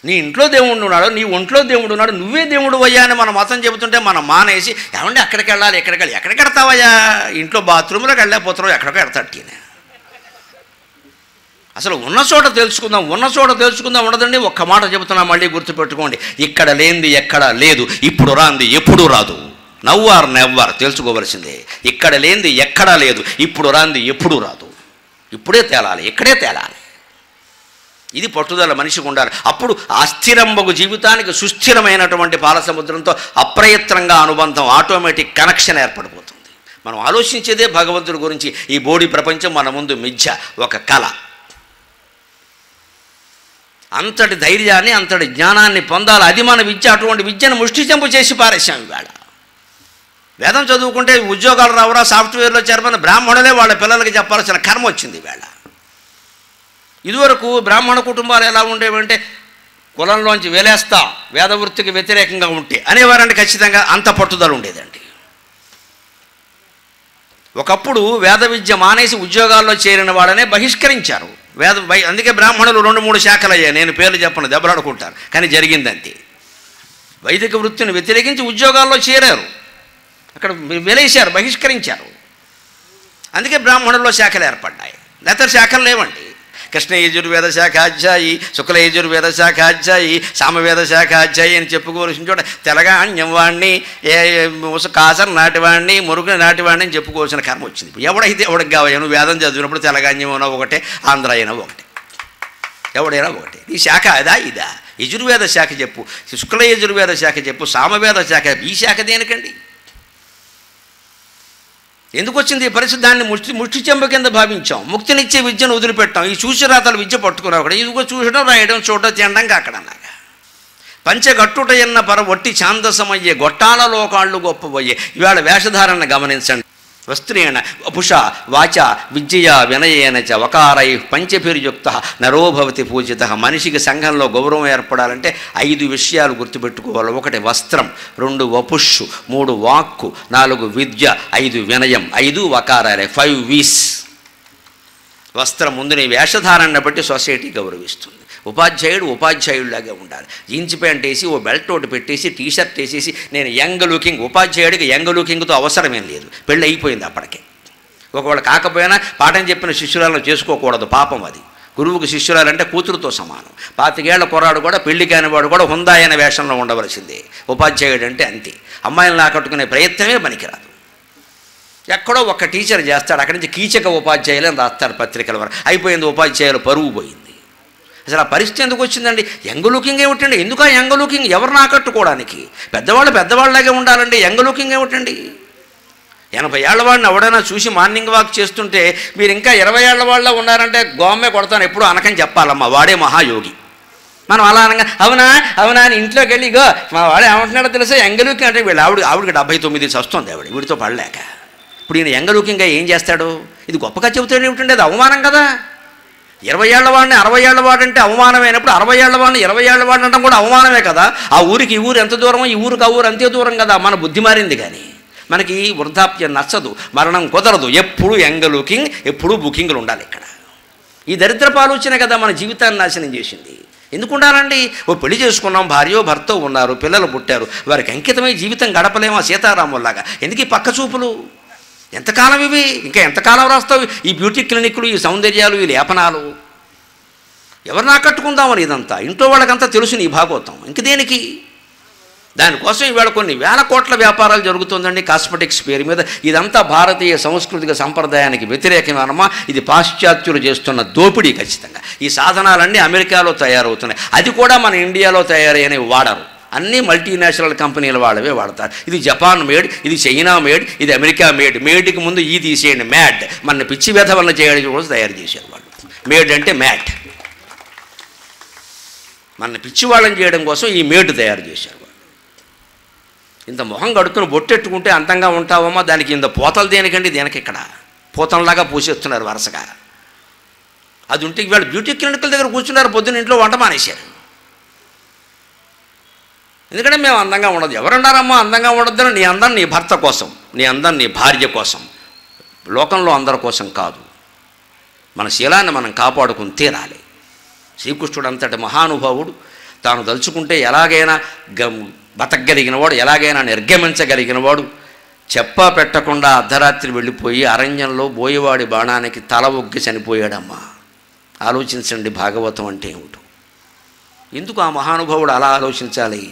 నీ ఇంట్లో దేవుడు ఉన్నాడు, నీ ఒంట్లో దేవుడు ఉన్నాడు, నువ్వే దేవుడు అయ్యా అని మన మతం చెబుతుంటే మనం మానేసి ఏమంటే అక్కడికి వెళ్ళాలి, ఎక్కడికి వెళ్ళాలి, ఎక్కడికి వెడతావయ్యా, ఇంట్లో బాత్రూంలోకి వెళ్ళలేకపోతున్నావు, ఎక్కడికి వెడతాడు టీనే. అసలు ఉన్న చోట తెలుసుకుందాం, ఉన్న చోట తెలుసుకుందాం ఉండదండి. ఒక్క మాట చెబుతున్నా, మళ్ళీ గుర్తుపెట్టుకోండి, ఇక్కడ లేనిది ఎక్కడా లేదు, ఇప్పుడు రాంది ఎప్పుడు రాదు. నవ్ ఆర్ నెవర్ తెలుసుకోవలసిందే. ఇక్కడ లేనిది ఎక్కడా లేదు, ఇప్పుడు రాంది ఎప్పుడు రాదు. ఇప్పుడే తేలాలి, ఇక్కడే తేలాలి. ఇది పట్టుదల మనిషికి ఉండాలి. అప్పుడు అస్థిరంబగు జీవితానికి సుస్థిరమైనటువంటి పాలసముద్రంతో అప్రయత్నంగా అనుబంధం, ఆటోమేటిక్ కనెక్షన్ ఏర్పడిపోతుంది. మనం ఆలోచించేదే భగవంతుడి గురించి. ఈ బోడి ప్రపంచం మన ముందు మిథ్య, ఒక కళ. అంతటి ధైర్యాన్ని, అంతటి జ్ఞానాన్ని పొందాలి, అది మన విద్య. అటువంటి విద్యను ముష్టి చెంపు చేసి పారేశాం ఇవాళ. వేదం చదువుకుంటే ఉద్యోగాలు రావురా, సాఫ్ట్వేర్లో చేరమని బ్రాహ్మణులే వాళ్ళ పిల్లలకి చెప్పాల్సిన కర్మ వచ్చింది ఇవాళ. ఇదివరకు బ్రాహ్మణ కుటుంబాలు ఎలా ఉండేవంటే, కులంలోంచి వెలేస్తా వేదవృత్తికి వ్యతిరేకంగా ఉంటే అనేవారంటే ఖచ్చితంగా అంత పట్టుదల ఉండేదండి. ఒకప్పుడు వేద విద్య మానేసి ఉద్యోగాల్లో చేరిన వాళ్ళనే బహిష్కరించారు. అందుకే బ్రాహ్మణులు 2-3 శాఖలు అయ్యాయి. నేను పేర్లు చెప్పను, దెబ్బలాడుకుంటారు, కానీ జరిగిందంతే. వైదిక వృత్తిని వ్యతిరేకించి ఉద్యోగాల్లో చేరారు, అక్కడ వెలేశారు, బహిష్కరించారు. అందుకే బ్రాహ్మణుల్లో శాఖలు ఏర్పడ్డాయి. లేకపోతే శాఖలు లేవండి. కృష్ణ యజుర్వేద శాఖాధ్యాయి, శుక్ల యజుర్వేద శాఖాధ్యాయి, సామవేద శాఖాధ్యాయి అని చెప్పుకోవాల్సిన చోట తెలంగాణ్యం వాడిని, కాసర్ నాటివాడిని, మురుగు నాటివాడిని అని చెప్పుకోవాల్సిన కర్మ వచ్చింది. ఎవడైతే ఎవడికి కావాలి, నువ్వు వేదం చదివినప్పుడు తెలంగాణ్యం అయినా ఒకటే, ఆంధ్ర అయినా ఒకటే, ఎవడైనా ఒకటే. ఈ శాఖ అదా ఇదా? యజుర్వేద శాఖ చెప్పు, శుక్ల యజుర్వేద శాఖ చెప్పు, సామవేద శాఖ, ఈ శాఖ దేనికండి? ఎందుకు వచ్చింది ఈ పరిస్థితి? దాన్ని ముష్టి చెంబ కింద భావించాం. ముక్తినిచ్చే విద్యను వదిలిపెట్టాం. ఈ చూసిరాతల విద్య పట్టుకున్నావు అక్కడ, ఇదిగో చూసడం, రాయడం, చూడడం, తినడం కాకడలాగా. పంచగట్టుట ఎన్న పర ఒట్టి ఛాందసమయ్యే, గొట్టాలలో కాళ్ళు గొప్పవయ్యే. ఇవాళ వేషధారణ గమనించండి. వస్త్రేణ వపుష వాచ విద్యయా వినయేన చ వకారై పంచభిర్యుక్త నరోభవతి పూజిత. మనిషికి సంఘంలో గౌరవం ఏర్పడాలంటే 5 విషయాలు గుర్తుపెట్టుకోవాలి. 1 వస్త్రం, 2 వపుషు, 3 వాక్కు, 4 విద్య, 5 వినయం, 5 వకారాలే, 5 V's. వస్త్రం ముందు నీ వేషధారణను బట్టి సొసైటీ గౌరవిస్తుంది. ఉపాధ్యాయుడు ఉపాధ్యాయుడిలాగే ఉండాలి. జీన్స్ ప్యాంట్ వేసి ఓ బెల్ట్ ఒకటి పెట్టేసి టీషర్ట్ వేసేసి నేను యంగ్ లుకింగ్, ఉపాధ్యాయుడికి యంగ్ లుకింగ్తో అవసరమేం లేదు, పెళ్ళి అయిపోయింది అప్పటికే. ఒకవేళ కాకపోయినా పాఠం చెప్పిన శిష్యురాలను చేసుకోకూడదు, పాపం అది. గురువుకు శిష్యురాలంటే కూతురుతో సమానం. 25 ఏళ్ల కుర్రాడు కూడా, పెళ్లి కానివాడు కూడా హుందాయన వేషంలో ఉండవలసిందే. ఉపాధ్యాయుడు అంటే అంతే. అమ్మాయిలను ఆకట్టుకునే ప్రయత్నమే పనికిరాదు. ఎక్కడో ఒక టీచర్ చేస్తాడు, అక్కడి నుంచి కీచక ఉపాధ్యాయులు అని రాస్తారు పత్రికల వరకు. అయిపోయింది, ఉపాధ్యాయులు పరువు పోయింది. అసలు ఆ పరిస్థితి ఎందుకు వచ్చిందండి? యంగ్ లుకింగ్ ఏమిటండి? ఎందుకు ఆ యంగ్ లుకింగ్? ఎవరిని ఆకట్టుకోవడానికి? పెద్దవాళ్ళు పెద్దవాళ్ళలాగే ఉండాలండి. యంగ్ లుకింగ్ ఏమిటండి? 80 ఏళ్ల వాడిని ఎవడైనా చూసి మార్నింగ్ వాక్ చేస్తుంటే మీరు ఇంకా 20 ఏళ్ల వాళ్ళ ఉన్నారంటే గోమ్మే కొడతాను ఎప్పుడు అనకని చెప్పాలమ్మా, వాడే మహాయోగి. మనం అలా అనగా అవునా అవునా అని ఇంట్లోకి వెళ్ళి ఇగో మా వాడు ఏమంటున్నాడో తెలుసా, యంగ్ లుకింగ్ అంటే వీళ్ళు ఆవిడకి 79 వస్తుంది, వీడితో పడలేక. ఇప్పుడు ఈయన యంగ్ లుకింగ్గా ఏం చేస్తాడు? ఇది గొప్పగా చెబుతాడు ఏమిటండి? అది అవమానం కదా. 20 ఏళ్ల వాడిని 60 ఏళ్ల వాడు అంటే అవమానమైనప్పుడు 60 ఏళ్ల వాడిని 20 ఏళ్ల వాడిని అంటే కూడా అవమానమే కదా. ఆ ఊరికి ఈ ఊరు ఎంత దూరమో ఈ ఊరికి ఆ ఊరు అంతే దూరం కదా. మన బుద్ధి మారింది, కానీ మనకి వృద్ధాప్యం నచ్చదు, మరణం కుదరదు. ఎప్పుడు యంగ్ లుకింగ్, ఎప్పుడు బుకింగ్లు ఉండాలి. ఇక్కడ ఈ దరిద్రపు ఆలోచన కదా మన జీవితాన్ని నాశనం చేసింది. ఎందుకు ఉండాలండి? ఓ పెళ్లి చేసుకున్నాం, భార్యో భర్తో ఉన్నారు, పిల్లలు పుట్టారు, వారికి అంకితమై జీవితం గడపలేమా సీతారాముల్లాగా? ఎందుకు ఈ పక్క చూపులు? ఎంతకాలం ఇవి? ఇంకా ఎంతకాలం రాస్తావు ఈ బ్యూటీ క్లినిక్లు, ఈ సౌందర్యాలు, ఈ లేపనాలు? ఎవరిని ఆకట్టుకుందామని ఇదంతా? ఇంట్లో వాళ్ళకంతా తెలుసు నీ భాగవతం, ఇంక దేనికి? దానికోసం ఇవాళ కొన్ని వేల కోట్ల వ్యాపారాలు జరుగుతుందండి కాస్మెటిక్స్ పేరు మీద. ఇదంతా భారతీయ సాంస్కృతిక సంప్రదాయానికి వ్యతిరేకమేనమ్మా. ఇది పాశ్చాత్యులు చేస్తున్న దోపిడీ. ఖచ్చితంగా ఈ సాధనాలన్నీ అమెరికాలో తయారవుతున్నాయి. అది కూడా మన ఇండియాలో తయారయ్యని వాడరు. అన్నీ మల్టీనేషనల్ కంపెనీల వాళ్ళవే వాడతారు. ఇది జపాన్ మేడ్, ఇది చైనా మేడ్, ఇది అమెరికా మేడ్. మేడ్కి ముందు ఈ తీసేయండి మ్యాడ్. మన పిచ్చి వెధవలను చేయడానికి కోసం తయారు చేశారు వాళ్ళు. మేడ్ అంటే మ్యాట్. మన పిచ్చి వాళ్ళని చేయడం కోసం ఈ మేడ్ తయారు చేశారు వాళ్ళు. ఇంత మొహం కడుక్కుని బొట్టెట్టుకుంటే అందంగా ఉంటావమ్మా, దానికి ఇంత పోతలు దేనికండి? దేనికి ఇక్కడ పోతంలాగా పూసేస్తున్నారు వరుసగా. అది ఉంటే ఇవాళ బ్యూటీ క్లినిక్ల దగ్గర కూర్చున్నారు, పొద్దున్న ఇంట్లో వంట మానేశారు. ఎందుకంటే మేము అందంగా ఉండదు. ఎవరన్నారమ్మా అందంగా ఉండొద్దని? నీ అందం నీ భర్త కోసం, నీ అందం నీ భార్య కోసం, లోకంలో అందరి కోసం కాదు. మన శీలాన్ని మనం కాపాడుకుని తీరాలి. శ్రీకృష్ణుడు అంతటి మహానుభావుడు తాను దలుచుకుంటే ఎలాగైనా బతకగలిగినవాడు, ఎలాగైనా నిర్గమించగలిగినవాడు. చెప్పా పెట్టకుండా అర్ధరాత్రి వెళ్ళిపోయి అరణ్యంలో బోయవాడి బాణానికి తల ఒగ్గి చనిపోయాడమ్మా. ఆలోచించండి భాగవతం అంటే ఏమిటో. ఎందుకు ఆ మహానుభావుడు అలా ఆలోచించాలి?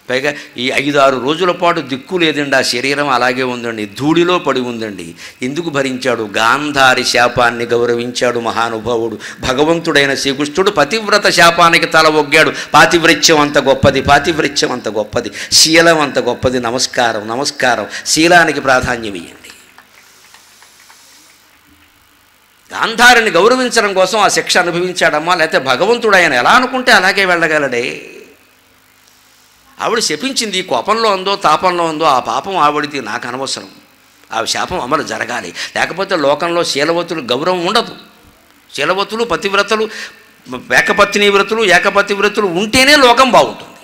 పైగా ఈ 5-6 రోజుల పాటు దిక్కు లేదండి, ఆ శరీరం అలాగే ఉందండి, ధూళిలో పడి ఉందండి. ఎందుకు భరించాడు? గాంధారి శాపాన్ని గౌరవించాడు మహానుభావుడు. భగవంతుడైన శ్రీకృష్ణుడు పతివ్రత శాపానికి తల ఒగ్గాడు. పాతివ్రత్యం అంత గొప్పది, పాతివ్రత్యం అంత గొప్పది, శీలం అంత గొప్పది. నమస్కారం, నమస్కారం. శీలానికి ప్రాధాన్యం ఇవ్వండి. గాంధారిని గౌరవించడం కోసం ఆ శిక్ష అనుభవించాడమ్మా. లేకపోతే భగవంతుడు ఆయన ఎలా అనుకుంటే అలాగే వెళ్ళగలడే. ఆవిడ శపించింది, కోపంలో ఉందో తాపంలో ఉందో ఆ పాపం ఆవిడిది, నాకు అనవసరం. ఆ శాపం అమలు జరగాలి. లేకపోతే లోకంలో శీలవతులు గౌరవం ఉండదు. శీలవతులు, పతివ్రతలు, ఏకపత్ని వ్రతులు, ఏకపతి వ్రతులు ఉంటేనే లోకం బాగుంటుంది.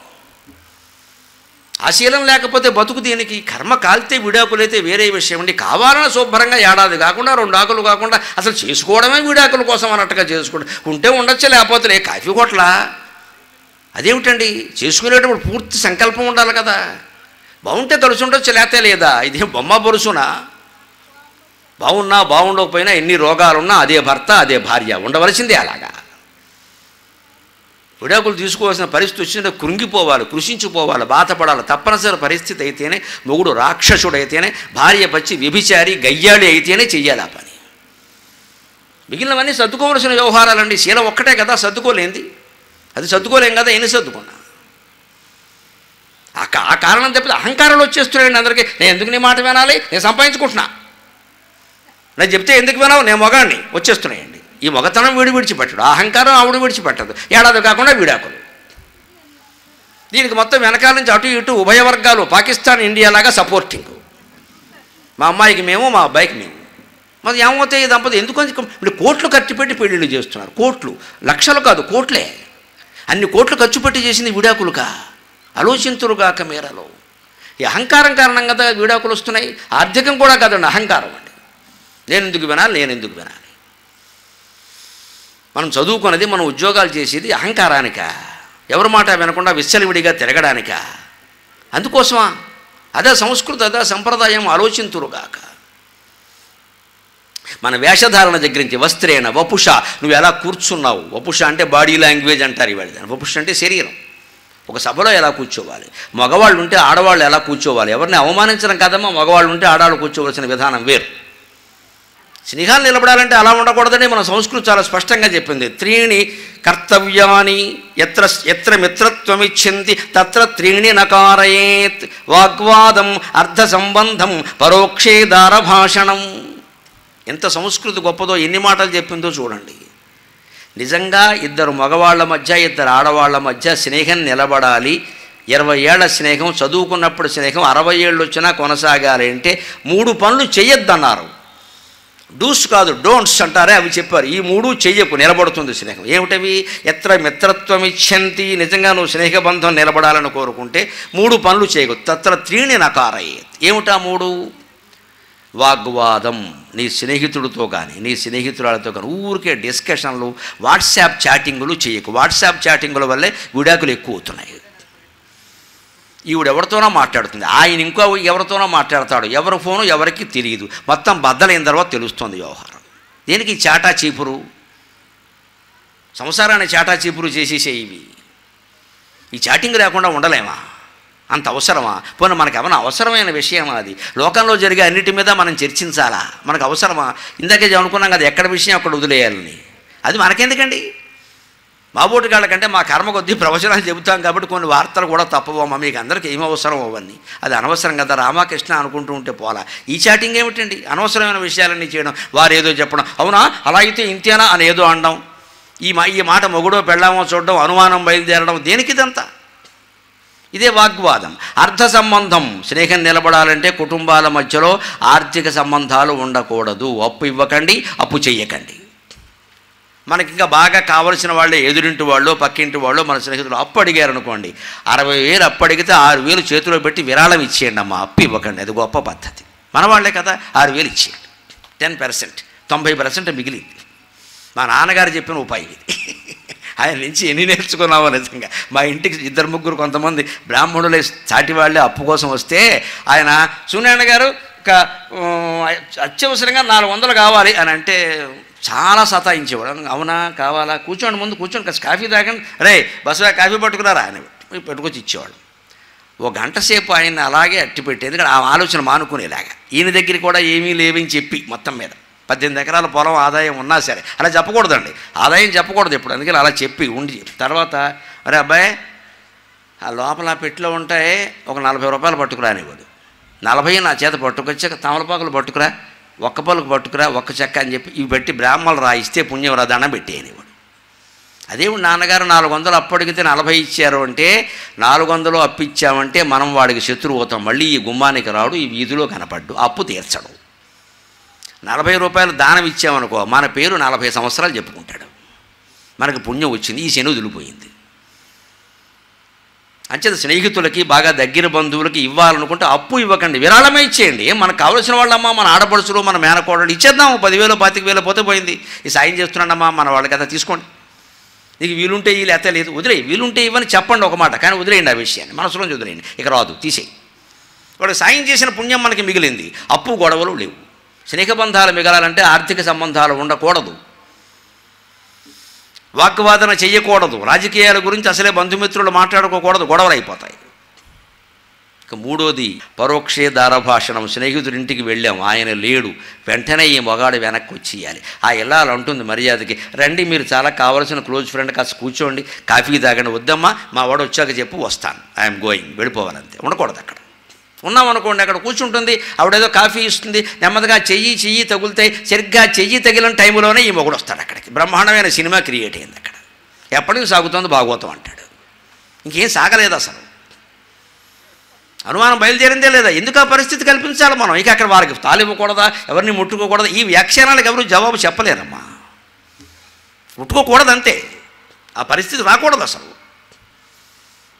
ఆ శీలం లేకపోతే బతుకు దేనికి? కర్మ కాలితే విడాకులైతే వేరే విషయం అండి. కావాలని శుభ్రంగా ఏడాది కాకుండా 2 ఆకులు కాకుండా అసలు చేసుకోవడమే విడాకుల కోసం అన్నట్టుగా చేసుకోవడం. ఉంటే ఉండొచ్చు, లేకపోతే కాఫీ కొట్లా. అదేమిటండి? చేసుకునేటప్పుడు పూర్తి సంకల్పం ఉండాలి కదా. బాగుంటే కలిసి ఉండొచ్చు, లేతే లేదా. ఇదేం బొమ్మ బొరుసునా? బాగున్నా బాగుండకపోయినా ఎన్ని రోగాలున్నా అదే భర్త, అదే భార్య ఉండవలసిందే. అలాగా విడాకులు తీసుకోవాల్సిన పరిస్థితి వచ్చింటే కృంగిపోవాలి, కృషించిపోవాలి, బాధపడాలి. తప్పనిసరి పరిస్థితి అయితేనే, మొగుడు రాక్షసుడైతేనే, భార్య పచ్చి వ్యభిచారి గయ్యాళి అయితేనే చెయ్యాలి ఆ పని. మిగిలినవన్నీ సర్దుకోవలసిన వ్యవహారాలండి. శీలం ఒక్కటే కదా సర్దుకోలేంది. అది సర్దుకోలేం కదా, ఎన్ని సర్దుకున్నా. ఆ కారణం తప్పితే అహంకారాలు వచ్చేస్తున్నాయండి అందరికీ. నేను ఎందుకు నీ మాట వినాలి? నేను సంపాదించుకుంటున్నా. నేను చెప్తే ఎందుకు వినావు? నేను మొగాడిని. వచ్చేస్తున్నాయండి. ఈ మొగతనం వీడు విడిచిపెట్టడు, ఆ అహంకారం ఆవిడ విడిచిపెట్టదు. ఏడాది కాకుండా విడాకులు. దీనికి మొత్తం వెనకాల నుంచి అటు ఇటు ఉభయ వర్గాలు, పాకిస్తాన్ ఇండియా లాగా సపోర్టింగ్. మా అమ్మాయికి మేము, మా అబ్బాయికి మేము. మరి ఏమవుతాయి ఈ దంపతులు? ఎందుకు ఇప్పుడు కోట్లు ఖర్చు పెట్టి పెళ్ళిళ్ళు చేస్తున్నారు. కోట్లు, లక్షలు కాదు, కోట్లే. అన్ని కోట్లు ఖర్చు పెట్టి చేసింది విడాకులుగా. ఆలోచింతురుగాక మేరలో. ఈ అహంకారం కారణంగా కదా విడాకులు వస్తున్నాయి. ఆర్థికం కూడా కాదండి, అహంకారం అండి. నేను ఎందుకు వినాలి? మనం చదువుకున్నది, మనం ఉద్యోగాలు చేసేది అహంకారానిక? ఎవరి మాట వినకుండా విచ్చలవిడిగా తిరగడానిక? అందుకోసమా? అదే సంస్కృతి, అదే సంప్రదాయం. ఆలోచింతురుగాక. మన వేషధారణ దగ్గర నుంచి వస్త్రేణ వపుష, నువ్వు ఎలా కూర్చున్నావు. వపుష అంటే బాడీ లాంగ్వేజ్ అంటారు ఇవాళ. వపుష అంటే శరీరం. ఒక సభలో ఎలా కూర్చోవాలి, మగవాళ్ళు ఉంటే ఆడవాళ్ళు ఎలా కూర్చోవాలి. ఎవరిని అవమానించడం కాదమ్మా, మగవాళ్ళు ఉంటే ఆడవాళ్ళు కూర్చోవలసిన విధానం వేరు. స్నేహాలు నిలబడాలంటే అలా ఉండకూడదని మన సంస్కృతి చాలా స్పష్టంగా చెప్పింది. 3 కర్తవ్యాని ఎత్ర మిత్రత్వమిచ్చింది తత్ర 3 నకారయేత్. వాగ్వాదం, అర్ధ సంబంధం, పరోక్షే దారభాషణం. ఎంత సంస్కృతి గొప్పదో, ఎన్ని మాటలు చెప్పిందో చూడండి. నిజంగా 2 మగవాళ్ళ మధ్య 2 ఆడవాళ్ల మధ్య స్నేహం నిలబడాలి. 20 ఏళ్ల స్నేహం, చదువుకున్నప్పుడు స్నేహం 60 ఏళ్ళు వచ్చినా కొనసాగాలి అంటే 3 పనులు చెయ్యొద్దన్నారు. డూస్ కాదు, డోంట్స్ అంటారే, అవి చెప్పారు. ఈ 3 చెయ్యకు, నిలబడుతుంది స్నేహం. ఏమిటవి? ఎత్ర మిత్రత్వం ఇచ్చింది. నిజంగా నువ్వు స్నేహబంధం నిలబడాలని కోరుకుంటే 3 పనులు చేయకు. తత్ర 3 నకారయేత్. ఏమిటా 3? వాగ్వాదం, నీ స్నేహితుడితో కానీ నీ స్నేహితురాలతో కానీ ఊరికే డిస్కషన్లు, వాట్సాప్ చాటింగులు చేయకు. వాట్సాప్ చాటింగుల వల్లే విడాకులు ఎక్కువ అవుతున్నాయి. ఈవిడెవరితోనో మాట్లాడుతుంది, ఆయన ఇంకో ఎవరితోనో మాట్లాడతాడు. ఎవరి ఫోను ఎవరికి తెలియదు. మొత్తం బద్దలైన తర్వాత తెలుస్తుంది వ్యవహారం. దేనికి చాటా చీపురు? సంసారాన్ని చాటా చీపురు చేసేసే ఇవి. ఈ చాటింగ్ లేకుండా ఉండలేమా? అంత అవసరమా? పోనీ మనకు ఏమైనా అవసరమైన విషయమా అది? లోకంలో జరిగే అన్నిటి మీద మనం చర్చించాలా? మనకు అవసరమా? ఇందాకే అనుకున్నాం కదా, ఎక్కడ విషయం అక్కడ వదిలేయాలని. అది మనకెందుకండి? మా బోటి కాళ్ళకంటే మా కర్మ కొద్దీ ప్రవచనాలు చెబుతాం కాబట్టి కొన్ని వార్తలు కూడా తప్పవమ్మా, మీకు అందరికీ ఏమి అవసరం అవన్నీ. అది అనవసరం కదా, రామకృష్ణ అనుకుంటూ ఉంటే పోలా. ఈ చాటింగ్ ఏమిటండి? అనవసరమైన విషయాలన్నీ చేయడం, వారు ఏదో చెప్పడం, అవునా అలా అయితే ఇంతేనా అని ఏదో అనడం, ఈ మాట మొగుడో పెళ్ళామో చూడడం, అనుమానం బయలుదేరడం, దేనికి ఇదంతా? ఇదే వాగ్వాదం. అర్థ సంబంధం, స్నేహం నిలబడాలంటే కుటుంబాల మధ్యలో ఆర్థిక సంబంధాలు ఉండకూడదు. అప్పు ఇవ్వకండి, అప్పు చెయ్యకండి. మనకి ఇంకా బాగా కావలసిన వాళ్ళే, ఎదురింటి వాళ్ళు, పక్కింటి వాళ్ళు, మన స్నేహితులు అప్పు అడిగారు అనుకోండి, 60,000 అప్పు అడిగితే 6,000 చేతిలో పెట్టి విరాళం ఇచ్చేయండి అమ్మా, అప్పు ఇవ్వకండి. అది గొప్ప పద్ధతి. మన వాళ్ళే కదా, 6,000 ఇచ్చేయండి. 10%, 90% మిగిలింది. మా నాన్నగారు చెప్పిన ఉపాయం ఇది. ఆయన నుంచి ఎన్ని నేర్చుకున్నావో నిజంగా. మా ఇంటికి 2-3 కొంతమంది బ్రాహ్మణులే సాటి వాళ్ళే అప్పు కోసం వస్తే ఆయన, సూర్యనారాయణ గారు ఒక అత్యవసరంగా 400 కావాలి అని అంటే చాలా సతాయించేవాడు. అవునా, కావాలా, కూర్చోండి, ముందు కూర్చోండి, కాస్త కాఫీ తాగండి, రే బస్సులో కాఫీ పట్టుకున్నారా అని పెట్టుకొచ్చి ఇచ్చేవాడు. 1 గంట సేపు ఆయన అలాగే అట్టి పెట్టి, ఎందుకంటే ఆ ఆలోచన మానుకునేలాగా. ఈయన దగ్గర కూడా ఏమీ లేవని చెప్పి మొత్తం మీద 18 ఎకరాల పొలం ఆదాయం ఉన్నా సరే అలా చెప్పకూడదండి, ఆదాయం చెప్పకూడదు ఎప్పుడు. అందుకని అలా చెప్పి ఉండి తర్వాత, అరే అబ్బాయి ఆ లోపల పెట్టిలో ఉంటాయి, ఒక 40 రూపాయలు పట్టుకురానివ్వడు. 40 నా చేత పట్టుకొచ్చాక తమలపాకులు పట్టుకురా, ఒక్క పలుకు పట్టుకురా, ఒక్క చెక్క అని చెప్పి ఇవి పెట్టి బ్రాహ్మణులు రాయిస్తే పుణ్యం దండం పెట్టేయనివాడు. అదేమిటి నాన్నగారు 400 అప్పు అడిగితే 40 ఇచ్చారు అంటే, 400 అప్పు ఇచ్చామంటే మనం వాడికి శత్రువు అవుతాం. మళ్ళీ ఈ గుమ్మానికి రాడు, ఈ వీధిలో కనపడ్డు, అప్పు తీర్చడు. 40 రూపాయలు దానం ఇచ్చామనుకో, మన పేరు 40 సంవత్సరాలు చెప్పుకుంటాడు, మనకు పుణ్యం వచ్చింది, ఈ శని వదిలిపోయింది. అంచేత స్నేహితులకి, బాగా దగ్గర బంధువులకి ఇవ్వాలనుకుంటే అప్పు ఇవ్వకండి, విరాళమే ఇచ్చేయండి. మనకు కావలసిన వాళ్ళమ్మా, మన ఆడపడుచులు, మన మేనకోడలు ఇచ్చేద్దాము. 10,000 25,000 పోతే పోయింది. ఈ సాయం చేస్తున్నాడమ్మా మన వాళ్ళ కదా, తీసుకోండి. నీకు వీలుంటే ఈ లేత లేదు, వదిలేయి. వీలుంటే ఇవ్వని చెప్పండి ఒక మాట, కానీ వదిలేయండి ఆ విషయాన్ని, మనసులోంచి వదిలేయండి. ఇక రాదు, తీసేయి. వాడు సాయం చేసిన పుణ్యం మనకి మిగిలింది, అప్పు గొడవలు లేవు. స్నేహబంధాలు మిగలాలంటే ఆర్థిక సంబంధాలు ఉండకూడదు, వాగ్వాదన చెయ్యకూడదు, రాజకీయాల గురించి అసలే బంధుమిత్రులు మాట్లాడుకోకూడదు, గొడవలు అయిపోతాయి. ఇక 3వది పరోక్షే దారభాషణం. స్నేహితుడింటికి వెళ్ళాం, ఆయన లేడు, వెంటనే ఈ మొగాడు వెనక్కి వచ్చేయాలి. ఆ ఇల్లాలు అంటుంది మర్యాదకి, రండి మీరు చాలా కావాల్సిన క్లోజ్ ఫ్రెండ్, కాస్త కూర్చోండి, కాఫీ తాగండి. వద్దమ్మా మా వాడు వచ్చాక చెప్పు, వస్తాను, ఐఎమ్ గోయింగ్, వెళ్ళిపోవాలంతే. ఉండకూడదు. అక్కడ ఉన్నామనుకోండి, అక్కడ కూర్చుంటుంది, ఆవిడేదో కాఫీ ఇస్తుంది, నెమ్మదిగా చెయ్యి తగులుతాయి. సరిగ్గా చెయ్యి తగిలిన టైంలోనే ఈ మొగుడు వస్తాడు అక్కడికి. బ్రహ్మాండమైన సినిమా క్రియేట్ అయింది అక్కడ. ఎప్పటికీ సాగుతుంది భాగవతం అంటాడు, ఇంకేం సాగలేదు అసలు. అనుమానం బయలుదేరిందే లేదా? ఎందుకు ఆ పరిస్థితి కల్పించాలి మనం? ఇక అక్కడ వారికి తాలివ్వకూడదా, ఎవరిని ముట్టుకోకూడదా? ఈ వ్యాఖ్యానాలకు ఎవరు జవాబు చెప్పలేరమ్మా. ముట్టుకోకూడదు అంతే, ఆ పరిస్థితి రాకూడదు అసలు.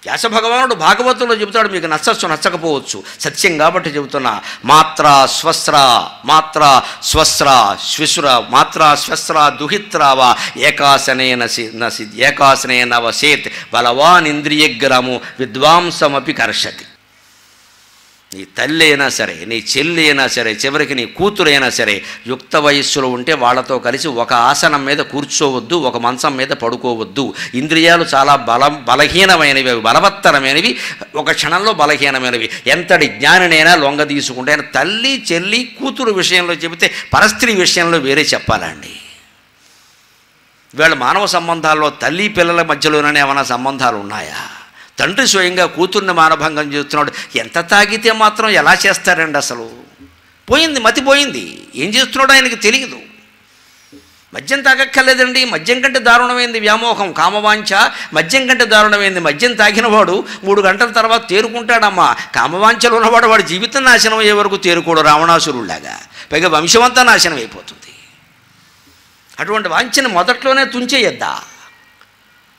వ్యాస భగవానుడు భాగవతంలో చెబుతాడు, మీకు నచ్చచ్చు నచ్చకపోవచ్చు, సత్యం కాబట్టి చెబుతున్నా. మాత్ర స్వస్ర శ్విశ్ర మాత్ర స్వస్ర దుహిత్రావా ఏకాసనేన వసేత్ బలవానింద్రియగ్రము విద్వాంసమపి కర్షతి. నీ తల్లి అయినా సరే, నీ చెల్లి అయినా సరే, చివరికి నీ కూతురైనా సరే, యుక్త వయస్సులో ఉంటే వాళ్ళతో కలిసి ఒక ఆసనం మీద కూర్చోవద్దు, ఒక మంచం మీద పడుకోవద్దు. ఇంద్రియాలు చాలా బలహీనమైనవి, బలవత్తరమైనవి, ఒక క్షణంలో బలహీనమైనవి. ఎంతటి జ్ఞానినైనా లొంగ తీసుకుంటే, తల్లి చెల్లి కూతురు విషయంలో చెబితే పరస్త్రీ విషయంలో వేరే చెప్పాలండి. వీళ్ళ మానవ సంబంధాల్లో తల్లి పిల్లల మధ్యలోనే ఏమైనా సంబంధాలు ఉన్నాయా? తండ్రి స్వయంగా కూతుర్ని మానభంగం చేస్తున్నాడు. ఎంత తాగితే మాత్రం ఎలా చేస్తారండి అసలు? పోయింది, మతిపోయింది. ఏం చేస్తున్నాడో ఆయనకి తెలియదు. మద్యం తాగక్కర్లేదండి, మద్యం కంటే దారుణమైంది వ్యామోహం, కామవాంఛ మద్యం కంటే దారుణమైంది. మద్యం తాగినవాడు 3 గంటల తర్వాత తేరుకుంటాడమ్మా. కామవాంఛలు ఉన్నవాడు వాడి జీవితం నాశనం అయ్యే వరకు తేరుకోడు, రావణాసురుళ్లాగా. పైగా వంశమంతా నాశనం అయిపోతుంది. అటువంటి వాంఛని మొదట్లోనే తుంచేయద్దా?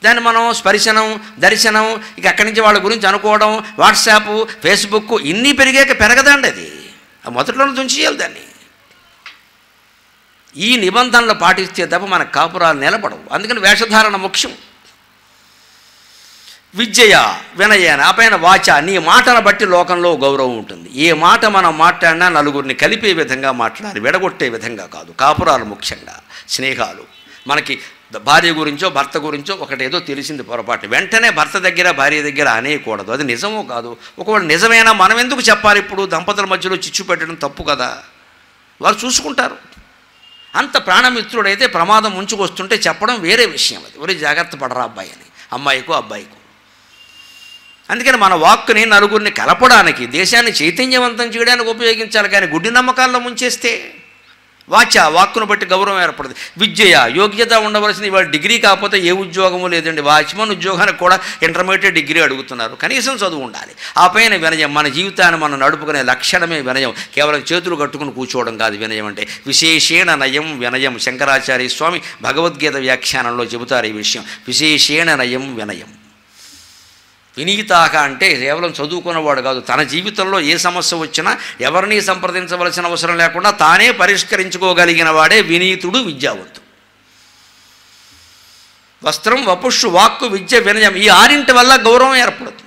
దాన్ని మనం స్పర్శనం, దర్శనం, ఇక అక్కడి నుంచి వాళ్ళ గురించి అనుకోవడం, వాట్సాప్, ఫేస్బుక్ ఇన్ని పెరిగాక పెరగదండి అది. మొదట్లోనే తుంచేయాలి దాన్ని. ఈ నిబంధనలు పాటిస్తే తప్ప మన కాపురాలు నిలబడవు. అందుకని వేషధారణ ముఖ్యం. విద్యయ వినయన అపైన వాచ, నీ మాటను బట్టి లోకంలో గౌరవం ఉంటుంది. ఏ మాట మనం మాట్లాడినా నలుగురిని కలిపే విధంగా మాట్లాడాలి, విడగొట్టే విధంగా కాదు. కాపురాలు ముఖ్యంగా, స్నేహాలు మనకి భార్య గురించో భర్త గురించో ఒకటేదో తెలిసింది పొరపాటు, వెంటనే భర్త దగ్గర భార్య దగ్గర అనేయకూడదు. అది నిజమో కాదు, ఒకవేళ నిజమైనా మనం ఎందుకు చెప్పాలి? ఇప్పుడు దంపతుల మధ్యలో చిచ్చు పెట్టడం తప్పు కదా, వారు చూసుకుంటారు. అంత ప్రాణమిత్రుడైతే ప్రమాదం ముంచుకొస్తుంటే చెప్పడం వేరే విషయం. అది ఒరే జాగ్రత్త పడరా అబ్బాయి అని, అమ్మాయికో అబ్బాయికో. అందుకని మన వాక్కుని నలుగురిని కలపడానికి, దేశాన్ని చైతన్యవంతం చేయడానికి ఉపయోగించాలి. కానీ గుడ్డి నమ్మకాల్లో ముంచేస్తే వాక్కును బట్టి గౌరవం ఏర్పడదు. విద్య యోగ్యత ఉండవలసింది. ఇవాళ డిగ్రీ కాకపోతే ఏ ఉద్యోగము లేదండి. వాచ్మన్ ఉద్యోగానికి కూడా ఇంటర్మీడియట్ డిగ్రీ అడుగుతున్నారు. కనీసం చదువు ఉండాలి. ఆ పైన వినయం. మన జీవితాన్ని మనం నడుపుకునే లక్షణమే వినయం. కేవలం చేతులు కట్టుకుని కూర్చోవడం కాదు వినయం అంటే. విశేషేణ నయం వినయం. శంకరాచార్య స్వామి భగవద్గీత వ్యాఖ్యానంలో చెబుతారు ఈ విషయం. విశేషేణ నయం వినయం. వినీతాక అంటే కేవలం చదువుకున్నవాడు కాదు, తన జీవితంలో ఏ సమస్య వచ్చినా ఎవరిని సంప్రదించవలసిన అవసరం లేకుండా తానే పరిష్కరించుకోగలిగిన వాడే వినీతుడు, విద్యావంతుడు. వస్త్రం, వపుషు, వాక్కు, విద్య, వినయం, ఈ ఆరింటి వల్ల గౌరవం ఏర్పడుతుంది.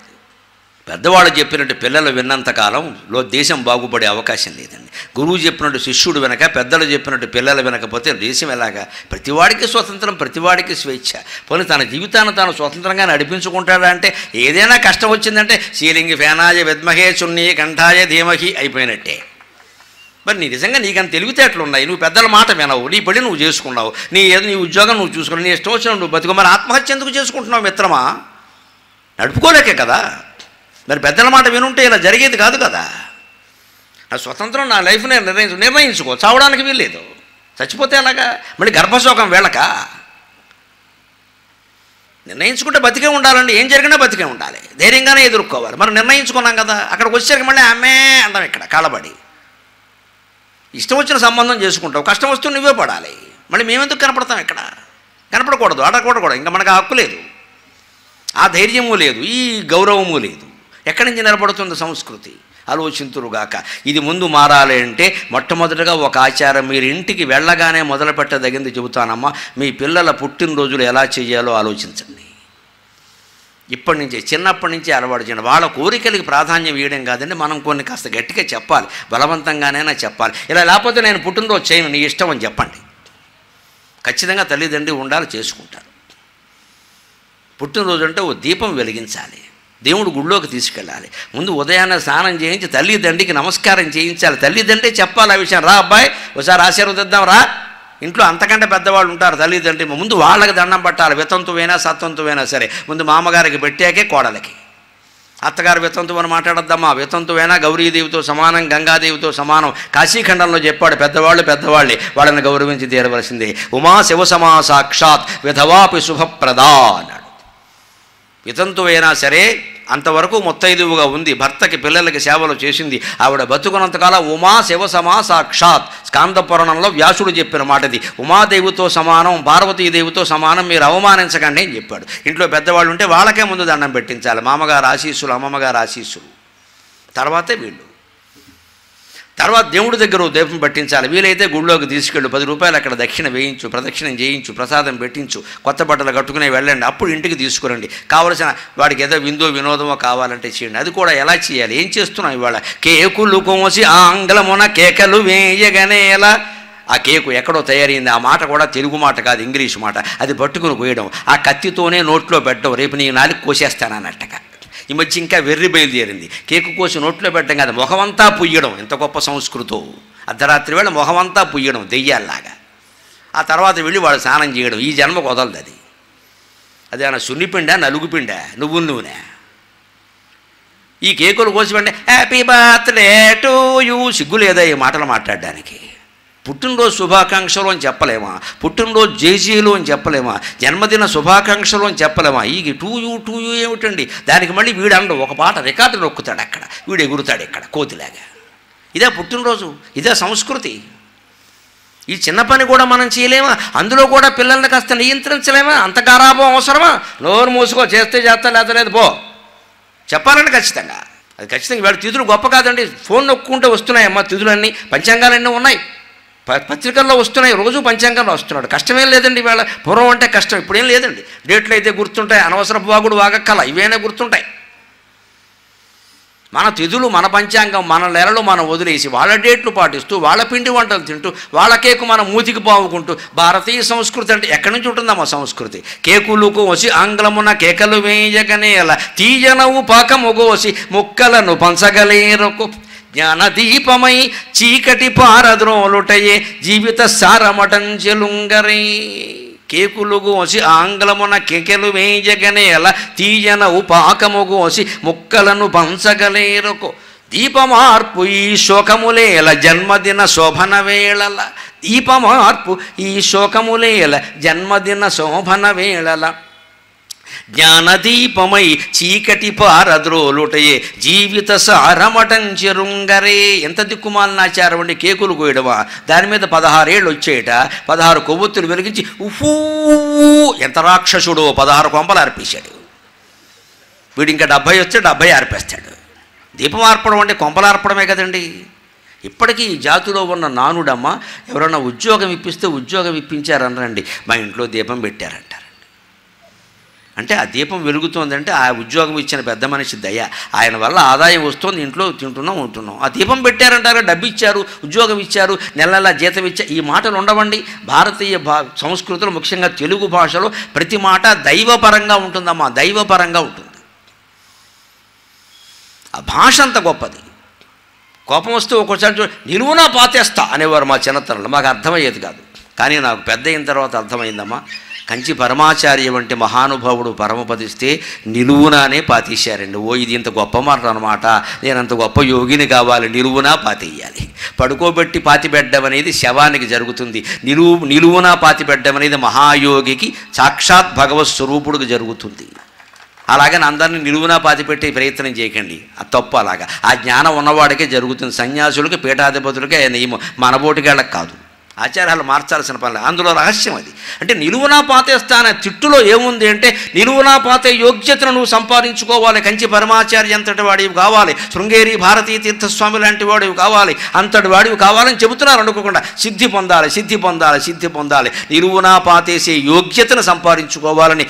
పెద్దవాళ్ళు చెప్పినట్టు పిల్లలు విన్నంతకాలంలో దేశం బాగుపడే అవకాశం లేదండి. గురువు చెప్పినట్టు శిష్యుడు వెనక, పెద్దలు చెప్పినట్టు పిల్లలు వినకపోతే దేశం ఎలాగా? ప్రతివాడికి స్వతంత్రం, ప్రతివాడికి స్వేచ్ఛ. పోనీ తన జీవితాన్ని తాను స్వతంత్రంగా నడిపించుకుంటాడా అంటే, ఏదైనా కష్టం వచ్చిందంటే సీలింగి ఫ్యానాయ విద్మహే చున్నీ కంఠాయ ధీమహి అయిపోయినట్టే. మరి నీ నిజంగా నీకని తెలివితేటలు ఉన్నాయి, నువ్వు పెద్దల మాట వినవు, నీ పడి నువ్వు చేసుకున్నావు, నీ ఉద్యోగం నువ్వు చూసుకున్నావు, నీ ఇష్టం వచ్చిన నువ్వు బతుకు. మరి ఆత్మహత్య ఎందుకు చేసుకుంటున్నావు మిత్రమా? నడుపుకోలేకే కదా. మరి పెద్దల మాట వినుంటే ఇలా జరిగేది కాదు కదా. నా స్వతంత్రం, నా లైఫ్ నేను నిర్ణయించుకో. చావడానికి వీల్లేదు. చచ్చిపోతే అలాగా? మళ్ళీ గర్భశోకం వేళక నిర్ణయించుకుంటే బతికే ఉండాలండి. ఏం జరిగినా బతికే ఉండాలి, ధైర్యంగానే ఎదుర్కోవాలి. మనం నిర్ణయించుకున్నాం కదా, అక్కడికి వచ్చేసరికి మళ్ళీ అమ్మే అంటాం. ఇక్కడ కాలబడి ఇష్టం వచ్చిన సంబంధం చేసుకుంటావు, కష్టం వస్తూ నువ్వే పడాలి. మళ్ళీ మేమెందుకు కనపడతాం? ఇక్కడ కనపడకూడదు, అడగకూడదు. ఇంకా మనకు హక్కు లేదు, ఆ ధైర్యము లేదు, ఈ గౌరవము లేదు. ఎక్కడి నుంచి నిలబడుతుంది సంస్కృతి? ఆలోచింతురుగాక. ఇది ముందు మారాలి అంటే మొట్టమొదటిగా ఒక ఆచారం మీరు ఇంటికి వెళ్ళగానే మొదలు పెట్టదగింది చెబుతానమ్మా. మీ పిల్లల పుట్టినరోజులు ఎలా చేయాలో ఆలోచించండి. ఇప్పటి నుంచే, చిన్నప్పటి నుంచే అలవాటు చేయండి. వాళ్ళ కోరికలకి ప్రాధాన్యం ఇవ్వడం కాదండి, మనం కొన్ని కాస్త గట్టిగా చెప్పాలి, బలవంతంగానైనా చెప్పాలి. ఇలా లేకపోతే నేను పుట్టినరోజు చేయను, నీ ఇష్టం అని చెప్పండి. ఖచ్చితంగా తల్లిదండ్రి ఉండాలి, చేసుకుంటారు. పుట్టినరోజు అంటే ఓ దీపం వెలిగించాలి, దేవుడు గుళ్ళోకి తీసుకెళ్ళాలి. ముందు ఉదయాన్నే స్నానం చేయించి తల్లిదండ్రికి నమస్కారం చేయించాలి. తల్లిదండ్రి చెప్పాలి ఆ విషయం. రా అబ్బాయి ఒకసారి ఆశీర్వదిద్దాం రా. ఇంట్లో అంతకంటే పెద్దవాళ్ళు ఉంటారు తల్లిదండ్రి. ముందు వాళ్ళకి దండం పట్టాలి. వితంతువైనా సత్తంతువైనా సరే ముందు మామగారికి పెట్టాకే కోడలకి. అత్తగారు వితంతువు అని మాట్లాడద్దామా? వితంతువైనా గౌరీదేవితో సమానం, గంగాదేవితో సమానం. కాశీఖండంలో చెప్పాడు, పెద్దవాళ్ళే వాళ్ళని గౌరవించి తీరవలసిందే. ఉమా శివసమా సాక్షాత్ విధవాపి శుభప్రదా అన్నాడు. వితంతువైనా సరే అంతవరకు ముత్తైదువుగా ఉంది, భర్తకి పిల్లలకి సేవలు చేసింది. ఆవిడ బతుకున్నంతకాలం ఉమా శివసమా సాక్షాత్. స్కాందపురాణంలో వ్యాసుడు చెప్పిన మాటది. ఉమాదేవితో సమానం, పార్వతీదేవితో సమానం, మీరు అవమానించకండి అని చెప్పాడు. ఇంట్లో పెద్దవాళ్ళు ఉంటే వాళ్ళకే ముందు దండం పెట్టించాలి. మామగారు ఆశీస్సులు, అమ్మమ్మగారు ఆశీస్సులు, తర్వాతే వీళ్ళు. తర్వాత దేవుడి దగ్గర దీపం పట్టించాలి. వీలైతే గుళ్ళోకి తీసుకెళ్ళు, 10 రూపాయలు అక్కడ దక్షిణ వేయించు, ప్రదక్షిణం చేయించు, ప్రసాదం పెట్టించు, కొత్త బట్టలు కట్టుకునే వెళ్ళండి. అప్పుడు ఇంటికి తీసుకురండి. కావలసిన వాడికి ఏదో విందో వినోదమో కావాలంటే చేయండి. అది కూడా ఎలా చేయాలి? ఏం చేస్తున్నాం ఇవాళ? కేకులు కోసి ఆంగ్లమున కేకలు వేయగనేలా. ఆ కేకు ఎక్కడో తయారైంది. ఆ మాట కూడా తెలుగు మాట కాదు, ఇంగ్లీష్ మాట. అది పట్టుకుని కోయడం, ఆ కత్తితోనే నోట్లో పెట్టడం, రేపు నీ నాలుగు కోసేస్తానన్నట్టుగా. ఈ మధ్య ఇంకా వెర్రి బయలుదేరింది. కేకు కోసి నోట్లో పెట్టడం కాదు, మొహమంతా పుయ్యడం. ఎంత గొప్ప సంస్కృతో! అర్ధరాత్రి వేళ మొహమంతా పుయ్యడం దెయ్యాల్లాగా. ఆ తర్వాత వెళ్ళి వాడు స్నానం చేయడం. ఈ జన్మకు వదలదు అది. అదేమన్నా సున్నిపిండా, నలుగుపిండా, నువ్వుల నూనె. ఈ కేకులు కోసి వెంటనే హ్యాపీ బర్త్డే టు యూ. సిగ్గు లేదా ఈ మాటలు మాట్లాడడానికి? పుట్టినరోజు శుభాకాంక్షలు అని చెప్పలేమా? పుట్టినరోజు జేజీలు అని చెప్పలేమా? జన్మదిన శుభాకాంక్షలు అని చెప్పలేమా? ఈ టూ యూ ఏమిటండి? దానికి మళ్ళీ వీడు అండు ఒక పాట రికార్డు నొక్కుతాడు, అక్కడ వీడు ఎగురుతాడు ఇక్కడ కోతిలాగా. ఇదే పుట్టినరోజు, ఇదే సంస్కృతి. ఈ చిన్న పని కూడా మనం చేయలేమా? అందులో కూడా పిల్లల్ని కాస్త నియంత్రించలేమా? అంత గారాబం అవసరమా? నోరు మూసుకో, చేస్తే చేస్తా, లేదా లేదు పో చెప్పాలండి ఖచ్చితంగా. అది ఖచ్చితంగా. వీళ్ళ తిథులు గొప్ప కాదండి. ఫోన్ నొక్కుంటే వస్తున్నాయమ్మా తిథులన్నీ, పంచాంగాలన్నీ ఉన్నాయి, పత్రికల్లో వస్తున్నాయి, రోజు పంచాంగంలో వస్తున్నాడు. కష్టమేం లేదండి ఇవాళ. పూర్వం అంటే కష్టం, ఇప్పుడేం లేదండి. డేట్లు అయితే గుర్తుంటాయి, అనవసరపు వాగుడు వాగక్కల ఇవేనే గుర్తుంటాయి. మన తిథులు, మన పంచాంగం, మన నెలలు మనం వదిలేసి వాళ్ళ డేట్లు పాటిస్తూ వాళ్ళ పిండి వంటలు తింటూ వాళ్ళ కేకు మనం మూతికి పావుకుంటూ భారతీయ సంస్కృతి అంటే ఎక్కడి నుంచి ఉంటుందమ్మా సంస్కృతి? కేకులుకు వసి ఆంగ్లమున కేకలు వేయగనేల తీయనవు పాకముగోసి ముక్కలను పంచగలేరకు జ్ఞానదీపమై చీకటి పారద్రోలుటయే జీవిత సారమటంచెలుంగరే. కేకులుగోసి ఆంగ్లమున కేకెలు వేయగనేల తీయన ఉపాకముగోసి ముక్కలను పంచగలేరకు దీపమార్పు ఈ శోకములేల జన్మదిన శోభన వేళల. దీపమార్పు ఈ శోకములేల జన్మదిన శోభన వేళల జ్ఞానదీపమై చీకటి పారద్రోలుటయే జీవిత సారమటంచెరుంగరే. ఎంత దిక్కుమాలిన ఆచారం అండి కేకులు కోయడమా? దాని మీద 16 ఏళ్ళు వచ్చేట 16 కొవ్వొత్తులు వెలిగించి ఉఫూ, ఎంత రాక్షసుడో 16 కొంపలు అర్పేశాడు. వీడు ఇంకా 70 వస్తే 70 ఆర్పేస్తాడు. దీపం ఆర్పడం అంటే కొంపలు ఆర్పడమే కదండి. ఇప్పటికీ ఈ జాతిలో ఉన్న నానుడమ్మ ఎవరన్నా ఉద్యోగం ఇప్పిస్తే ఉద్యోగం ఇప్పించారనరండి, మా ఇంట్లో దీపం పెట్టారంటారు. అంటే ఆ దీపం వెలుగుతోందంటే ఆ ఉద్యోగం ఇచ్చిన పెద్ద మనిషి దయ, ఆయన వల్ల ఆదాయం వస్తుంది, ఇంట్లో తింటున్నాం ఉంటున్నాం. ఆ దీపం పెట్టారంటారు, డబ్బు ఇచ్చారు, ఉద్యోగం ఇచ్చారు, నెల నెలా జీతం ఇచ్చారు, ఈ మాటలు ఉండవండి. భారతీయ సంస్కృతిలో ముఖ్యంగా తెలుగు భాషలో ప్రతి మాట దైవపరంగా ఉంటుందమ్మా, దైవపరంగా ఉంటుంది. ఆ భాష అంత గొప్పది. కోపం వస్తే ఒక్కోసారి నిలువునా పాతేస్తా అనేవారు మా చిన్నతనంలో, మాకు అర్థమయ్యేది కాదు. కానీ నాకు పెద్ద అయిన తర్వాత అర్థమైందమ్మా. కంచి పరమాచార్య వంటి మహానుభావుడు పరమపదిస్తే నిలువునానే పాతేశారండి. ఓ ఇది ఇంత గొప్ప మాట అనమాట, నేను అంత గొప్ప యోగిని కావాలి, నిలువునా పాతేయాలి. పడుకోబెట్టి పాతిపెట్టడం అనేది శవానికి జరుగుతుంది, నిలువునా పాతిపెట్టడం అనేది మహాయోగికి సాక్షాత్ భగవత్ స్వరూపుడికి జరుగుతుంది. అలాగని అందరినీ నిలువునా పాతిపెట్టే ప్రయత్నం చేయకండి, అది తప్పు. అలాగా ఆ జ్ఞానం ఉన్నవాడికే జరుగుతుంది. సన్యాసులకి పీఠాధిపతులకి నియమం, మనబోటిగాళ్ళకి కాదు. ఆచారాలు మార్చాల్సిన పని, అందులో రహస్యం అది. అంటే నిలువునా పాతేస్తానే తిట్టులో ఏముంది అంటే నిలువునా పాతే యోగ్యతను నువ్వు సంపాదించుకోవాలి. కంచి పరమాచార్య అంతటి వాడివి కావాలి, శృంగేరి భారతీయ తీర్థస్వామి లాంటి వాడివి కావాలి, అంతటి వాడివి కావాలని చెబుతున్నారు. అనుకోకుండా సిద్ధి పొందాలి, సిద్ధి పొందాలి, సిద్ధి పొందాలి, నిలువునా పాతేసే యోగ్యతను సంపాదించుకోవాలని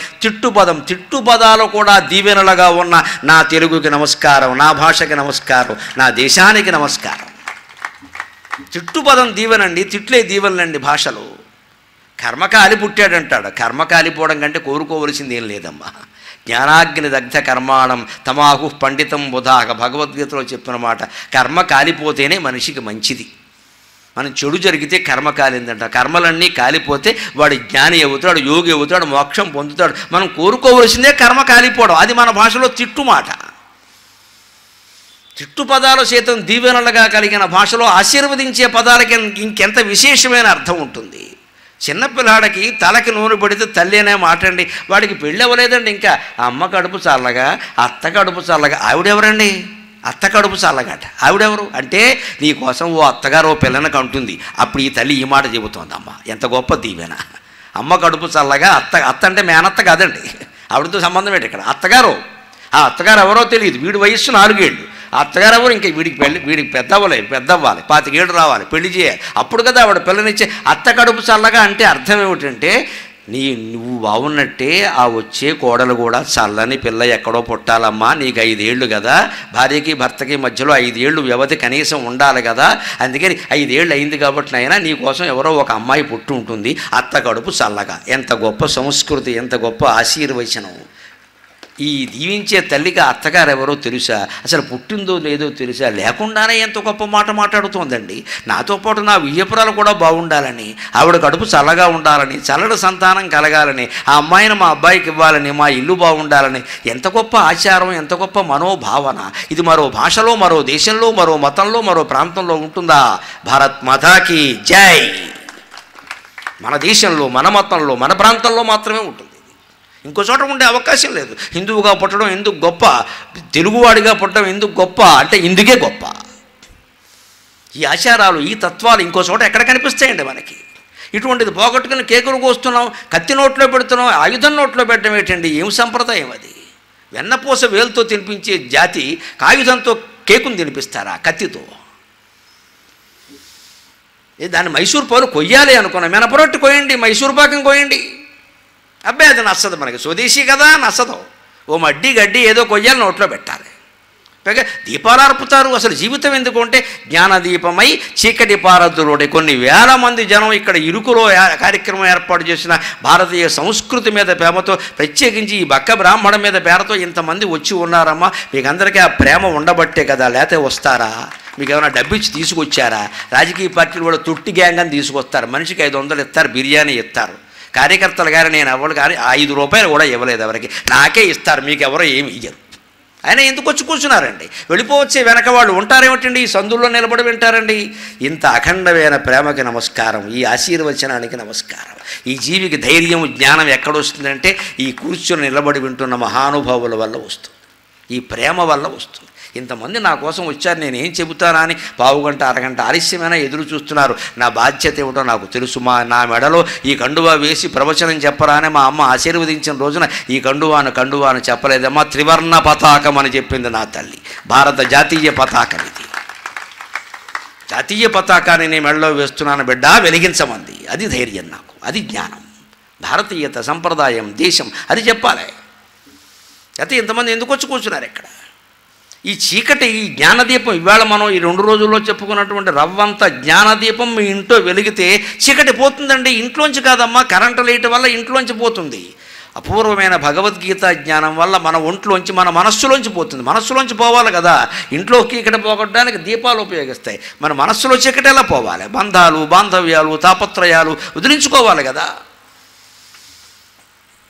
తిట్టుపదాలు కూడా దీవెనలుగా ఉన్న నా తెలుగుకి నమస్కారం, నా భాషకి నమస్కారం, నా దేశానికి నమస్కారం. తిట్టుపదం దీవెనండి, తిట్లే దీవెనండి భాషలో. కర్మకాలి పుట్టాడంటాడు, కర్మ కాలిపోవడం కంటే కోరుకోవలసింది ఏం లేదమ్మా. జ్ఞానాగ్ని దగ్ధ కర్మాణం తమాహు పండితం బుధాక భగవద్గీతలో చెప్పిన మాట. కర్మ కాలిపోతేనే మనిషికి మంచిది. మనం చెడు జరిగితే కర్మ కాలిందంట. కర్మలన్నీ కాలిపోతే వాడు జ్ఞాని అవుతాడు, యోగి అవుతాడు, మోక్షం పొందుతాడు. మనం కోరుకోవలసిందే కర్మ కాలిపోవడం. అది మన భాషలో తిట్టు మాట. తిట్టు పదాలు సైతం దీవెనలుగా కలిగిన భాషలో ఆశీర్వదించే పదాలకి ఇంకెంత విశేషమైన అర్థం ఉంటుంది. చిన్నపిల్లాడికి తలకి నూనె పడితే తల్లి అనే మాట అండి. వాడికి పెళ్ళి అవ్వలేదండి ఇంకా. అమ్మ కడుపు చల్లగా, అత్త కడుపు చల్లగా. ఆవిడెవరండి? అత్త కడుపు చల్లగాట. ఆవిడెవరు అంటే నీ కోసం ఓ అత్తగారు ఓ పిల్లని కంటుంది. అప్పుడు ఈ తల్లి ఈ మాట చెబుతోందమ్మ. ఎంత గొప్ప దీవెన. అమ్మ కడుపు చల్లగా, అత్త అంటే మేనత్త కాదండి, ఆవిడతో సంబంధం ఏంటి ఇక్కడ? అత్తగారు. ఆ అత్తగారు ఎవరో తెలియదు, వీడి వయస్సు 4 ఏళ్ళు. ఆ అత్తగారు ఎవరు? ఇంకా వీడికి పెద్ద అవ్వలేదు, పెద్ద అవ్వాలి, 25 ఏళ్ళు రావాలి, పెళ్లి చేయాలి, అప్పుడు కదా ఆవిడ పిల్లనిచ్చే. అత్త కడుపు చల్లగా అంటే అర్థం ఏమిటంటే నువ్వు బాగున్నట్టే ఆ వచ్చే కోడలు కూడా చల్లని పిల్ల ఎక్కడో పుట్టాలమ్మా. నీకు 5 ఏళ్ళు కదా, భార్యకి భర్తకి మధ్యలో 5 ఏళ్ళు వ్యవధి కనీసం ఉండాలి కదా. అందుకని 5 ఏళ్ళు అయింది కాబట్టి నాయనా నీకోసం ఎవరో ఒక అమ్మాయి పుట్టి ఉంటుంది, అత్త కడుపు చల్లగా. ఎంత గొప్ప సంస్కృతి, ఎంత గొప్ప ఆశీర్వచనం. ఈ దీవించే తల్లికి అత్తగారు ఎవరో తెలుసా? అసలు పుట్టిందో లేదో తెలుసా? లేకుండానే ఎంత గొప్ప మాట మాట్లాడుతోందండి. నాతో పాటు నా వియ్యపురాలు కూడా బాగుండాలని, ఆవిడ కడుపు చల్లగా ఉండాలని, చల్లటి సంతానం కలగాలని, ఆ అమ్మాయిని మా అబ్బాయికి ఇవ్వాలని, మా ఇల్లు బాగుండాలని. ఎంత గొప్ప ఆచారం, ఎంత గొప్ప మనోభావన. ఇది మరో భాషలో, మరో దేశంలో, మరో మతంలో, మరో ప్రాంతంలో ఉంటుందా? భారత్ మాతాకి జై. మన దేశంలో, మన మతంలో, మన ప్రాంతంలో మాత్రమే ఉంటుంది. ఇంకో చోట ఉండే అవకాశం లేదు. హిందువుగా పుట్టడం ఎందుకు గొప్ప, తెలుగువాడిగా పుట్టడం ఎందుకు గొప్ప అంటే ఇందుకే గొప్ప. ఈ ఆచారాలు, ఈ తత్వాలు ఇంకో చోట ఎక్కడ కనిపిస్తాయండి మనకి? ఇటువంటిది పోగొట్టుకుని కేకులు కోస్తున్నాం, కత్తి నోట్లో పెడుతున్నాం, ఆయుధం నోట్లో పెట్టడం ఏంటండి? ఏం సంప్రదాయం అది? వెన్నపూస వేలుతో తినిపించే జాతి ఆయుధంతో కేకును తినిపిస్తారా? కత్తితో. దాన్ని మైసూర్ పాలు కొయ్యాలి అనుకున్నాం, మినపరొట్టు కోయండి, మైసూర్ పాకం కోయండి. అబ్బాయి అది నచ్చదు మనకి, స్వదేశీ కదా, నచ్చదు. ఓ మడ్డి గడ్డి ఏదో కొయ్యాలి, నోట్లో పెట్టాలి. పైగా దీపాలు అర్పుతారు. అసలు జీవితం ఎందుకు అంటే జ్ఞానదీపమై చీకటి పారద్దులోనే కొన్ని వేల మంది జనం ఇక్కడ ఇరుకులో కార్యక్రమం ఏర్పాటు చేసిన భారతీయ సంస్కృతి మీద ప్రేమతో, ప్రత్యేకించి ఈ బక్క బ్రాహ్మణ మీద ప్రేమతో ఇంతమంది వచ్చి ఉన్నారమ్మా. మీకు అందరికీ ఆ ప్రేమ ఉండబట్టే కదా, లేకపోతే వస్తారా? మీకు ఏమైనా డబ్బిచ్చి తీసుకొచ్చారా? రాజకీయ పార్టీలు కూడా తొట్టి గ్యాంగ్ అని తీసుకొస్తారు. మనిషికి 500 ఇస్తారు, బిర్యానీ ఇస్తారు. కార్యకర్తలు గారు నేను ఎవరు కానీ 5 రూపాయలు కూడా ఇవ్వలేదు ఎవరికి, నాకే ఇస్తారు, మీకు ఎవరో ఏమి ఇయ్యరు. ఆయన ఎందుకు వచ్చి కూర్చున్నారండి? వెళ్ళిపోవచ్చే, వెనక వాళ్ళు ఉంటారేమిటండి? ఈ సందుల్లో నిలబడి వింటారండి. ఇంత అఖండమైన ప్రేమకి నమస్కారం, ఈ ఆశీర్వచనానికి నమస్కారం. ఈ జీవికి ధైర్యం జ్ఞానం ఎక్కడొస్తుందంటే ఈ కూర్చొని నిలబడి వింటున్న మహానుభావుల వల్ల వస్తుంది, ఈ ప్రేమ వల్ల వస్తుంది. ఇంతమంది నా కోసం వచ్చారు, నేను ఏం చెబుతానా అని పావుగంట అరగంట ఆలస్యమైనా ఎదురు చూస్తున్నారు. నా బాధ్యత ఏమిటో నాకు తెలుసు. నా మెడలో ఈ కండువా వేసి ప్రవచనం చెప్పరా అని మా అమ్మ ఆశీర్వదించిన రోజున ఈ కండువాను చెప్పలేదమ్మా. త్రివర్ణ పతాకం అని చెప్పింది నా తల్లి. భారత జాతీయ పతాకం ఇది. జాతీయ పతాకాన్ని నేను మెడలో వేస్తున్నాను బిడ్డ, వెలిగించమంది. అది ధైర్యం నాకు, అది జ్ఞానం, భారతీయత, సంప్రదాయం, దేశం, అది చెప్పాలి. అయితే ఇంతమంది ఎందుకు వచ్చి కూర్చున్నారు ఇక్కడ? ఈ చీకటి, ఈ జ్ఞానదీపం ఇవాళ మనం ఈ 2 రోజుల్లో చెప్పుకున్నటువంటి రవ్వంత జ్ఞానదీపం మీ ఇంట్లో వెలిగితే చీకటి పోతుందండి. ఇంట్లోంచి కాదమ్మా, కరెంటు లైట్ వల్ల ఇంట్లోంచి పోతుంది. అపూర్వమైన భగవద్గీత జ్ఞానం వల్ల మన ఒంట్లోంచి, మన మనస్సులోంచి పోతుంది. మనస్సులోంచి పోవాలి కదా. ఇంట్లో చీకటి పోగొట్టడానికి దీపాలు ఉపయోగిస్తాయి. మన మనస్సులో చీకటి ఎలా పోవాలి? బంధాలు, బాంధవ్యాలు, తాపత్రయాలు వదిలించుకోవాలి కదా.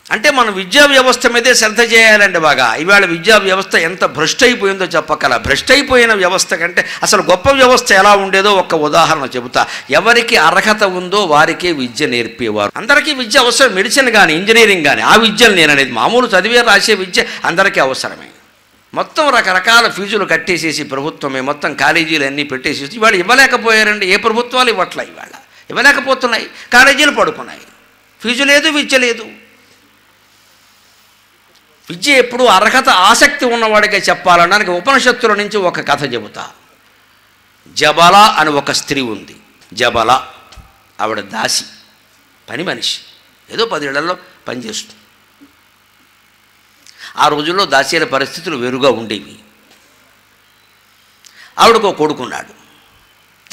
అంటే మనం విద్యా వ్యవస్థ మీదే శ్రద్ధ చేయాలండి బాగా. ఇవాళ విద్యా వ్యవస్థ ఎంత భ్రష్టు అయిపోయిందో చెప్పకల. భ్రష్టు అయిపోయిన వ్యవస్థ కంటే అసలు గొప్ప వ్యవస్థ ఎలా ఉండేదో ఒక్క ఉదాహరణ చెబుతా. ఎవరికి అర్హత ఉందో వారికే విద్య నేర్పేవారు. అందరికీ విద్య అవసరం, మెడిసిన్ కానీ ఇంజనీరింగ్ కానీ. ఆ విద్యను నేను అనేది మామూలు చదివే రాసే విద్య అందరికీ అవసరమే. మొత్తం రకరకాల ఫీజులు కట్టేసేసి ప్రభుత్వమే మొత్తం కాలేజీలు అన్నీ పెట్టేసేసి ఇవాళ ఇవ్వలేకపోయారండి. ఏ ప్రభుత్వాలు ఇవ్వట్లే, ఇవాళ ఇవ్వలేకపోతున్నాయి. కాలేజీలు పడుకున్నాయి, ఫీజు లేదు, విద్య లేదు. విద్య ఎప్పుడు అర్హత, ఆసక్తి ఉన్నవాడికే చెప్పాలనడానికి ఉపనిషత్తుల నుంచి ఒక కథ చెబుతా. జబల అని ఒక స్త్రీ ఉంది. జబల ఆవిడ దాసి, పని మనిషి, ఏదో 10 ఏళ్లలో పనిచేస్తుంది. ఆ రోజుల్లో దాసీల పరిస్థితులు వేరుగా ఉండేవి. ఆవిడకు కొడుకున్నాడు,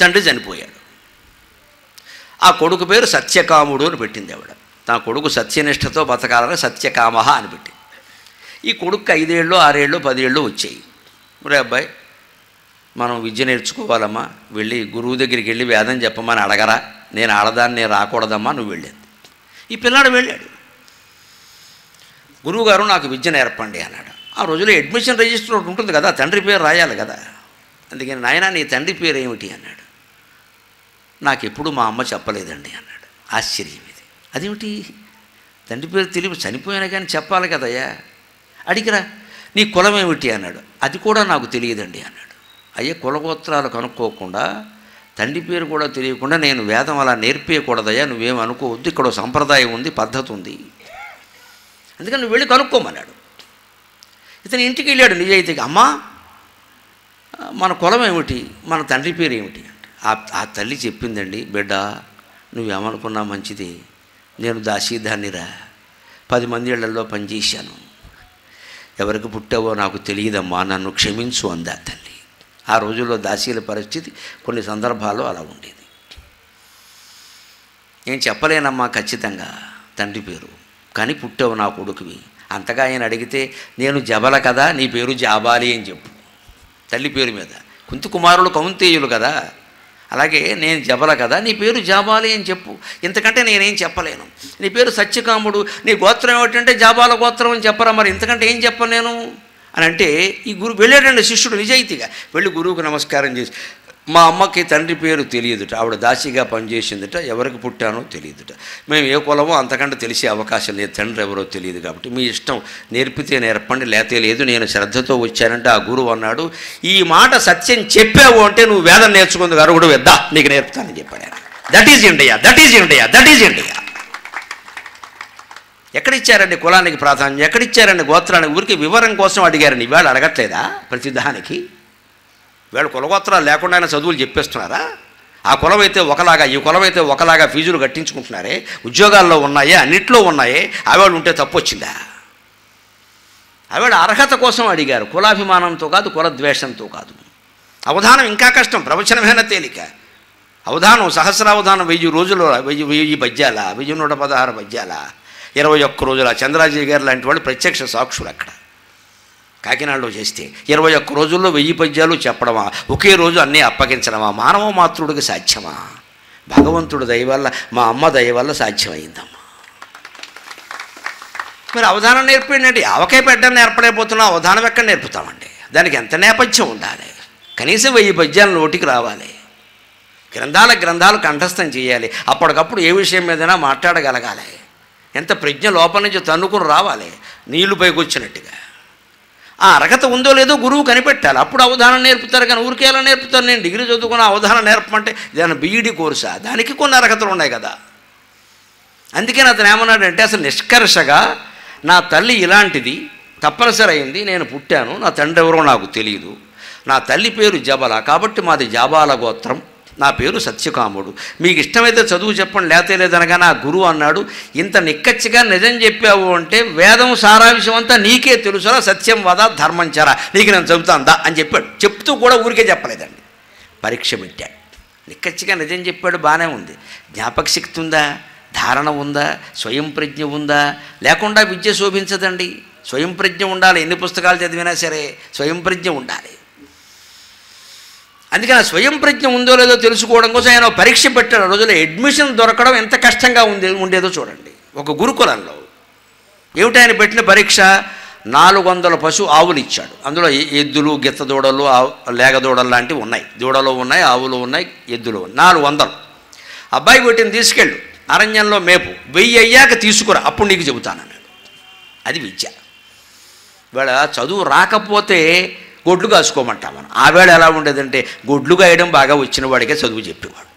తండ్రి చనిపోయాడు. ఆ కొడుకు పేరు సత్యకాముడు అని పెట్టింది ఆవిడ. నా కొడుకు సత్యనిష్టతో బతకాలని సత్యకామ అని పెట్టింది. ఈ కొడుకు 5 ఏళ్ళు 6 ఏళ్ళు 10 ఏళ్ళు వచ్చాయి. రే అబ్బాయి, మనం విద్య నేర్చుకోవాలమ్మా, వెళ్ళి గురువు దగ్గరికి వెళ్ళి వేదం చెప్పమని అడగరా, నేను ఆడదాన్ని, నేను రాకూడదమ్మా, నువ్వు వెళ్ళేది. ఈ పిల్లాడు వెళ్ళాడు. గురువుగారు నాకు విద్య నేర్పండి అన్నాడు. ఆ రోజులో అడ్మిషన్ రిజిస్టర్ ఒకటి ఉంటుంది కదా, తండ్రి పేరు రాయాలి కదా. అందుకని నాయన నీ తండ్రి పేరు ఏమిటి అన్నాడు. నాకు ఎప్పుడు మా అమ్మ చెప్పలేదండి అన్నాడు. ఆశ్చర్యం ఇది. అదేమిటి, తండ్రి పేరు తెలివి, చనిపోయినా కానీ చెప్పాలి కదయ్యా. అడిగిరా, నీ కులం ఏమిటి అన్నాడు. అది కూడా నాకు తెలియదండి అన్నాడు. అయ్యే, కులగోత్రాలు కనుక్కోకుండా, తండ్రి పేరు కూడా తెలియకుండా నేను వేదం అలా నేర్పేయకూడదయ్యా, నువ్వేం అనుకోవద్దు, ఇక్కడ సంప్రదాయం ఉంది, పద్ధతి ఉంది, అందుకని నువ్వు వెళ్ళి కనుక్కోమన్నాడు. ఇతను ఇంటికి వెళ్ళాడు నిజాయితీగా. అమ్మా, మన కులం ఏమిటి, మన తండ్రి పేరు ఏమిటి అంటే ఆ తల్లి చెప్పిందండి, బిడ్డ నువ్వేమనుకున్నా మంచిది, నేను దాసీదాన్నిరా, 10 మంది ఇళ్లలో పనిచేశాను, ఎవరికి పుట్టావో నాకు తెలియదమ్మా, నన్ను క్షమించు అందా తల్లి. ఆ రోజుల్లో దాసీల పరిస్థితి కొన్ని సందర్భాల్లో అలా ఉండేది. నేను చెప్పలేనమ్మా ఖచ్చితంగా తండ్రి పేరు, కానీ పుట్టావు నా కొడుకువి. అంతగా ఆయన అడిగితే నేను జబల కదా, నీ పేరు జాబాలి అని చెప్పు. తల్లి పేరు మీద కుంతి కుమారులు కౌంతేయులు కదా, అలాగే నేను జబల కదా, నీ పేరు జాబాలి అని చెప్పు. ఇంతకంటే నేనేం చెప్పలేను. నీ పేరు సత్యకాముడు, నీ గోత్రం ఏమిటంటే జాబాల గోత్రం అని చెప్పరా, మరి ఇంతకంటే ఏం చెప్పను నేను అని అంటే, ఈ గురువు వెళ్ళాడండి శిష్యుడు నిజాయితీగా. వెళ్ళి గురువుకు నమస్కారం చేసి, మా అమ్మకి తండ్రి పేరు తెలియదుట, ఆవిడ దాసిగా పనిచేసిందిట, ఎవరికి పుట్టానో తెలియదుట, మేము ఏ కులమో అంతకంటే తెలిసే అవకాశం లేదు, తండ్రి ఎవరో తెలియదు, కాబట్టి మీ ఇష్టం, నేర్పితే నేర్పండి, లేతే లేదు, నేను శ్రద్ధతో వచ్చానంటే ఆ గురువు అన్నాడు, ఈ మాట సత్యం చెప్పావు అంటే నువ్వు వేదం నేర్చుకుంది అరుగుడు వెద్దా, నీకు నేర్పుతానని చెప్పాడు. That is India, that is India, that is India. ఎక్కడిచ్చారండి కులానికి ప్రాధాన్యం, ఎక్కడిచ్చారండి గోత్రానికి? ఊరికి వివరం కోసం అడిగారండి. ఇవాళ అడగట్లేదా ప్రతిదానికి? వీళ్ళు కులగోత్రాలు లేకుండా చదువులు చెప్పేస్తున్నారా? ఆ కులం అయితే ఒకలాగా, ఈ కులం అయితే ఒకలాగా ఫీజులు కట్టించుకుంటున్నారే, ఉద్యోగాల్లో ఉన్నాయే, అన్నిట్లో ఉన్నాయే, ఆవేళ్ళు ఉంటే తప్పు వచ్చిందా? ఆవిడ అర్హత కోసం అడిగారు, కులాభిమానంతో కాదు, కులద్వేషంతో కాదు. అవధానం ఇంకా కష్టం, ప్రవచనమైన తేలిక. అవధానం సహస్రావధానం 1000 రోజులు, 1000 పద్యాల, 1116 పద్యాల, 21 రోజుల. చంద్రాజీ గారు లాంటి వాళ్ళు ప్రత్యక్ష సాక్షులు అక్కడ కాకినాడలో చేస్తే 21 రోజుల్లో 1000 పద్యాలు చెప్పడమా, ఒకే రోజు అన్నీ అప్పగించడమా మానవ మాతృడికి సాధ్యమా? భగవంతుడు దయ వల్ల, మా అమ్మ దయ వల్ల సాధ్యమైందమ్మా. మరి అవధానం నేర్పండి, ఆవకాయ పెట్టడం నేర్పలేకపోతున్నాం, అవధానం ఎక్కడ నేర్పుతామండి? దానికి ఎంత నేపథ్యం ఉండాలి? కనీసం 1000 పద్యాలు నోటికి రావాలి, గ్రంథాలు కంఠస్థం చేయాలి, అప్పటికప్పుడు ఏ విషయం మీదైనా మాట్లాడగలగాలి, ఎంత ప్రజ్ఞ లోపల నుంచి తన్నుకుని రావాలి, నీళ్లు పైకి వచ్చినట్టుగా. ఆ అర్హత ఉందో లేదో గురువు కనిపెట్టాలి, అప్పుడు అవధానం నేర్పుతారు. కానీ ఊరికే ఎలా నేర్పుతారు? నేను డిగ్రీ చదువుకున్న అవధానం నేర్పమంటే దాని బీఈడి కోర్సా? దానికి కొన్ని అర్హతలు ఉన్నాయి కదా. అందుకని అతను ఏమన్నాడంటే, అసలు నిష్కర్షగా నా తల్లి ఇలాంటిది తప్పనిసరి అయింది, నేను పుట్టాను, నా తండ్రి ఎవరో నాకు తెలియదు, నా తల్లి పేరు జబల, కాబట్టి మాది జాబాల గోత్రం, నా పేరు సత్యకాముడు, మీకు ఇష్టమైతే చదువు చెప్పండి, లేతే లేదనగా నా గురువు అన్నాడు, ఇంత నిక్కచ్చిగా నిజం చెప్పావు అంటే వేదం సారాంశం అంతా నీకే తెలుసురా, సత్యం వద ధర్మం చరా, నీకు నేను చెబుతాను దా అని చెప్పాడు. చెప్తూ కూడా ఊరికే చెప్పలేదండి, పరీక్ష పెట్టాడు. నిక్కచ్చిగా నిజం చెప్పాడు, బాగానే ఉంది. జ్ఞాపక శక్తి ఉందా? ధారణ ఉందా? స్వయం ప్రజ్ఞ ఉందా? లేకుండా విద్య శోభించదండి. స్వయం ప్రజ్ఞ ఉండాలి, ఎన్ని పుస్తకాలు చదివినా సరే స్వయం ప్రజ్ఞ ఉండాలి. అందుకని ఆ స్వయం ప్రజ్ఞ ఉందో లేదో తెలుసుకోవడం కోసం ఆయన పరీక్ష పెట్టాడు. ఆ రోజుల్లో అడ్మిషన్ దొరకడం ఎంత కష్టంగా ఉండేదో చూడండి. ఒక గురుకులంలో ఏమిటి ఆయన పెట్టిన పరీక్ష? 400 పశు ఆవులు ఇచ్చాడు. అందులో ఎద్దులు, గిత్త దూడలు, లేగ దూడలు లాంటివి ఉన్నాయి, దూడలు ఉన్నాయి, ఆవులు ఉన్నాయి, ఎద్దులు ఉన్నాయి. 400. అబ్బాయి వీటిని తీసుకెళ్ళు, అరణ్యంలో మేపు, 1000 అయ్యాక తీసుకురా, అప్పుడు నీకు చెబుతానన్నాడు. అది విద్య. ఇవాళ చదువు రాకపోతే గొడ్లు కాసుకోమంటా మనం. ఆ వేళ ఎలా ఉండేదంటే, గొడ్లు కాయడం బాగా వచ్చిన వాడికే చదువు చెప్పేవాడు.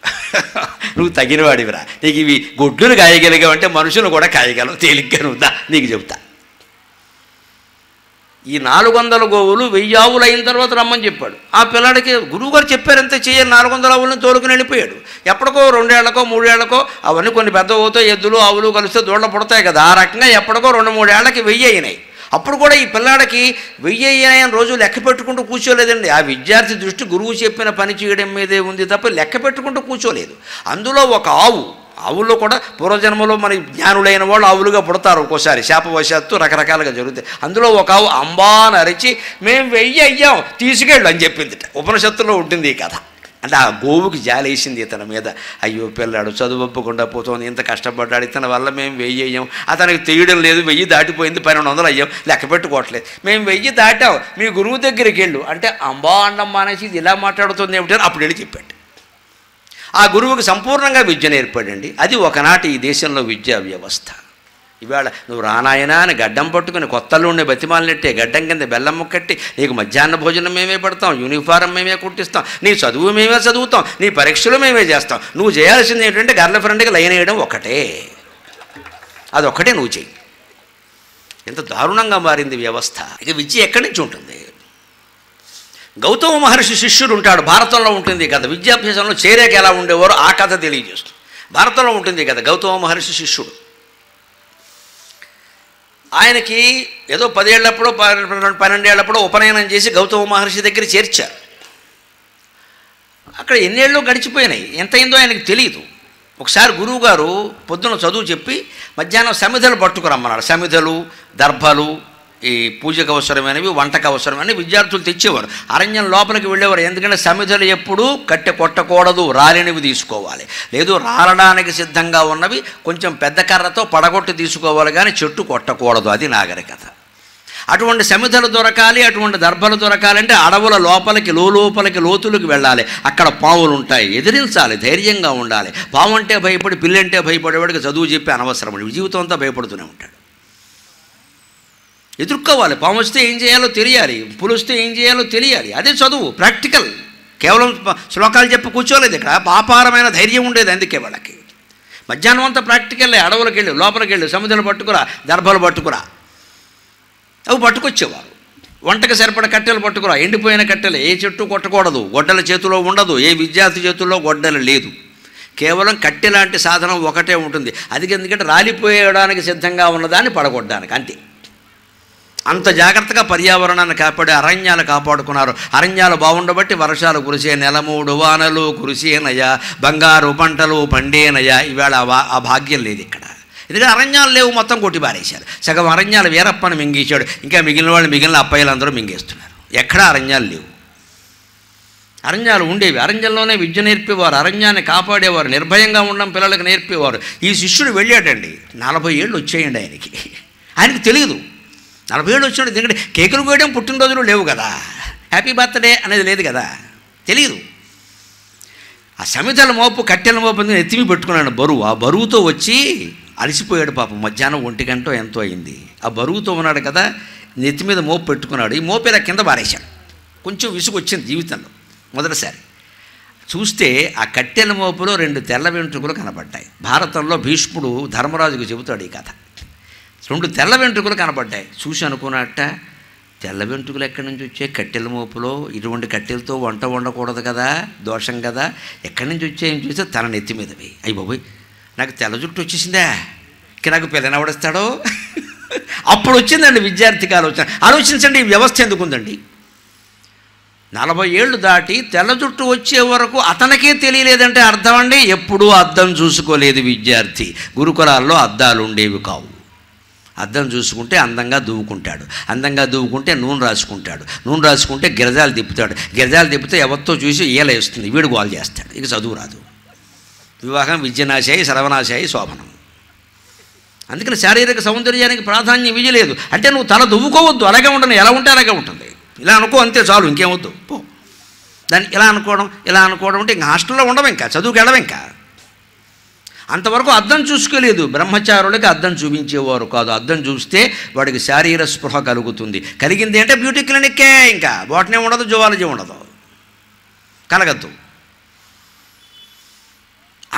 నువ్వు తగిన వాడివిరా, నీకు ఇవి గొడ్లను కాయగలిగావంటే మనుషులు కూడా కాయగలవు, తేలిగ్గా నువ్వుదా నీకు చెబుతా. ఈ 400 గోవులు 1000 ఆవులు అయిన తర్వాత రమ్మని చెప్పాడు. ఆ పిల్లాడికి గురువుగారు చెప్పారంతే చేయాలి, 400 ఆవులను తోలుకుని వెళ్ళిపోయాడు. ఎప్పటికో 2 ఏళ్లకో 3 ఏళ్లకో అవన్నీ కొన్ని పెద్ద అవుతాయి, ఎద్దులు ఆవులు కలిస్తే దూడలు పుడతాయి కదా, ఆ రకంగా ఎప్పటికో 2-3 ఏళ్లకి 1000 అయినాయి. అప్పుడు కూడా ఈ పిల్లాడికి 1000 అయినాయని రోజు లెక్క పెట్టుకుంటూ కూర్చోలేదండి. ఆ విద్యార్థి దృష్టి గురువు చెప్పిన పని చేయడం మీదే ఉంది తప్ప లెక్క పెట్టుకుంటూ కూర్చోలేదు. అందులో ఒక ఆవుల్లో కూడా పూర్వజన్మలో మన జ్ఞానులైన వాళ్ళు ఆవులుగా పుడతారు, ఒక్కోసారి శాపవశాత్తు రకరకాలుగా జరుగుతాయి. అందులో ఒక ఆవు అంబా అని అరిచి, మేము 1000 అయ్యాం తీసుకెళ్ళు అని చెప్పింది. ఉపనిషత్తులో ఉంటుంది ఈ కథ. అంటే ఆ గోవుకి జాలేసింది ఇతని మీద. అయ్యో పిల్లాడు చదువు ఒప్పుకుండా పోతుంది, ఇంత కష్టపడ్డాడు, ఇతని వల్ల మేము 1000 అయ్యాం, అతనికి తెలియడం లేదు, 1000 దాటిపోయింది, 1200 అయ్యాం, లెక్క పెట్టుకోవట్లేదు, మేము 1000 దాటాం, మీ గురువు దగ్గరికి వెళ్ళు అంటే అంబా అండం మానేసి ఇది ఇలా మాట్లాడుతుంది ఏమిటని అప్పుడు వెళ్ళి చెప్పాడు. ఆ గురువుకి సంపూర్ణంగా విద్య నేర్పాడండి. అది ఒకనాటి ఈ దేశంలో విద్యా వ్యవస్థ. ఇవాళ నువ్వు రానాయనా అని గడ్డం పట్టుకుని కొత్తల్లోనే బతిమాలనెట్టే, గడ్డం కింద బెల్లం ముక్కట్టి, నీకు మధ్యాహ్న భోజనం మేమే పెడతాం, యూనిఫారం మేమే కుట్టిస్తాం, నీ చదువు మేమే చదువుతాం, నీ పరీక్షలు మేమే చేస్తాం, నువ్వు చేయాల్సింది ఏంటంటే గర్ల్ ఫ్రెండ్కి లైన్ వేయడం ఒకటే, అదొక్కటే నువ్వు చెయ్యి. ఎంత దారుణంగా మారింది వ్యవస్థ. ఇక విద్య ఎక్కడి నుంచి ఉంటుంది? గౌతమ మహర్షి శిష్యుడు ఉంటాడు, భారతంలో ఉంటుంది కదా. విద్యాభ్యాసంలో చేరాక ఎలా ఉండేవారో ఆ కథ తెలియజేస్తుంది. భారతంలో ఉంటుంది కదా గౌతమ మహర్షి శిష్యుడు. ఆయనకి ఏదో 10 ఏళ్ళప్పుడో 12 ఏళ్ళప్పుడో ఉపనయనం చేసి గౌతమ మహర్షి దగ్గర చేర్చారు. అక్కడ ఎన్నేళ్ళు గడిచిపోయినాయి, ఎంతైందో ఆయనకు తెలియదు. ఒకసారి గురువుగారు పొద్దున చదువు చెప్పి మధ్యాహ్నం సమిధలు పట్టుకురమ్మన్నాడు. సమిధలు, దర్భలు, ఈ పూజకు అవసరమైనవి, వంటకు అవసరమైనవి విద్యార్థులు తెచ్చేవారు. అరణ్యం లోపలికి వెళ్ళేవారు. ఎందుకంటే సమిధలు ఎప్పుడూ కట్టె కొట్టకూడదు, రాలినవి తీసుకోవాలి, లేదు రాలడానికి సిద్ధంగా ఉన్నవి కొంచెం పెద్ద కర్రతో పడగొట్టి తీసుకోవాలి, కానీ చెట్టు కొట్టకూడదు. అది నాగరికత. అటువంటి సమిధలు దొరకాలి, అటువంటి దర్భలు దొరకాలంటే అడవుల లోపలికి లోపలికి లోతులకు వెళ్ళాలి. అక్కడ పాములు ఉంటాయి, ఎదిరించాలి, ధైర్యంగా ఉండాలి. పాము అంటే భయపడి, పిల్లంటే భయపడేవాడికి చదువు చెప్పి అనవసరం, జీవితం అంతా భయపడుతూనే ఉంటాడు. ఎదుర్కోవాలి, పాము వస్తే ఏం చేయాలో తెలియాలి, పులి వస్తే ఏం చేయాలో తెలియాలి. అదే చదువు, ప్రాక్టికల్. కేవలం శ్లోకాలు చెప్పి కూర్చోలేదు ఇక్కడ, అపారమైన ధైర్యం ఉండేది. అందుకే వాళ్ళకి మధ్యాహ్నం అంతా ప్రాక్టికల్లే. అడవులకు వెళ్ళి, లోపలికి వెళ్ళి, సముద్రాలు పట్టుకురా, దర్భలు పట్టుకురా, అవి పట్టుకొచ్చేవారు. వంటకు సరిపడ కట్టెలు పట్టుకురా, ఎండిపోయిన కట్టెలు, ఏ చెట్టు కొట్టకూడదు, గొడ్డల చేతిలో ఉండదు, ఏ విద్యార్థి చేతుల్లో గొడ్డలు లేదు, కేవలం కట్టె లాంటి సాధనం ఒకటే ఉంటుంది. అది ఎందుకంటే రాలిపోయడానికి సిద్ధంగా ఉన్నదాన్ని పడగొట్టడానికి, అంతే. అంత జాగ్రత్తగా పర్యావరణాన్ని కాపాడి అరణ్యాలు కాపాడుకున్నారు. అరణ్యాలు బాగుండబట్టి వర్షాలు కురిసే, నెలమూడు వానలు కురిసేనయ్యా, బంగారు పంటలు పండేనయ్యా. ఈవేళ ఆ భాగ్యం లేదు ఇక్కడ. ఎందుకంటే అరణ్యాలు లేవు, మొత్తం కొట్టి పారేశారు. సగం అరణ్యాలు వీరప్పని మింగేశాడు, ఇంకా మిగిలిన వాళ్ళు మిగిలిన అప్పయ్యలందరూ మింగేస్తున్నారు. ఎక్కడా అరణ్యాలు లేవు. అరణ్యాలు ఉండేవి, అరణ్యంలోనే విద్య నేర్పేవారు, అరణ్యాన్ని కాపాడేవారు, నిర్భయంగా ఉండడం పిల్లలకు నేర్పేవారు. ఈ శిష్యుడు వెళ్ళాడండి, 40 ఏళ్ళు వచ్చేయండి ఆయనకి తెలియదు. 40 ఏళ్ళు వచ్చినట్టు, ఎందుకంటే కేకులు కోయడం పుట్టినరోజులు లేవు కదా, హ్యాపీ బర్త్డే అనేది లేదు కదా, తెలియదు. ఆ సమితల మోపు కట్టెల మోపు ఎత్తిమి పెట్టుకున్నాడు బరువు. ఆ బరువుతో వచ్చి అలసిపోయాడు పాపం. మధ్యాహ్నం 1 గంట ఎంతో అయింది. ఆ బరువుతో ఉన్నాడు కదా, నెత్తి మీద మోపు పెట్టుకున్నాడు. ఈ మోపు ఇలా కింద పారేశాడు. కొంచెం విసుగు వచ్చింది జీవితంలో మొదటిసారి. చూస్తే ఆ కట్టెల మోపులో 2 తెల్ల వెంట్రుకలు కనపడ్డాయి. భారతంలో భీష్ముడు ధర్మరాజుకు చెబుతాడు ఈ కథ. 2 తెల్ల వెంట్రుకలు కనపడ్డాయి. చూసి అనుకున్నట్ట, తెల్ల వెంట్రుకలు ఎక్కడి నుంచి వచ్చాయి కట్టెల మోపులో? ఇటువంటి కట్టెలతో వంట వండకూడదు కదా, దోషం కదా, ఎక్కడి నుంచి వచ్చాయని చూస్తే తన నెత్తి మీదవి. అయ్యి బాబోయ్, నాకు తెల్ల జుట్టు వచ్చేసిందా, ఇక నాకు పిల్లనవడస్తాడో? అప్పుడు వచ్చిందండి విద్యార్థికి ఆలోచన. ఆలోచించండి, ఈ వ్యవస్థ ఎందుకుందండి? 40 ఏళ్ళు దాటి తెల్ల జుట్టు వచ్చే వరకు అతనికే తెలియలేదంటే అర్థం అండి, ఎప్పుడూ అద్దం చూసుకోలేదు విద్యార్థి. గురుకులాల్లో అద్దాలు ఉండేవి కావు. అద్దం చూసుకుంటే అందంగా దువ్వుకుంటాడు, అందంగా దువ్వుకుంటే నూనె రాసుకుంటాడు, నూనె రాసుకుంటే గిరజాలు తిప్పుతాడు, గిరజాలు తిప్పితే ఎవరితో చూసి ఈల వేస్తుంది, వీడు గోల్ చేస్తాడు, ఇక చదువు రాదు. వివాహం విద్యనాశాయి, సర్వనాశాయి, శోభనం. అందుకని శారీరక సౌందర్యానికి ప్రాధాన్యం ఇవ్వలేదు. అంటే నువ్వు తల దువ్వుకోవద్దు, అలాగే ఉండను, ఎలా ఉంటే అలాగే ఉంటుంది. ఇలా అనుకో అంతే చాలు, ఇంకేమొద్దు పో. దాన్ని ఇలా అనుకోవడం అంటే ఇంకా హాస్టల్లో ఉండవు, ఇంకా చదువుకి వెళ్ళవు. ఇంకా అంతవరకు అద్దం చూసుకోలేదు. బ్రహ్మచారులకి అద్దం చూపించేవారు కాదు. అద్దం చూస్తే వాడికి శారీర స్పృహ కలుగుతుంది. కలిగింది అంటే బ్యూటీ క్లినిక్కే, ఇంకా బోటనే ఉండదు, జువాలజీ ఉండదు, కలగద్దు.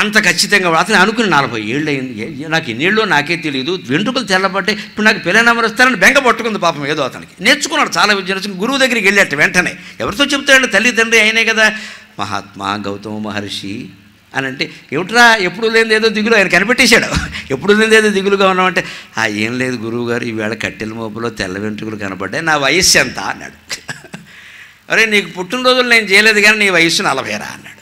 అంత ఖచ్చితంగా అతను అనుకుని 40 ఏళ్ళు అయింది, నాకు ఎన్నేళ్ళో నాకే తెలియదు, వెంట్రుకలు తెల్లబట్టే, ఇప్పుడు నాకు పిల్లలు అమరుస్తారని బెంగ పట్టుకుంది పాపం. ఏదో అతనికి నేర్చుకున్నాడు, చాలా విద్య నేర్చుకుని గురువు దగ్గరికి వెళ్ళాట. వెంటనే ఎవరితో చెప్తాడు, తల్లిదండ్రి అయినే కదా, మహాత్మా గౌతమ మహర్షి అని అంటే, ఏమిట్రా ఎప్పుడు లేనిది ఏదో దిగులు, ఆయన కనిపెట్టేశాడు. ఎప్పుడు లేనిది ఏదో దిగులుగా ఉన్నామంటే, ఏం లేదు గురువు గారు, ఈవేళ కట్టెల మోపులో తెల్ల వెంట్రుకలు కనపడ్డాయి, నా వయస్సు ఎంత అన్నాడు. అరే నీకు పుట్టినరోజులు నేను చేయలేదు కానీ నీ వయస్సు 40 రా అన్నాడు.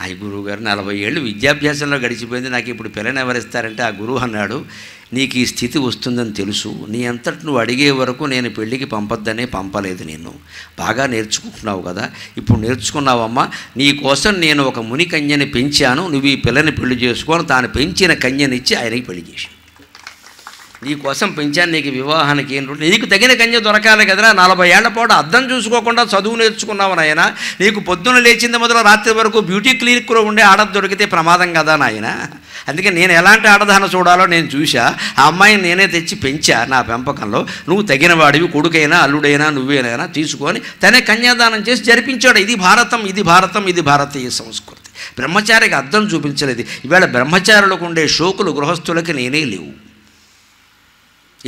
అయ్యి గురువు గారు 40 ఏళ్ళు విద్యాభ్యాసంలో గడిచిపోయింది, నాకు ఇప్పుడు పిల్లని ఎవరిస్తారంటే ఆ గురువు అన్నాడు, నీకు ఈ స్థితి వస్తుందని తెలుసు, నీ అంతటి నువ్వు అడిగే వరకు నేను పెళ్ళికి పంపొద్దనే పంపలేదు. నేను బాగా నేర్చుకుంటున్నావు కదా, ఇప్పుడు నేర్చుకున్నావమ్మా, నీ కోసం నేను ఒక ముని కన్యని పెంచాను, నువ్వు ఈ పిల్లని పెళ్లి చేసుకొని తాను పెంచిన కన్యనిచ్చి ఆయనకి పెళ్లి చేసి, నీ కోసం పెంచాను, నీకు వివాహానికి ఏం రోజు నీకు తగిన కన్య దొరకాలి కదరా. 40 ఏళ్ల పాటు అద్దం చూసుకోకుండా చదువు నేర్చుకున్నావు నాయన, నీకు పొద్దున లేచింది మొదలు రాత్రి వరకు బ్యూటీ క్లినిక్లో ఉండే ఆడద దొరికితే ప్రమాదం కదా నాయన. అందుకే నేను ఎలాంటి ఆడదాన్ని చూడాలో నేను చూసా, ఆ అమ్మాయిని నేనే తెచ్చి పెంచా. నా పెంపకంలో నువ్వు తగిన వాడివి, కొడుకైనా అల్లుడైనా నువ్వేనైనా తీసుకొని తనే కన్యాదానం చేసి జరిపించాడు. ఇది భారతం, ఇది భారతం, ఇది భారతీయ సంస్కృతి. బ్రహ్మచారికి అద్దం చూపించలేదు. ఈవేళ బ్రహ్మచారులకు ఉండే షోకులు గృహస్థులకి నేనే లేవు.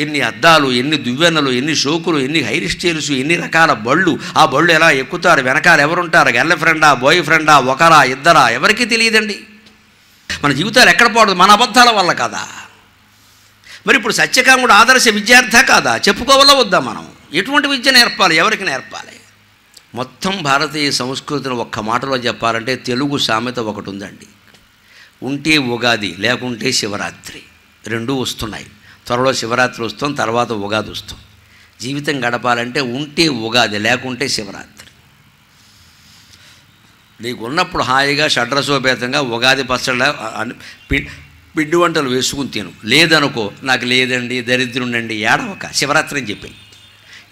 ఎన్ని అద్దాలు, ఎన్ని దువ్వెనలు, ఎన్ని షోకులు, ఎన్ని హెయిర్ స్టైల్స్, ఎన్ని రకాల బళ్ళు. ఆ బళ్ళు ఎలా ఎక్కుతారు, వెనకాల ఎవరుంటారు, గర్ల్ ఫ్రెండా, బాయ్ ఫ్రెండా, ఒకరా ఇద్దరా, ఎవరికీ తెలియదండి. మన జీవితాలు ఎక్కడ పోవడం, మన అబద్ధాల వల్ల కదా. మరి ఇప్పుడు సత్యకాముడు ఆదర్శ విద్యార్థి కాదా, చెప్పుకోవాలా వద్దా? మనం ఎటువంటి విద్య నేర్పాలి, ఎవరికి నేర్పాలి? మొత్తం భారతీయ సంస్కృతిని ఒక్క మాటలో చెప్పాలంటే తెలుగు సామెత ఒకటి ఉందండి, ఉంటే ఉగాది లేకుంటే శివరాత్రి, రెండూ వస్తున్నాయి. త్వరలో శివరాత్రి వస్తాం, తర్వాత ఉగాది వస్తాం. జీవితం గడపాలంటే ఉంటే ఉగాది లేకుంటే శివరాత్రి. నీకు ఉన్నప్పుడు హాయిగా షడ్రసోపేతంగా ఉగాది పచ్చళ్ళ పిండి వంటలు వేసుకుని తిను. లేదనుకో, నాకు లేదండి, దరిద్రుండండి, ఏడవక, శివరాత్రి అని చెప్పాయి.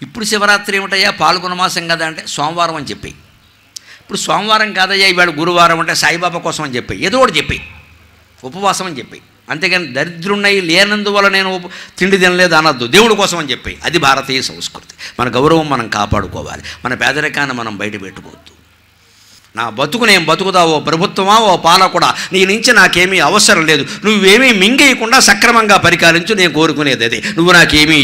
ఇప్పుడు శివరాత్రి ఏమిటయ్యా, పాల్గొన మాసం కదా అంటే సోమవారం అని చెప్పాయి. ఇప్పుడు సోమవారం కాదయ్యా, ఇవాళ గురువారం అంటే సాయిబాబా కోసం అని చెప్పాయి, ఏదో ఒకటి చెప్పాయి, ఉపవాసం అని చెప్పాయి. అంతేగాని దరిద్రున్నయి లేనందువల్ల నేను తిండి తినలేదు అనొద్దు, దేవుడి కోసం అని చెప్పాయి. అది భారతీయ సంస్కృతి. మన గౌరవం మనం కాపాడుకోవాలి, మన పేదరికాన్ని మనం బయట పెట్టుకోవద్దు. నా బతుకు నేను బతుకుతా, ఓ ప్రభుత్వమా, ఓ పాలకుడా, నీ నుంచి నాకేమీ అవసరం లేదు, నువ్వేమీ మింగేయకుండా సక్రమంగా పరిపాలించు, నేను కోరుకునేది అదే. నువ్వు నాకేమీ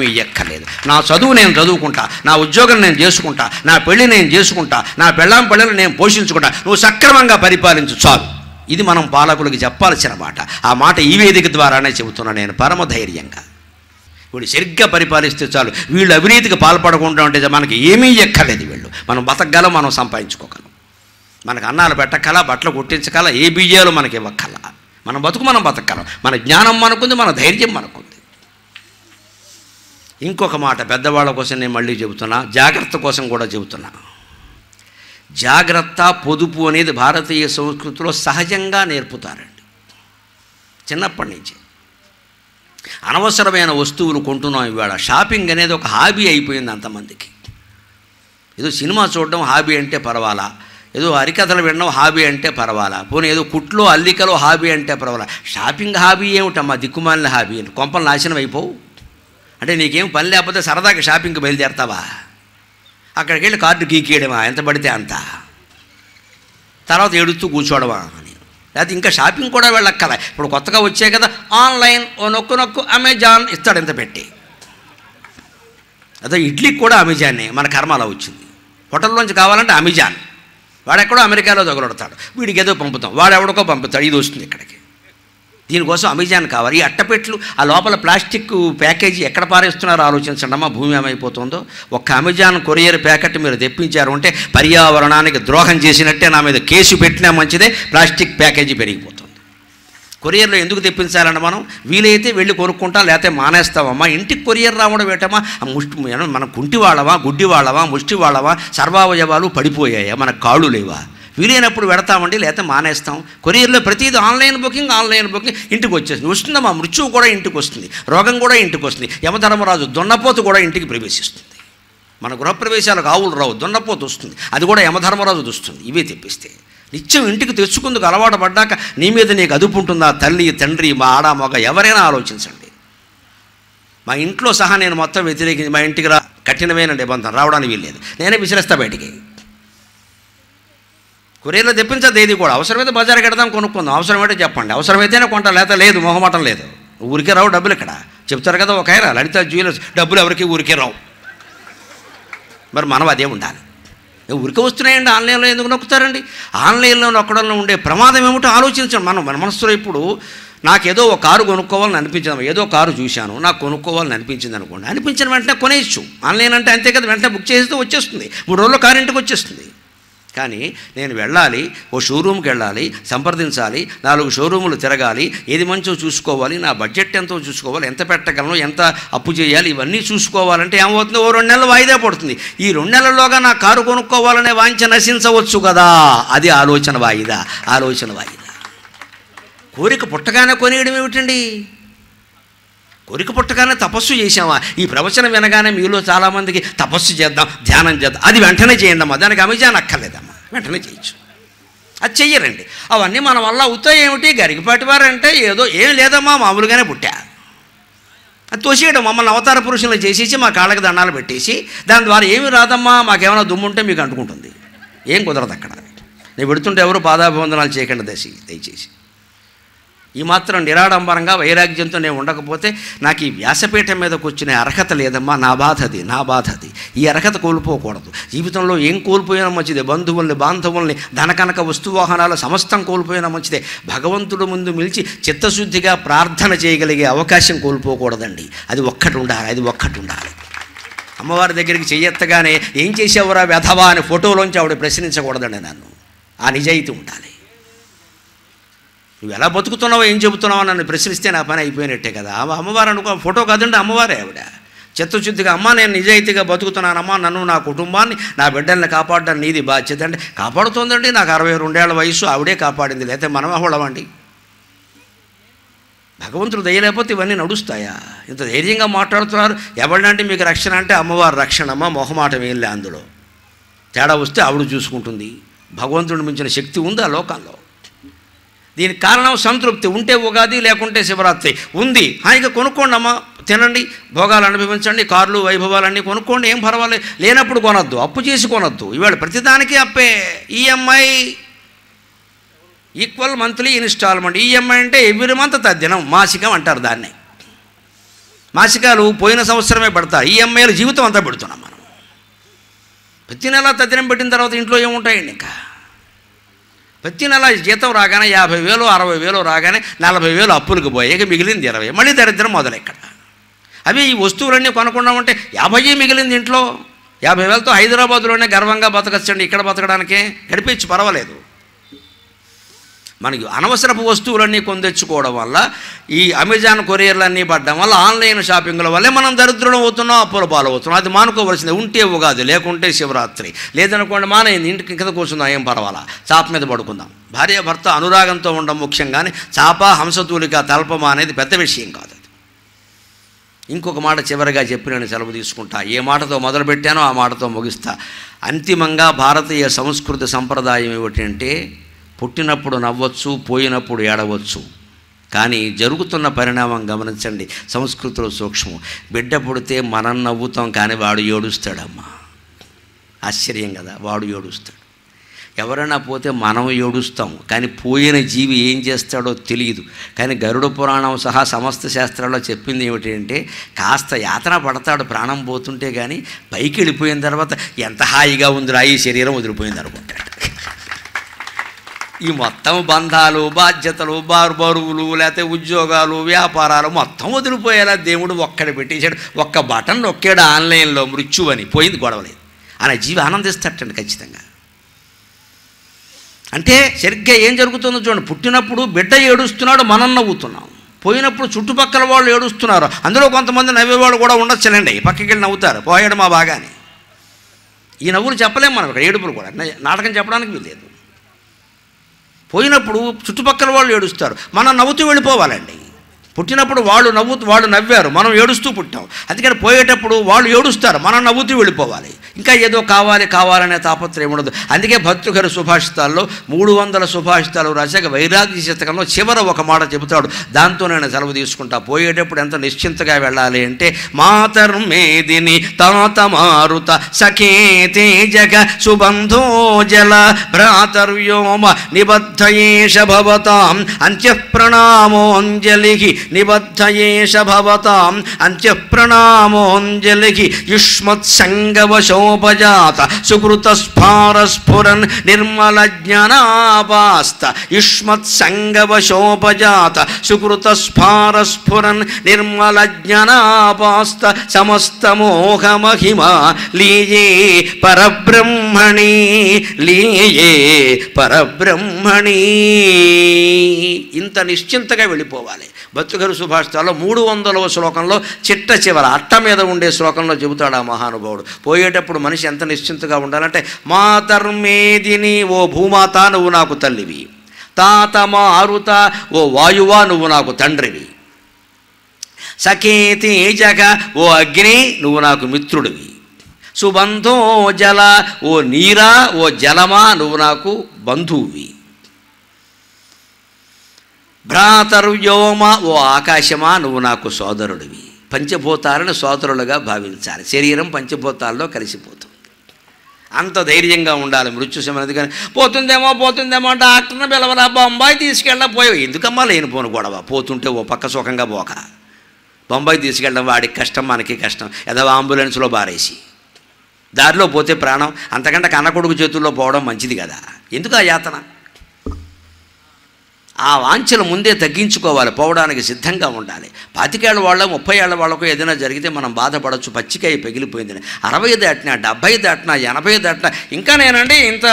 ఇయ్యక్కర్లేదు, నా చదువు నేను చదువుకుంటా, నా ఉద్యోగం నేను చేసుకుంటా, నా పెళ్ళి నేను చేసుకుంటా, నా పెళ్ళాం పిల్లలు నేను పోషించుకుంటా, నువ్వు సక్రమంగా పరిపాలించు చాలు. ఇది మనం పాలకులకి చెప్పాల్సిన మాట. ఆ మాట ఈ వేదిక ద్వారానే చెబుతున్నా నేను పరమ ధైర్యంగా. వీళ్ళు సరిగ్గా పరిపాలిస్తే చాలు, వీళ్ళు అవినీతికి పాల్పడకుండా ఉంటే మనకి ఏమీ ఎక్కలేదు. వీళ్ళు మనం బతకగలం, మనం సంపాదించుకోగలం, మనకు అన్నాలు పెట్టకల, బట్టలు కుట్టించగల, ఏ బీజాలు మనకి ఇవ్వక్కల, మనం మనం బతకగలం. మన జ్ఞానం మనకుంది, మన ధైర్యం మనకుంది. ఇంకొక మాట పెద్దవాళ్ళ కోసం నేను మళ్ళీ చెబుతున్నా, జాగ్రత్త కోసం కూడా చెబుతున్నా. జాగ్రత్త, పొదుపు అనేది భారతీయ సంస్కృతిలో సహజంగా నేర్పుతారండి. చిన్నప్పటి నుంచి అనవసరమైన వస్తువులు కొంటున్నాం. ఇవాళ షాపింగ్ అనేది ఒక హాబీ అయిపోయింది అంతమందికి. ఏదో సినిమా చూడడం హాబీ అంటే పర్వాలా, ఏదో హరికథలు వినడం హాబీ అంటే పర్వాలా, పోనీ ఏదో కుట్లో అల్లికలో హాబీ అంటే పర్వాలా. షాపింగ్ హాబీ ఏమిటమ్మా, దిక్కుమాలిన హాబీ. కొంపలు నాశనం అయిపోవు అంటే నీకేం పని లేకపోతే సరదాగా షాపింగ్కి బయలుదేరతావా? అక్కడికి వెళ్ళి కార్డు గీకేయడమా, ఎంత పడితే అంత, తర్వాత ఏడుస్తూ కూర్చోవడమా అని. లేకపోతే ఇంకా షాపింగ్ కూడా వెళ్ళక్కల. ఇప్పుడు కొత్తగా వచ్చాయి కదా ఆన్లైన్, ఓ నొక్కు అమెజాన్ ఇస్తాడు ఎంత పెట్టి. అదే ఇడ్లీకి కూడా అమెజాన్నే, మన కర్మ అలా వచ్చింది. హోటల్లోంచి కావాలంటే అమెజాన్, వాడెక్కడో అమెరికాలో తగులడతాడు, వీడికి ఏదో పంపుతాం, వాడెవడికో పంపుతాడు, ఇది వస్తుంది ఇక్కడికి. దీనికోసం అమెజాన్ కావాలి. ఈ అట్టపెట్లు, ఆ లోపల ప్లాస్టిక్ ప్యాకేజీ ఎక్కడ పారేస్తున్నారో ఆలోచించండి అమ్మా, భూమి ఏమైపోతుందో. ఒక్క అమెజాన్ కొరియర్ ప్యాకెట్ మీరు తెప్పించారు అంటే పర్యావరణానికి ద్రోహం చేసినట్టే, నా మీద కేసు పెట్టినా మంచిదే, ప్లాస్టిక్ ప్యాకేజీ పెరిగిపోతుంది. కొరియర్లో ఎందుకు తెప్పించాలంటే మనం వీలైతే వెళ్ళి కొనుక్కుంటాం, లేకపోతే మానేస్తామమ్మా. ఇంటికి కొరియర్ రావడం ఏంటమ్మా, మనం కుంటి వాళ్ళమా, గుడ్డి వాళ్ళమా, ముష్టి వాళ్ళమా, సర్వావయవాలు పడిపోయాయా, మన కాళ్ళు లేవా? వీలైనప్పుడు పెడతామండి, లేకపోతే మానేస్తాం. కొరియర్లో ప్రతిదీ ఆన్లైన్ బుకింగ్ ఇంటికి వచ్చేస్తుంది. వస్తుందమ్మా, మృత్యువు కూడా ఇంటికి వస్తుంది, రోగం కూడా ఇంటికి వస్తుంది. యమధర్మరాజు దున్నపోతు కూడా ఇంటికి ప్రవేశిస్తుంది. మన గృహప్రవేశాలకు ఆవులు రావు, దున్నపోతు వస్తుంది, అది కూడా యమధర్మరాజు వస్తుంది. ఇవే తెప్పిస్తే నిత్యం ఇంటికి తెచ్చుకుందుకు అలవాటు పడ్డాక నీ మీద నీకు అదుపు ఉంటుందా? తల్లి తండ్రి, మా ఆడ మగ ఎవరైనా ఆలోచించండి. మా ఇంట్లో సహా నేను మొత్తం వ్యతిరేకించి, మా ఇంటికి కఠినమైన నిబంధన రావడానికి వీల్లేదు, నేనే విసిరేస్తా బయటికి. కొరియర్లో తెప్పించదు ఏది కూడా. అవసరమైతే బజార్కి వెడదాం, కొనుక్కుందాం, అవసరమైతే చెప్పండి, అవసరమైతేనే కొంటా, లేకపోతే లేదు, మొహమాటం లేదు. ఊరికే రావు డబ్బులు. ఇక్కడ చెప్తారు కదా ఒక ఆయన, లలిత జ్యువెలర్స్, డబ్బులు ఎవరికి ఊరికే రావు. మరి మనం అదే ఉండాలి. ఊరికే వస్తున్నాయండి, ఆన్లైన్లో ఎందుకు నొక్కుతారండి? ఆన్లైన్లో నొక్కడంలో ఉండే ప్రమాదం ఏమిటో ఆలోచించండి. మన మనసులో ఇప్పుడు నాకేదో ఒక కారు కొనుక్కోవాలని అనిపించింది, ఏదో కారు చూశాను, నాకు కొనుక్కోవాలని అనిపించింది అనుకోండి, అనిపించిన వెంటనే కొనేయచ్చు. ఆన్లైన్ అంటే అంతే కదా, వెంటనే బుక్ చేస్తే వచ్చేస్తుంది, 3 రోజుల్లో కారు ఇంటికి వచ్చేస్తుంది. కానీ నేను వెళ్ళాలి, ఓ షోరూమ్కి వెళ్ళాలి, సంప్రదించాలి, 4 షోరూములు తిరగాలి, ఏది మంచో చూసుకోవాలి, నా బడ్జెట్ ఎంతో చూసుకోవాలి, ఎంత పెట్టగలను, ఎంత అప్పు చేయాలి, ఇవన్నీ చూసుకోవాలంటే ఏమవుతుంది, ఓ 2 నెలలు వాయిదా పడుతుంది. ఈ 2 నెలల్లోగా నా కారు కొనుక్కోవాలనే వాంఛ నశించవచ్చు కదా. అది ఆలోచన వాయిదా. కోరిక పుట్టగానే కొనేయడం ఏమిటండి? కోరిక పుట్టగానే తపస్సు చేసామా? ఈ ప్రవచనం వినగానే మీలో చాలామందికి తపస్సు చేద్దాం, ధ్యానం చేద్దాం, అది వెంటనే చేయండి అమ్మా, దానికి అమెజాన్ అక్కర్లేదమ్మా, వెంటనే చేయొచ్చు. అది చెయ్యరండి. అవన్నీ మన వల్ల అవుతాయి ఏమిటి? గరికపాటి వారంటే ఏదో ఏం లేదమ్మా, మామూలుగానే పుట్టా, అది తోసేయడం. మమ్మల్ని అవతార పురుషులు చేసేసి మా కాళ్ళకి దండాలు పెట్టేసి, దాని ద్వారా ఏమి రాదమ్మా, మాకేమైనా దుమ్ముంటే మీకు అంటుకుంటుంది, ఏం కుదరదు అక్కడ. నేను పెడుతుంటే ఎవరు పాదాభివందనాలు చేయకండి దయచేసి. ఈ మాత్రం నిరాడంబరంగా వైరాగ్యంతో నేను ఉండకపోతే నాకు ఈ వ్యాసపీఠం మీద కూర్చునే అర్హత లేదమ్మా. నా బాధ అది. ఈ అర్హత కోల్పోకూడదు. జీవితంలో ఏం కోల్పోయినా మంచిదే, బంధువుల్ని, బాంధవుల్ని, ధనకనక వస్తువాహనాలు సమస్తం కోల్పోయినా మంచిదే. భగవంతుడు ముందు నిలిచి చిత్తశుద్ధిగా ప్రార్థన చేయగలిగే అవకాశం కోల్పోకూడదండి. అది ఒక్కటి ఉండాలి. అమ్మవారి దగ్గరికి చెయ్యెత్తగానే ఏం చేసేవరా వెధవా అని ఫోటోలోంచి ఆవిడ ప్రశ్నించకూడదండి నన్ను. ఆ నిజాయితీ ఉండాలి. నువ్వు ఎలా బతుకుతున్నావో, ఏం చెబుతున్నావో నన్ను ప్రశ్నిస్తే నా పని అయిపోయినట్టే కదా. అమ్మవారు అనుకో, ఫోటో కాదండి, అమ్మవారే ఆవిడ. చిత్తశుద్ధిగా అమ్మ నేను నిజాయితీగా బతుకుతున్నానమ్మా, నన్ను, నా కుటుంబాన్ని, నా బిడ్డల్ని కాపాడడం నీది బాధ్యత అంటే కాపాడుతోందండి. నాకు 62 ఏళ్ల వయసు, ఆవిడే కాపాడింది, లేకపోతే మనం అవడమండి. భగవంతుడు దయలేకపోతే ఇవన్నీ నడుస్తాయా? ఇంత ధైర్యంగా మాట్లాడుతున్నారు. ఎవరినంటే మీకు రక్షణ అంటే అమ్మవారు రక్షణమ్మ, మొహమాటం ఏం లే. అందులో తేడా వస్తే ఆవిడ చూసుకుంటుంది. భగవంతుడిని మించిన శక్తి ఉంది ఆ లోకంలో. దీనికి కారణం సంతృప్తి. ఉంటే ఉగాది, లేకుంటే శివరాత్రి. ఉంది, హాయిగా కొనుక్కోండి అమ్మ, తినండి, భోగాలు అనుభవించండి, కార్లు వైభవాలన్నీ కొనుక్కోండి, ఏం పర్వాలేదు. లేనప్పుడు కొనొద్దు, అప్పు చేసి కొనొద్దు. ఇవాళ ప్రతిదానికి అప్పే. EMI equal monthly installment. EMI అంటే ఎవ్రీ మంత్ తద్దినం, మాసికం అంటారు దాన్ని. మాసికాలు పోయిన సంవత్సరమే పడతాయి, ఈఎంఐలు జీవితం అంతా పెడుతున్నాం మనం. ప్రతి నెల తద్దినం పెట్టిన తర్వాత ఇంట్లో ఏముంటాయండి? ఇంకా ప్రతి నెల జీతం రాగానే 50,000 60,000 రాగానే 40,000 అప్పులకు పోయాక మిగిలింది 20. మళ్ళీ దరిద్రం మొదలెక్కడ. అవి ఈ వస్తువులన్నీ కొనుక్కున్నామంటే 50 మిగిలింది ఇంట్లో. 50,000తో హైదరాబాద్లోనే గర్వంగా బతకచ్చండి, ఇక్కడ బతకడానికే గడిపించి పర్వాలేదు. మనకి అనవసరపు వస్తువులన్నీ తెచ్చుకోవడం వల్ల, ఈ అమెజాన్ కొరియర్లన్నీ పడ్డం వల్ల, ఆన్లైన్ షాపింగ్ల వల్లే మనం దరిద్రం అవుతున్నాం, అప్పుల పాలవుతున్నాం. అది మానుకోవలసిందే. ఉంటే ఉగాది, లేకుంటే శివరాత్రి. లేదనుకోండి మానేయండి, ఇంటికి కింద కూర్చుందాం, ఏం పర్వాలా, చాప మీద పడుకుందాం. భార్యాభర్త అనురాగంతో ఉండడం ముఖ్యం, కానీ చాప హంసతూలిక తల్పమా అనేది పెద్ద విషయం కాదు. ఇంకొక మాట చివరిగా చెప్పి నేను సెలవు తీసుకుంటా. ఏ మాటతో మొదలుపెట్టానో ఆ మాటతో ముగిస్తా. అంతిమంగా భారతీయ సంస్కృతి సంప్రదాయం ఏమిటంటే, పుట్టినప్పుడు నవ్వచ్చు, పోయినప్పుడు ఏడవచ్చు. కానీ జరుగుతున్న పరిణామం గమనించండి, సంస్కృతిలో సూక్ష్మం. బిడ్డ పుడితే మనం నవ్వుతాం, కానీ వాడు ఏడుస్తాడమ్మా. ఆశ్చర్యం కదా, వాడు ఏడుస్తాడు. ఎవరైనా పోతే మనం ఏడుస్తాం, కానీ పోయిన జీవి ఏం చేస్తాడో తెలియదు. కానీ గరుడ పురాణం సహా సమస్త శాస్త్రాల్లో చెప్పింది ఏమిటంటే, కాస్త యాతన పడతాడు ప్రాణం పోతుంటే, కానీ పైకి వెళ్ళిపోయిన తర్వాత ఎంత హాయిగా ఉందిరా ఈ శరీరం వదిలిపోయింది అనుకుంటాడు. ఈ మొత్తం బంధాలు, బాధ్యతలు, బరువులు, లేకపోతే ఉద్యోగాలు, వ్యాపారాలు మొత్తం వదిలిపోయేలా దేవుడు ఒక్కడ పెట్టేశాడు. ఒక్క బటన్ నొక్కాడు ఆన్లైన్లో, మృత్యు అని పోయింది, గొడవలేదు అనే జీవి ఆనందిస్తాటండి ఖచ్చితంగా. అంటే సరిగ్గా ఏం జరుగుతుందో చూడండి. పుట్టినప్పుడు బిడ్డ ఏడుస్తున్నాడు, మనం నవ్వుతున్నాం. పోయినప్పుడు చుట్టుపక్కల వాళ్ళు ఏడుస్తున్నారు. అందులో కొంతమంది నవ్వేవాళ్ళు కూడా ఉండొచ్చులేండి, పక్కకి వెళ్ళి నవ్వుతారు, పోయాడు మా బాగాని. ఈ నవ్వులు చెప్పలేము మనం, ఇక్కడ ఏడుపులు కూడా నాటకం చెప్పడానికి వీల్లేదు. పోయినప్పుడు చుట్టుపక్కల వాళ్ళు ఏడుస్తారు, మనం నవ్వుతూ వెళ్ళిపోవాలండి. పుట్టినప్పుడు వాళ్ళు నవ్వారు, మనం ఏడుస్తూ పుట్టాం. అందుకని పోయేటప్పుడు వాళ్ళు ఏడుస్తారు, మనం నవ్వుతూ వెళ్ళిపోవాలి. ఇంకా ఏదో కావాలనే తాపత్రయం ఉండదు. అందుకే భర్తృహరి సుభాషితాల్లో 300 సుభాషితాలు రాశాక వైరాగ్య శతకంలో చివర ఒక మాట చెబుతాడు. దాంతో నేను సెలవు తీసుకుంటా. పోయేటప్పుడు ఎంత నిశ్చింతగా వెళ్ళాలి అంటే, మాతర్మేదిని తాత మారుత సఖేతే జగ సుబంధో జల భ్రాతర్వ్యోమ నిబద్ధయేష భవతాం అంత్యప్రణామోంజలి నిబద్ధయేష భవతాం అంత్యప్రణామోంజలి యుష్మత్సంగవశోపజాత సుకృత స్ఫారస్ఫురన్ నిర్మల జ్ఞానాపాస్త యుష్మత్సంగవశోపజాత సుకృత స్ఫారస్ఫురన్ నిర్మల జ్ఞానాపాస్త సమస్తమోహమహిమా లీయే పరబ్రహ్మణి లీయే పరబ్రహ్మణి. ఇంత నిశ్చింతగా వెళ్ళిపోవాలి. భర్తృహరి సుభాషితాల్లో 300వ శ్లోకంలో చిట్ట చివర అట్ట మీద ఉండే శ్లోకంలో చెబుతాడు ఆ మహానుభావుడు. పోయేటప్పుడు మనిషి ఎంత నిశ్చింతగా ఉండాలంటే, మాతర్మేదిని ఓ భూమాత నువ్వు నాకు తల్లివి, తాత మారుత ఓ వాయువా నువ్వు నాకు తండ్రివి, సఖేతి జగ ఓ అగ్ని నువ్వు నాకు మిత్రుడివి, సుబంధో జల ఓ నీరా ఓ జలమా నువ్వు నాకు బంధువువి, భ్రాతర్వ్యోమ ఓ ఆకాశమా నువ్వు నాకు సోదరుడివి. పంచభూతాలను సోదరులుగా భావించాలి. శరీరం పంచభూతాల్లో కలిసిపోతుంది. అంత ధైర్యంగా ఉండాలి. మృత్యు సమయం కానీ పోతుందేమో డాక్టర్ని పిలవరా, బొంబాయి తీసుకెళ్ళపోయావు. ఎందుకమ్మా లేనిపోను గొడవ? పోతుంటే ఓ పక్క సుఖంగా పోక, బొంబాయి తీసుకెళ్ళడం వాడికి కష్టం, మనకి కష్టం. ఏదో అంబులెన్స్లో బారేసి దారిలో పోతే ప్రాణం. అంతకంటే కన్న కొడుకు చేతుల్లో పోవడం మంచిది కదా. ఎందుకు ఆ యాతన? ఆ వాంఛలు ముందే తగ్గించుకోవాలి. పోవడానికి సిద్ధంగా ఉండాలి. 25 ఏళ్ల వాళ్ళ 30 ఏళ్ల వాళ్ళకు ఏదైనా జరిగితే మనం బాధపడవచ్చు. పచ్చికాయ పగిలిపోయిందని. 60 దాటినా 70 దాటినా 80 దాటినా ఇంకా నేనండి ఇంత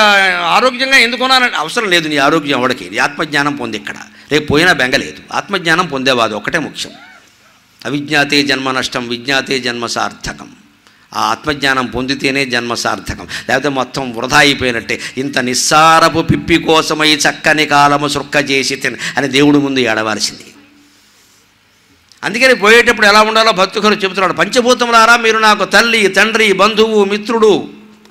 ఆరోగ్యంగా ఎందుకున్నానంటే అవసరం లేదు. నీ ఆరోగ్యం ఎవడికి? ఆత్మజ్ఞానం పొంది ఇక్కడ రేపు పోయినా బెంగలేదు. ఆత్మజ్ఞానం పొందేవాదు ఒకటే ముఖ్యం. అవిజ్ఞాతే జన్మ నష్టం, విజ్ఞాతే జన్మ సార్థకం. ఆ ఆత్మజ్ఞానం పొందితేనే జన్మ సార్థకం, లేకపోతే మొత్తం వృధా అయిపోయినట్టే. ఇంత నిస్సారపు పిప్పి కోసమై చక్కని కాలము సృక్క చేసి అని దేవుడి ముందు ఏడవలసింది. అందుకని పోయేటప్పుడు ఎలా ఉండాలో భర్తృహరి చెబుతున్నాడు. పంచభూతములారా మీరు నాకు తల్లి, తండ్రి, బంధువు, మిత్రుడు.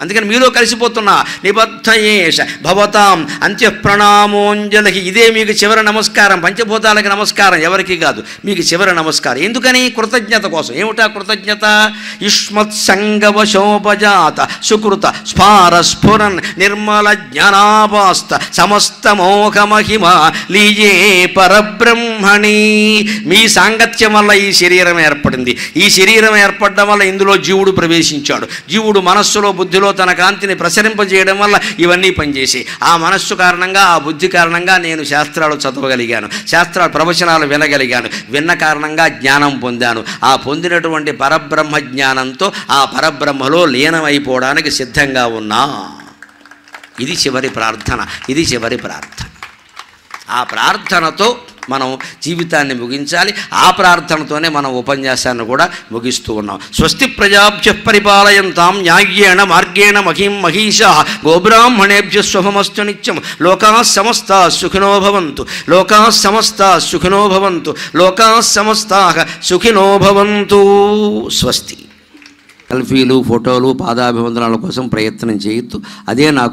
అందుకని మీలో కలిసిపోతున్నా. నిబద్ధయేష భవతాం అంత్యప్రణామోంజలి. ఇదే మీకు చివరి నమస్కారం. పంచభూతాలకి నమస్కారం, ఎవరికి కాదు, మీకు చివరి నమస్కారం. ఎందుకని? కృతజ్ఞత కోసం. ఏమిటా కృతజ్ఞత? యుష్మత్సంగవశోపజాత సుకృత స్ఫారస్ఫురన్ నిర్మల జ్ఞానాపాస్త సమస్తమోహమహిమ లీయే పరబ్రహ్మణి. మీ సాంగత్యం వల్ల ఈ శరీరం ఏర్పడింది. ఈ శరీరం ఏర్పడడం వల్ల ఇందులో జీవుడు ప్రవేశించాడు. జీవుడు మనస్సులో, బుద్ధిలో తన కాంతిని ప్రసరింపజేయడం వల్ల ఇవన్నీ పనిచేసి ఆ మనస్సు కారణంగా ఆ బుద్ధి కారణంగా నేను శాస్త్రాలు చదవగలిగాను, శాస్త్రాల ప్రవచనాలు వినగలిగాను, విన్న కారణంగా జ్ఞానం పొందాను. ఆ పొందినటువంటి పరబ్రహ్మ జ్ఞానంతో ఆ పరబ్రహ్మలో లీనమైపోవడానికి సిద్ధంగా ఉన్నా. ఇది చివరి ప్రార్థన, ఇది చివరి ప్రార్థన. ఆ ప్రార్థనతో మనం జీవితాన్ని ముగించాలి. ఆ ప్రార్థనతోనే మనం ఉపన్యాసాన్ని కూడా ముగిస్తూ ఉన్నాం. స్వస్తి ప్రజాభ్య పరిపాలయంతాం న్యాయ్యేణ మార్గేణ మహిం మహిషాః గోబ్రాహ్మణేభ్య శుభమస్తు నిత్యం. లోకాః సమస్తాః సుఖినో భవంతు, లోకాః సమస్తాః సుఖినో భవంతు, లోకాః సమస్తాః సుఖినో భవంతు. స్వస్తి. సెల్ఫీలు, ఫోటోలు, పాదాభివందనాల కోసం ప్రయత్నం చేయొద్దు. అదే నాకు